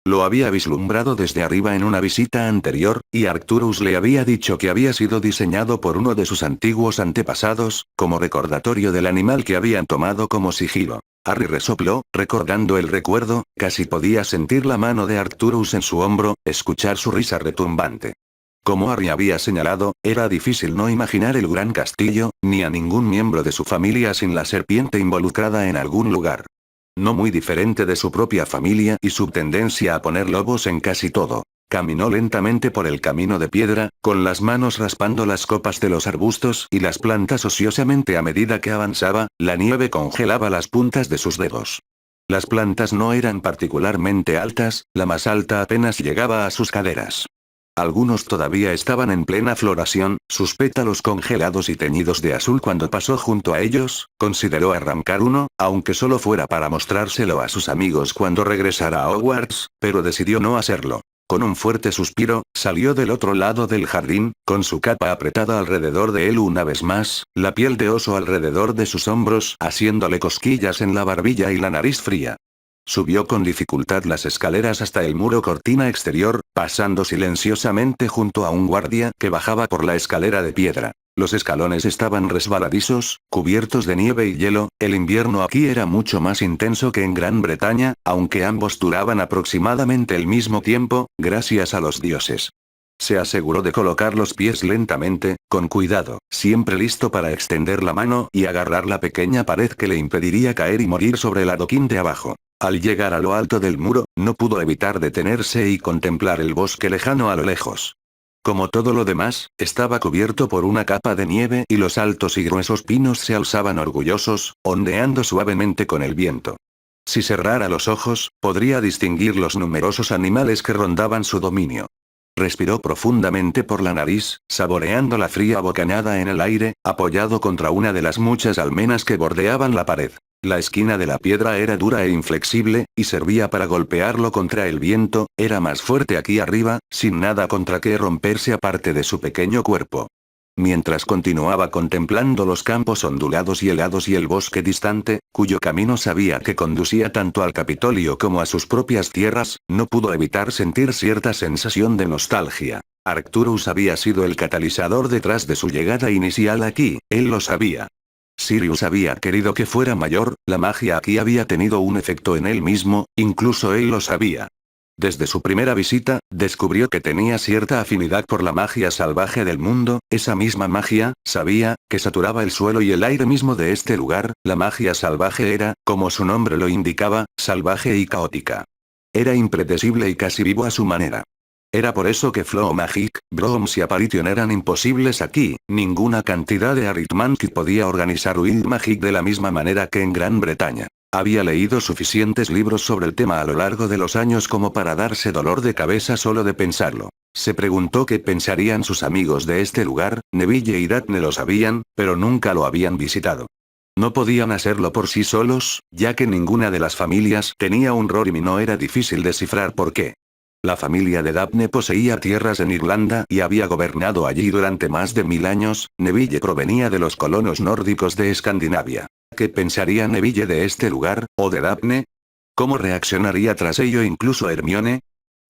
Speaker 1: Lo había vislumbrado desde arriba en una visita anterior, y Arcturus le había dicho que había sido diseñado por uno de sus antiguos antepasados, como recordatorio del animal que habían tomado como sigilo. Harry resopló, recordando el recuerdo, casi podía sentir la mano de Arcturus en su hombro, escuchar su risa retumbante. Como Harry había señalado, era difícil no imaginar el gran castillo, ni a ningún miembro de su familia sin la serpiente involucrada en algún lugar. No muy diferente de su propia familia y su tendencia a poner lobos en casi todo. Caminó lentamente por el camino de piedra, con las manos raspando las copas de los arbustos y las plantas ociosamente a medida que avanzaba, la nieve congelaba las puntas de sus dedos. Las plantas no eran particularmente altas, la más alta apenas llegaba a sus caderas. Algunos todavía estaban en plena floración, sus pétalos congelados y teñidos de azul cuando pasó junto a ellos, consideró arrancar uno, aunque solo fuera para mostrárselo a sus amigos cuando regresara a Hogwarts, pero decidió no hacerlo. Con un fuerte suspiro, salió del otro lado del jardín, con su capa apretada alrededor de él una vez más, la piel de oso alrededor de sus hombros, haciéndole cosquillas en la barbilla y la nariz fría. Subió con dificultad las escaleras hasta el muro cortina exterior, pasando silenciosamente junto a un guardia que bajaba por la escalera de piedra. Los escalones estaban resbaladizos, cubiertos de nieve y hielo, el invierno aquí era mucho más intenso que en Gran Bretaña, aunque ambos duraban aproximadamente el mismo tiempo, gracias a los dioses. Se aseguró de colocar los pies lentamente, con cuidado, siempre listo para extender la mano y agarrar la pequeña pared que le impediría caer y morir sobre el adoquín de abajo. Al llegar a lo alto del muro, no pudo evitar detenerse y contemplar el bosque lejano a lo lejos. Como todo lo demás, estaba cubierto por una capa de nieve y los altos y gruesos pinos se alzaban orgullosos, ondeando suavemente con el viento. Si cerrara los ojos, podría distinguir los numerosos animales que rondaban su dominio. Respiró profundamente por la nariz, saboreando la fría bocanada en el aire, apoyado contra una de las muchas almenas que bordeaban la pared. La esquina de la piedra era dura e inflexible, y servía para golpearlo contra el viento, era más fuerte aquí arriba, sin nada contra qué romperse aparte de su pequeño cuerpo. Mientras continuaba contemplando los campos ondulados y helados y el bosque distante, cuyo camino sabía que conducía tanto al Capitolio como a sus propias tierras, no pudo evitar sentir cierta sensación de nostalgia. Arcturus había sido el catalizador detrás de su llegada inicial aquí, él lo sabía. Sirius había querido que fuera mayor, la magia aquí había tenido un efecto en él mismo, incluso él lo sabía. Desde su primera visita, descubrió que tenía cierta afinidad por la magia salvaje del mundo, esa misma magia, sabía, que saturaba el suelo y el aire mismo de este lugar, la magia salvaje era, como su nombre lo indicaba, salvaje y caótica. Era impredecible y casi vivo a su manera. Era por eso que Flow Magic, Brooms y Apparition eran imposibles aquí, ninguna cantidad de Arithmantic podía organizar Wild Magic de la misma manera que en Gran Bretaña. Había leído suficientes libros sobre el tema a lo largo de los años como para darse dolor de cabeza solo de pensarlo. Se preguntó qué pensarían sus amigos de este lugar, Neville y Daphne lo sabían, pero nunca lo habían visitado. No podían hacerlo por sí solos, ya que ninguna de las familias tenía un Rorim y no era difícil descifrar por qué. La familia de Daphne poseía tierras en Irlanda y había gobernado allí durante más de 1000 años, Neville provenía de los colonos nórdicos de Escandinavia. ¿Qué pensaría Neville de este lugar, o de Daphne? ¿Cómo reaccionaría tras ello incluso Hermione?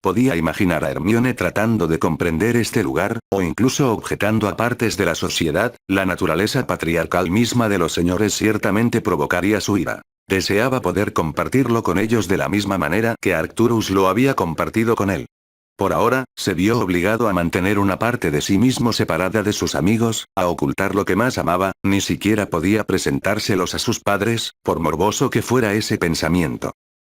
Speaker 1: Podía imaginar a Hermione tratando de comprender este lugar, o incluso objetando a partes de la sociedad, la naturaleza patriarcal misma de los señores ciertamente provocaría su ira. Deseaba poder compartirlo con ellos de la misma manera que Arcturus lo había compartido con él. Por ahora, se vio obligado a mantener una parte de sí mismo separada de sus amigos, a ocultar lo que más amaba, ni siquiera podía presentárselos a sus padres, por morboso que fuera ese pensamiento.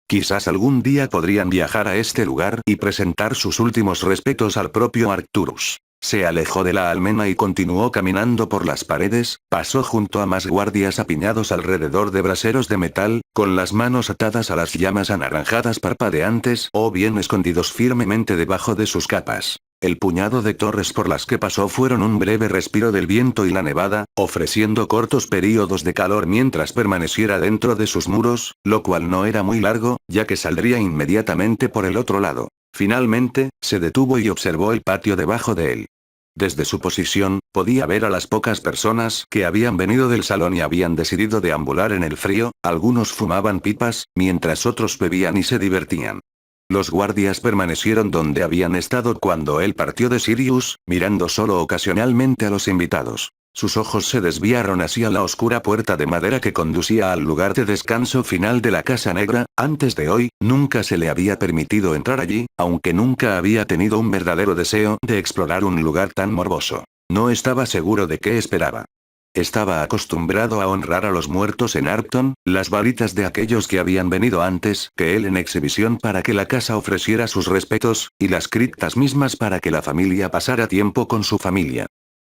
Speaker 1: Quizás algún día podrían viajar a este lugar y presentar sus últimos respetos al propio Arcturus. Se alejó de la almena y continuó caminando por las paredes, pasó junto a más guardias apiñados alrededor de braseros de metal, con las manos atadas a las llamas anaranjadas parpadeantes o bien escondidos firmemente debajo de sus capas. El puñado de torres por las que pasó fueron un breve respiro del viento y la nevada, ofreciendo cortos períodos de calor mientras permaneciera dentro de sus muros, lo cual no era muy largo, ya que saldría inmediatamente por el otro lado. Finalmente, se detuvo y observó el patio debajo de él. Desde su posición, podía ver a las pocas personas que habían venido del salón y habían decidido deambular en el frío, algunos fumaban pipas, mientras otros bebían y se divertían. Los guardias permanecieron donde habían estado cuando él partió de Sirius, mirando solo ocasionalmente a los invitados. Sus ojos se desviaron hacia la oscura puerta de madera que conducía al lugar de descanso final de la Casa Negra. Antes de hoy, nunca se le había permitido entrar allí, aunque nunca había tenido un verdadero deseo de explorar un lugar tan morboso. No estaba seguro de qué esperaba. Estaba acostumbrado a honrar a los muertos en Arcton, las varitas de aquellos que habían venido antes que él en exhibición para que la casa ofreciera sus respetos, y las criptas mismas para que la familia pasara tiempo con su familia.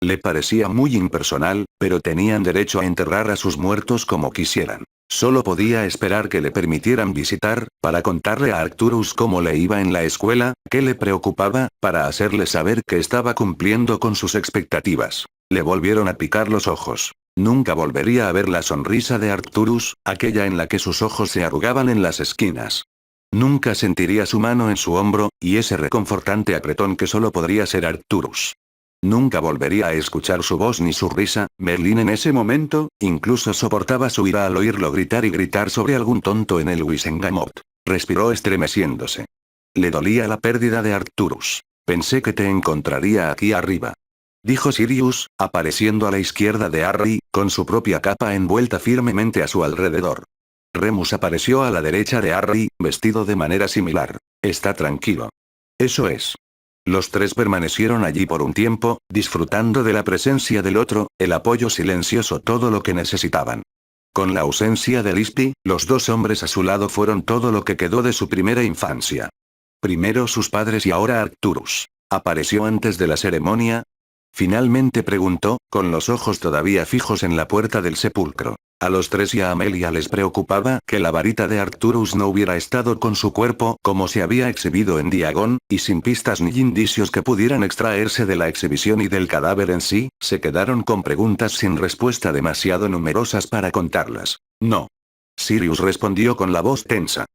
Speaker 1: Le parecía muy impersonal, pero tenían derecho a enterrar a sus muertos como quisieran. Solo podía esperar que le permitieran visitar, para contarle a Arcturus cómo le iba en la escuela, qué le preocupaba, para hacerle saber que estaba cumpliendo con sus expectativas. Le volvieron a picar los ojos. Nunca volvería a ver la sonrisa de Arcturus, aquella en la que sus ojos se arrugaban en las esquinas. Nunca sentiría su mano en su hombro, y ese reconfortante apretón que solo podría ser Arcturus. Nunca volvería a escuchar su voz ni su risa. Merlín en ese momento, incluso soportaba su ira al oírlo gritar y gritar sobre algún tonto en el Wisengamot. Respiró estremeciéndose. Le dolía la pérdida de Arcturus. Pensé que te encontraría aquí arriba, dijo Sirius, apareciendo a la izquierda de Harry, con su propia capa envuelta firmemente a su alrededor. Remus apareció a la derecha de Harry, vestido de manera similar. Está tranquilo. Eso es. Los tres permanecieron allí por un tiempo, disfrutando de la presencia del otro, el apoyo silencioso, todo lo que necesitaban. Con la ausencia de Lispy, los dos hombres a su lado fueron todo lo que quedó de su primera infancia. Primero sus padres y ahora Arcturus. ¿Apareció antes de la ceremonia? Finalmente preguntó, con los ojos todavía fijos en la puerta del sepulcro. A los tres y a Amelia les preocupaba que la varita de Arcturus no hubiera estado con su cuerpo como se había exhibido en Diagon, y sin pistas ni indicios que pudieran extraerse de la exhibición y del cadáver en sí, se quedaron con preguntas sin respuesta demasiado numerosas para contarlas. No. Sirius respondió con la voz tensa.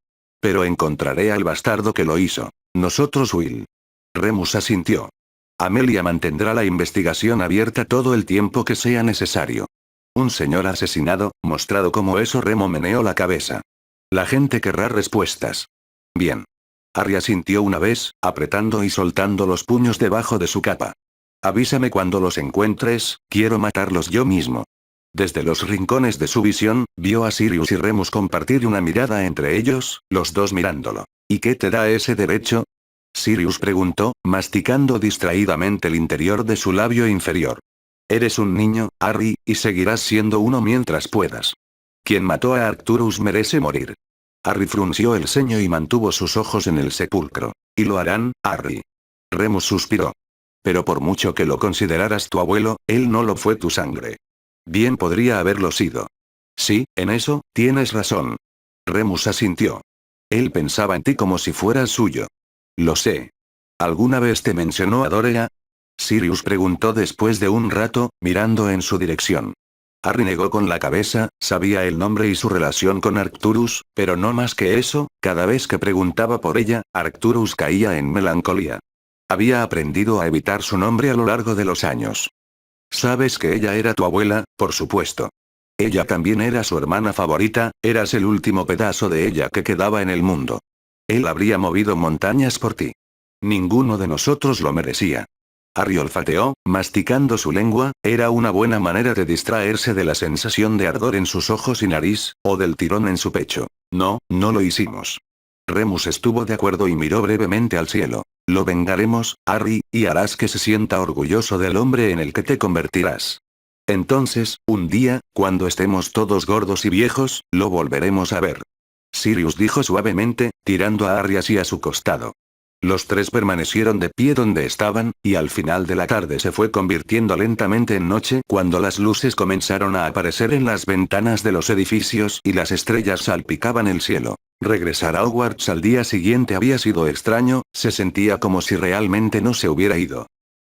Speaker 1: Pero encontraré al bastardo que lo hizo. Nosotros, Will. Remus asintió. Amelia mantendrá la investigación abierta todo el tiempo que sea necesario. Un señor asesinado, mostrado como eso. Remo meneó la cabeza. La gente querrá respuestas. Bien. Harry asintió una vez, apretando y soltando los puños debajo de su capa. Avísame cuando los encuentres, quiero matarlos yo mismo. Desde los rincones de su visión, vio a Sirius y Remus compartir una mirada entre ellos, los dos mirándolo. ¿Y qué te da ese derecho? Sirius preguntó, masticando distraídamente el interior de su labio inferior. Eres un niño, Harry, y seguirás siendo uno mientras puedas. Quien mató a Arcturus merece morir. Harry frunció el ceño y mantuvo sus ojos en el sepulcro. Y lo harán, Harry. Remus suspiró. Pero por mucho que lo consideraras tu abuelo, él no lo fue tu sangre. Bien podría haberlo sido. Sí, en eso, tienes razón. Remus asintió. Él pensaba en ti como si fueras suyo. Lo sé. ¿Alguna vez te mencionó a Dorea? Sirius preguntó después de un rato, mirando en su dirección. Harry negó con la cabeza, sabía el nombre y su relación con Arcturus, pero no más que eso. Cada vez que preguntaba por ella, Arcturus caía en melancolía. Había aprendido a evitar su nombre a lo largo de los años. Sabes que ella era tu abuela, por supuesto. Ella también era su hermana favorita, eras el último pedazo de ella que quedaba en el mundo. Él habría movido montañas por ti. Ninguno de nosotros lo merecía. Harry olfateó, masticando su lengua. Era una buena manera de distraerse de la sensación de ardor en sus ojos y nariz, o del tirón en su pecho. No, no lo hicimos. Remus estuvo de acuerdo y miró brevemente al cielo. Lo vengaremos, Harry, y harás que se sienta orgulloso del hombre en el que te convertirás. Entonces, un día, cuando estemos todos gordos y viejos, lo volveremos a ver. Sirius dijo suavemente, tirando a Harry hacia su costado. Los tres permanecieron de pie donde estaban, y al final de la tarde se fue convirtiendo lentamente en noche cuando las luces comenzaron a aparecer en las ventanas de los edificios y las estrellas salpicaban el cielo. Regresar a Hogwarts al día siguiente había sido extraño, se sentía como si realmente no se hubiera ido.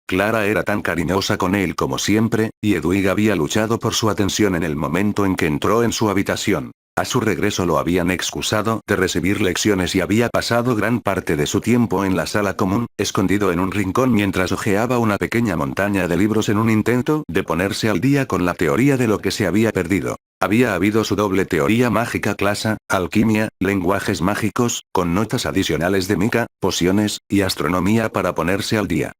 Speaker 1: Clara era tan cariñosa con él como siempre, y Hedwig había luchado por su atención en el momento en que entró en su habitación. A su regreso lo habían excusado de recibir lecciones y había pasado gran parte de su tiempo en la sala común, escondido en un rincón mientras hojeaba una pequeña montaña de libros en un intento de ponerse al día con la teoría de lo que se había perdido. Había habido su doble teoría mágica clasa, alquimia, lenguajes mágicos, con notas adicionales de mica, pociones, y astronomía para ponerse al día.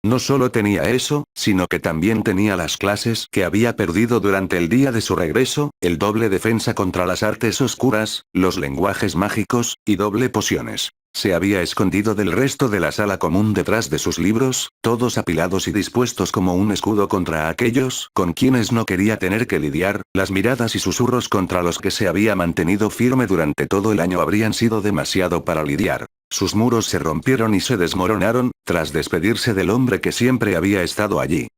Speaker 1: No solo tenía eso, sino que también tenía las clases que había perdido durante el día de su regreso, el doble defensa contra las artes oscuras, los lenguajes mágicos, y doble pociones. Se había escondido del resto de la sala común detrás de sus libros, todos apilados y dispuestos como un escudo contra aquellos con quienes no quería tener que lidiar, las miradas y susurros contra los que se había mantenido firme durante todo el año habrían sido demasiado para lidiar. Sus muros se rompieron y se desmoronaron, tras despedirse del hombre que siempre había estado allí.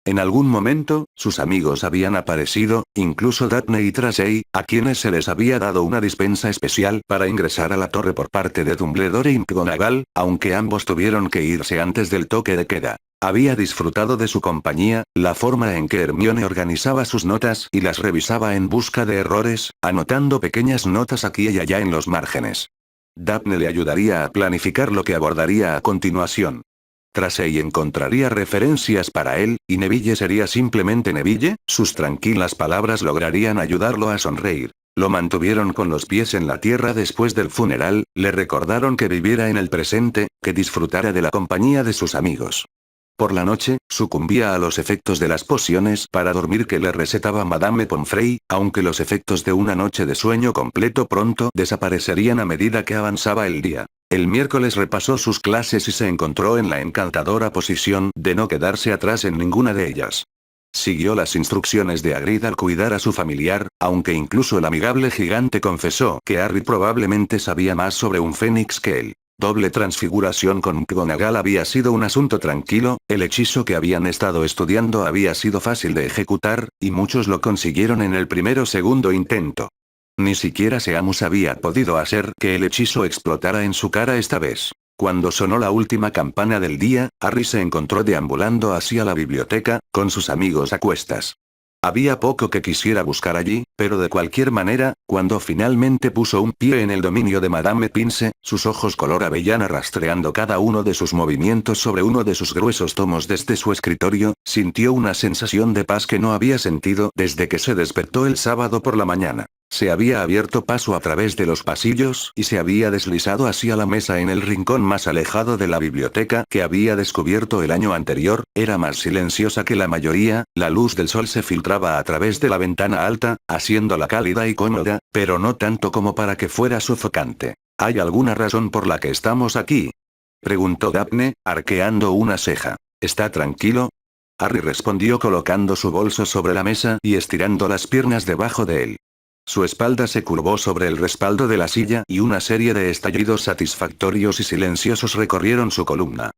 Speaker 1: En algún momento, sus amigos habían aparecido, incluso Daphne y Tracey, a quienes se les había dado una dispensa especial para ingresar a la torre por parte de Dumbledore y McGonagall, aunque ambos tuvieron que irse antes del toque de queda. Había disfrutado de su compañía, la forma en que Hermione organizaba sus notas y las revisaba en busca de errores, anotando pequeñas notas aquí y allá en los márgenes. Daphne le ayudaría a planificar lo que abordaría a continuación. Tracey encontraría referencias para él, y Neville sería simplemente Neville, sus tranquilas palabras lograrían ayudarlo a sonreír. Lo mantuvieron con los pies en la tierra después del funeral, le recordaron que viviera en el presente, que disfrutara de la compañía de sus amigos. Por la noche, sucumbía a los efectos de las pociones para dormir que le recetaba Madame Pomfrey, aunque los efectos de una noche de sueño completo pronto desaparecerían a medida que avanzaba el día. El miércoles repasó sus clases y se encontró en la encantadora posición de no quedarse atrás en ninguna de ellas. Siguió las instrucciones de Hagrid al cuidar a su familiar, aunque incluso el amigable gigante confesó que Harry probablemente sabía más sobre un fénix que él. Doble transfiguración con McGonagall había sido un asunto tranquilo, el hechizo que habían estado estudiando había sido fácil de ejecutar, y muchos lo consiguieron en el primero o segundo intento. Ni siquiera Seamus había podido hacer que el hechizo explotara en su cara esta vez. Cuando sonó la última campana del día, Harry se encontró deambulando hacia la biblioteca, con sus amigos a cuestas. Había poco que quisiera buscar allí, pero de cualquier manera, cuando finalmente puso un pie en el dominio de Madame Pince, sus ojos color avellana rastreando cada uno de sus movimientos sobre uno de sus gruesos tomos desde su escritorio, sintió una sensación de paz que no había sentido desde que se despertó el sábado por la mañana. Se había abierto paso a través de los pasillos y se había deslizado hacia la mesa en el rincón más alejado de la biblioteca que había descubierto el año anterior, era más silenciosa que la mayoría, la luz del sol se filtraba a través de la ventana alta, haciéndola cálida y cómoda, pero no tanto como para que fuera sofocante. ¿Hay alguna razón por la que estamos aquí?, preguntó Daphne, arqueando una ceja. ¿Está tranquilo? Harry respondió colocando su bolso sobre la mesa y estirando las piernas debajo de él. Su espalda se curvó sobre el respaldo de la silla y una serie de estallidos satisfactorios y silenciosos recorrieron su columna.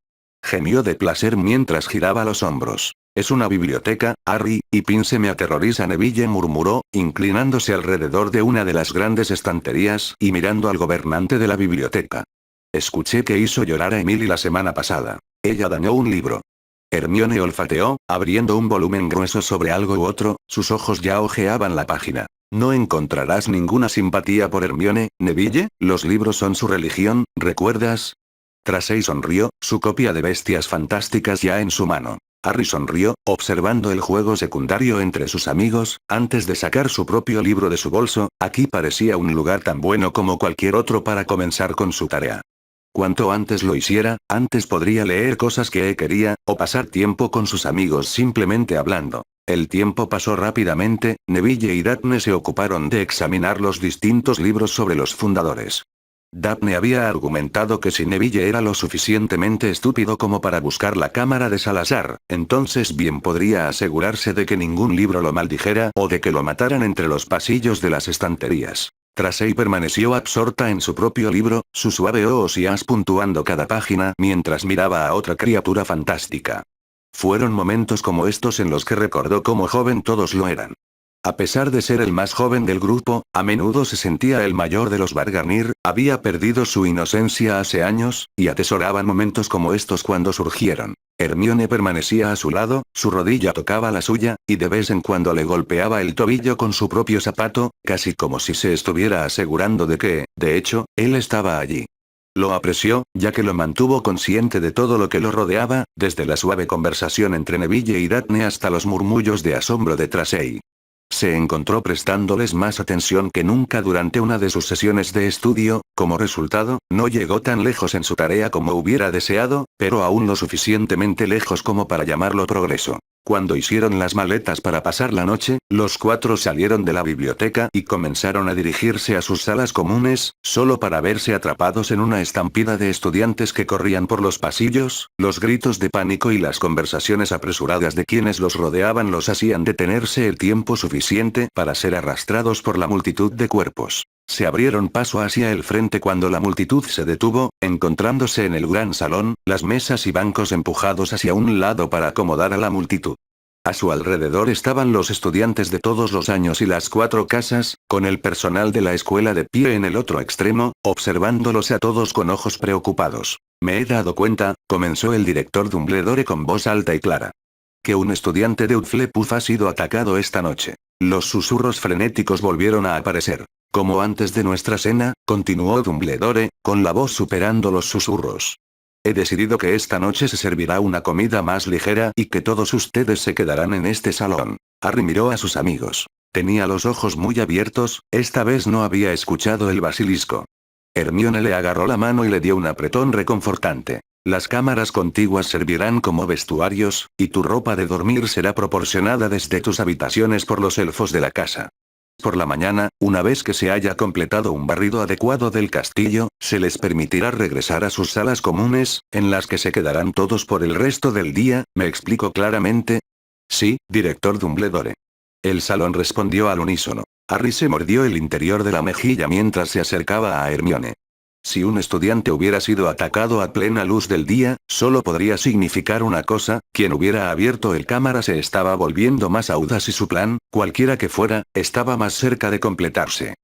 Speaker 1: Gemió de placer mientras giraba los hombros. Es una biblioteca, Harry, y Pince me aterroriza, Neville murmuró, inclinándose alrededor de una de las grandes estanterías y mirando al gobernante de la biblioteca. Escuché que hizo llorar a Emily la semana pasada. Ella dañó un libro. Hermione olfateó, abriendo un volumen grueso sobre algo u otro, sus ojos ya hojeaban la página. No encontrarás ninguna simpatía por Hermione, Neville, los libros son su religión, ¿recuerdas? Tracey sonrió, su copia de Bestias Fantásticas ya en su mano. Harry sonrió, observando el juego secundario entre sus amigos, antes de sacar su propio libro de su bolso, aquí parecía un lugar tan bueno como cualquier otro para comenzar con su tarea. Cuanto antes lo hiciera, antes podría leer cosas que quería, o pasar tiempo con sus amigos simplemente hablando. El tiempo pasó rápidamente, Neville y Daphne se ocuparon de examinar los distintos libros sobre los fundadores. Daphne había argumentado que si Neville era lo suficientemente estúpido como para buscar la cámara de Salazar, entonces bien podría asegurarse de que ningún libro lo maldijera o de que lo mataran entre los pasillos de las estanterías. Tracey permaneció absorta en su propio libro, su suave oosias puntuando cada página mientras miraba a otra criatura fantástica. Fueron momentos como estos en los que recordó cómo joven todos lo eran. A pesar de ser el más joven del grupo, a menudo se sentía el mayor de los Vargarnir, había perdido su inocencia hace años, y atesoraban momentos como estos cuando surgieron. Hermione permanecía a su lado, su rodilla tocaba la suya, y de vez en cuando le golpeaba el tobillo con su propio zapato, casi como si se estuviera asegurando de que, de hecho, él estaba allí. Lo apreció, ya que lo mantuvo consciente de todo lo que lo rodeaba, desde la suave conversación entre Neville y Daphne hasta los murmullos de asombro de Tracey. Se encontró prestándoles más atención que nunca durante una de sus sesiones de estudio, como resultado, no llegó tan lejos en su tarea como hubiera deseado, pero aún lo suficientemente lejos como para llamarlo progreso. Cuando hicieron las maletas para pasar la noche, los cuatro salieron de la biblioteca y comenzaron a dirigirse a sus salas comunes, solo para verse atrapados en una estampida de estudiantes que corrían por los pasillos, los gritos de pánico y las conversaciones apresuradas de quienes los rodeaban los hacían detenerse el tiempo suficiente para ser arrastrados por la multitud de cuerpos. Se abrieron paso hacia el frente cuando la multitud se detuvo, encontrándose en el gran salón, las mesas y bancos empujados hacia un lado para acomodar a la multitud. A su alrededor estaban los estudiantes de todos los años y las cuatro casas, con el personal de la escuela de pie en el otro extremo, observándolos a todos con ojos preocupados. Me he dado cuenta, comenzó el director Dumbledore con voz alta y clara, que un estudiante de Hufflepuff ha sido atacado esta noche. Los susurros frenéticos volvieron a aparecer. Como antes de nuestra cena, continuó Dumbledore, con la voz superando los susurros. He decidido que esta noche se servirá una comida más ligera y que todos ustedes se quedarán en este salón. Harry miró a sus amigos. Tenía los ojos muy abiertos, esta vez no había escuchado el basilisco. Hermione le agarró la mano y le dio un apretón reconfortante. Las cámaras contiguas servirán como vestuarios, y tu ropa de dormir será proporcionada desde tus habitaciones por los elfos de la casa. Por la mañana, una vez que se haya completado un barrido adecuado del castillo, se les permitirá regresar a sus salas comunes, en las que se quedarán todos por el resto del día, ¿me explico claramente? Sí, director Dumbledore. El salón respondió al unísono. Harry se mordió el interior de la mejilla mientras se acercaba a Hermione. Si un estudiante hubiera sido atacado a plena luz del día, solo podría significar una cosa, quien hubiera abierto el cámara se estaba volviendo más audaz y su plan, cualquiera que fuera, estaba más cerca de completarse.